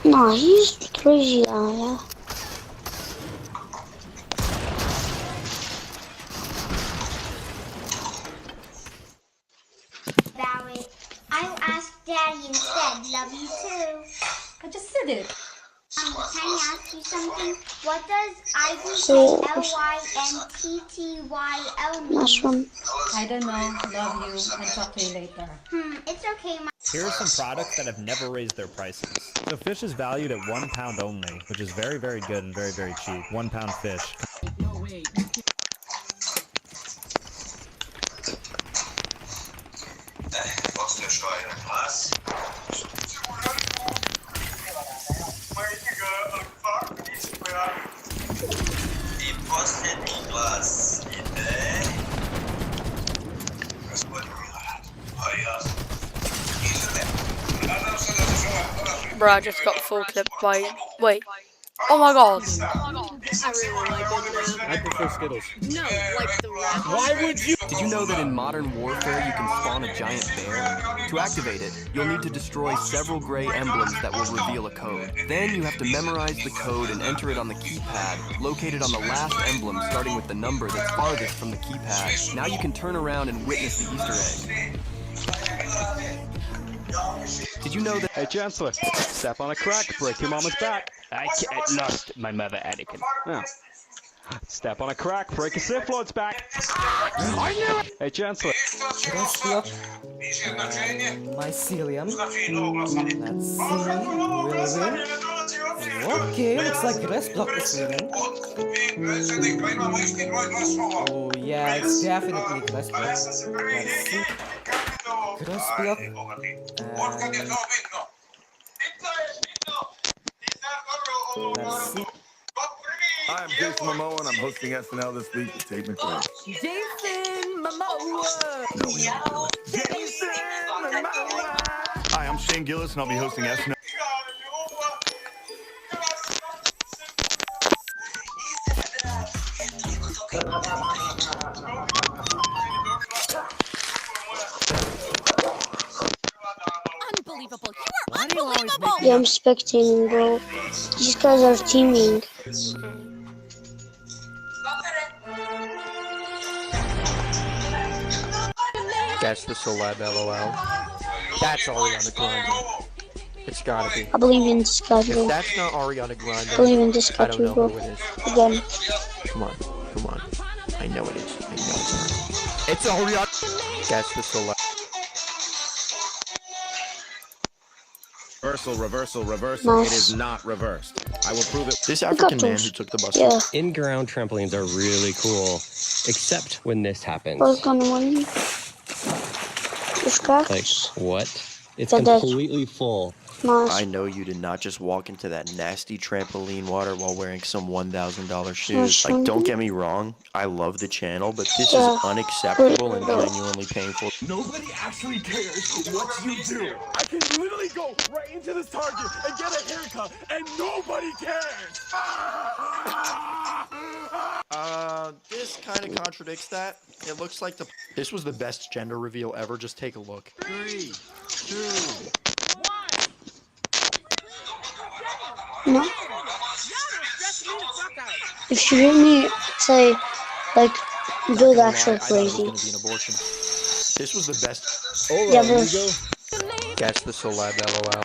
Nah, he's crazy now, yeah. About it. I'll ask Daddy instead. Love you too. I just said it. Can I ask you something? What does IDKLYNTTYL mean? Mushroom. I don't know. Love you. I'll talk to you later. It's okay, Mom. Here are some products that have never raised their prices. So fish is valued at £1 only, which is very, very good and very, very cheap. £1 fish. No way. Bro, I just got full clip by. Wait. Oh my god. I really like it, man. I prefer Skittles. No, like the wrap. Why would you? Did you know that in modern warfare you can spawn a giant bear? To activate it, you'll need to destroy several gray emblems that will reveal a code. Then you have to memorize the code and enter it on the keypad, located on the last emblem starting with the number that's farthest from the keypad. Now you can turn around and witness the Easter egg. Did you know that— Hey, Chancellor, step on a crack, break your mama's back. I lost my mother, Anakin. Yeah. Step on a crack, break a Sith Lord's back. I knew it! Hey, Chancellor. Mycelium. Let's see. Will win. Okay, looks like Rest Block is winning. Oh yeah, it's definitely Rest Block. Let's see. Cross block. Let's see. Hi, I'm Jason Momoa, and I'm hosting SNL this week with Tate McRae. Jason Momoa! Jason Momoa! Hi, I'm Shane Gillis, and I'll be hosting SNL. Unbelievable. You are unbelievable. Yeah, I'm spectating, bro. These guys are teaming. That's the Solab LOL. That's Ariana Grande. It's gotta be. I believe in this guy, bro. If that's not Ariana Grande, I believe in this guy I don't too, know bro. who it is. Again. Come on, come on. I know it is. I know it's her. It's Ariana. That's the Solab. Reversal. Nice. It is not reversed. I will prove it. This African man who took the bus. Yeah. In-ground trampolines are really cool, except when this happens. What's gonna win? This guy? Like, what? It's The deck. completely full. I know you did not just walk into that nasty trampoline water while wearing some $1,000 shoes. Like, don't get me wrong, I love the channel, but this is unacceptable and genuinely painful. Nobody actually cares what you do. I can literally go right into this Target and get a haircut, and nobody cares. This kind of contradicts that. It looks like this was the best gender reveal ever. Just take a look. 3, 2, No. If you hear me say, like, build actual crazy. This was the best. Yeah, but Catch the celeb, LOL.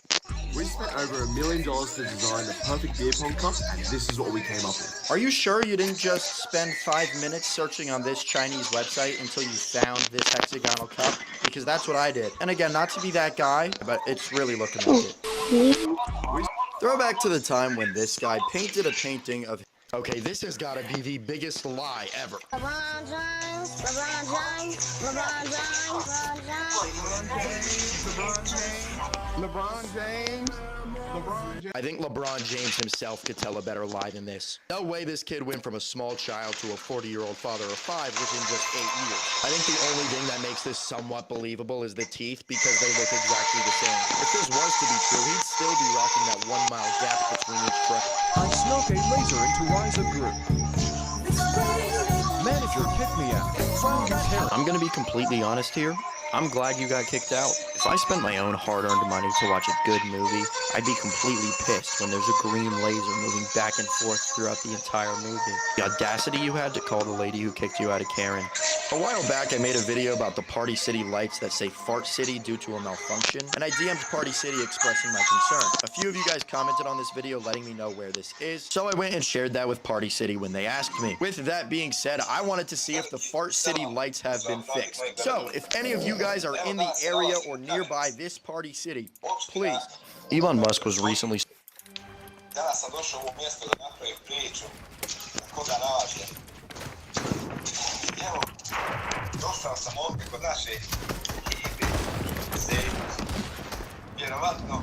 We spent over $1 million to design the perfect beer pong cup, and this is what we came up with. Are you sure you didn't just spend 5 minutes searching on this Chinese website until you found this hexagonal cup? Because that's what I did. And again, not to be that guy, but it's really looking like it. Throwback to the time when this guy painted a painting of... Okay, this has got to be the biggest lie ever. LeBron James, LeBron James, LeBron James, LeBron James. I think LeBron James himself could tell a better lie than this. No way this kid went from a small child to a 40-year-old father of 5 within just 8 years. I think the only thing that makes this somewhat believable is the teeth, because they look exactly the same. If this was to be true, he'd still be rocking that 1-mile gap between each front. I snuck a laser into Riser Group. Manager kicked me out. I'm gonna be completely honest here. I'm glad you got kicked out. If I spent my own hard-earned money to watch a good movie, I'd be completely pissed when there's a green laser moving back and forth throughout the entire movie. The audacity you had to call the lady who kicked you out a Karen. A while back, I made a video about the Party City lights that say Fart City due to a malfunction, and I DM'd Party City expressing my concern. A few of you guys commented on this video letting me know where this is, so I went and shared that with Party City when they asked me. With that being said, I wanted to see if the Fart City lights have been fixed. So, if any of you guys are in the area or nearby this Party City, please. Elon Musk was recently... Danas sam došao u ovo mjesto da napravim priču ko garaže. Evo, došao sam ovdje kod naše ekipe, vjerovatno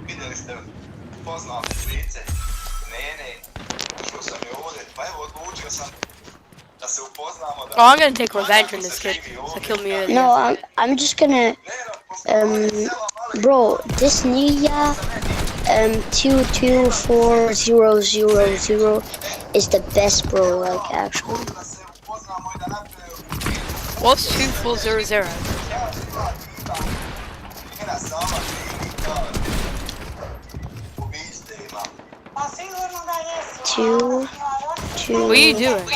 vidjeli ste poznao lice mene, ušao sam je ovdje, pa evo odlučio sam da se upoznamo. Oh, I'm gonna take revenge on this kid that killed me earlier. no, I'm just gonna, bro, this Nia, 22400 is the best, bro, like, actually. What's 2400? What are you doing?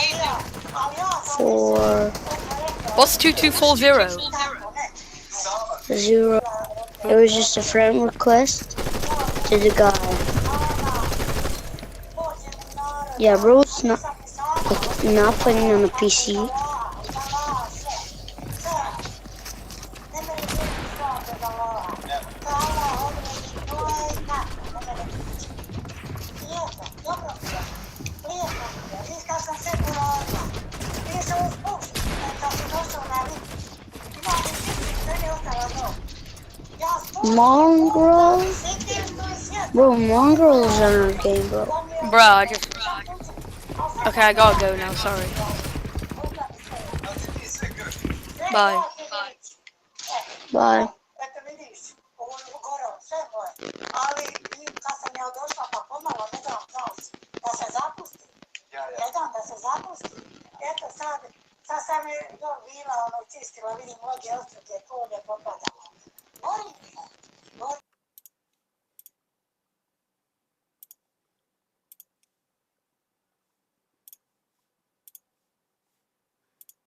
4 What's 2240? 0. It was just a friend request to the guy. Yeah, bro, it's not playing on a PC. Mongrel? Bro, Mongrel is on our game, bro. Bro, I just... Okay, I gotta go now, sorry. Bye. Bye. Sad sam je bila, čistila, vidim mnoge ostruke, kode popadalo.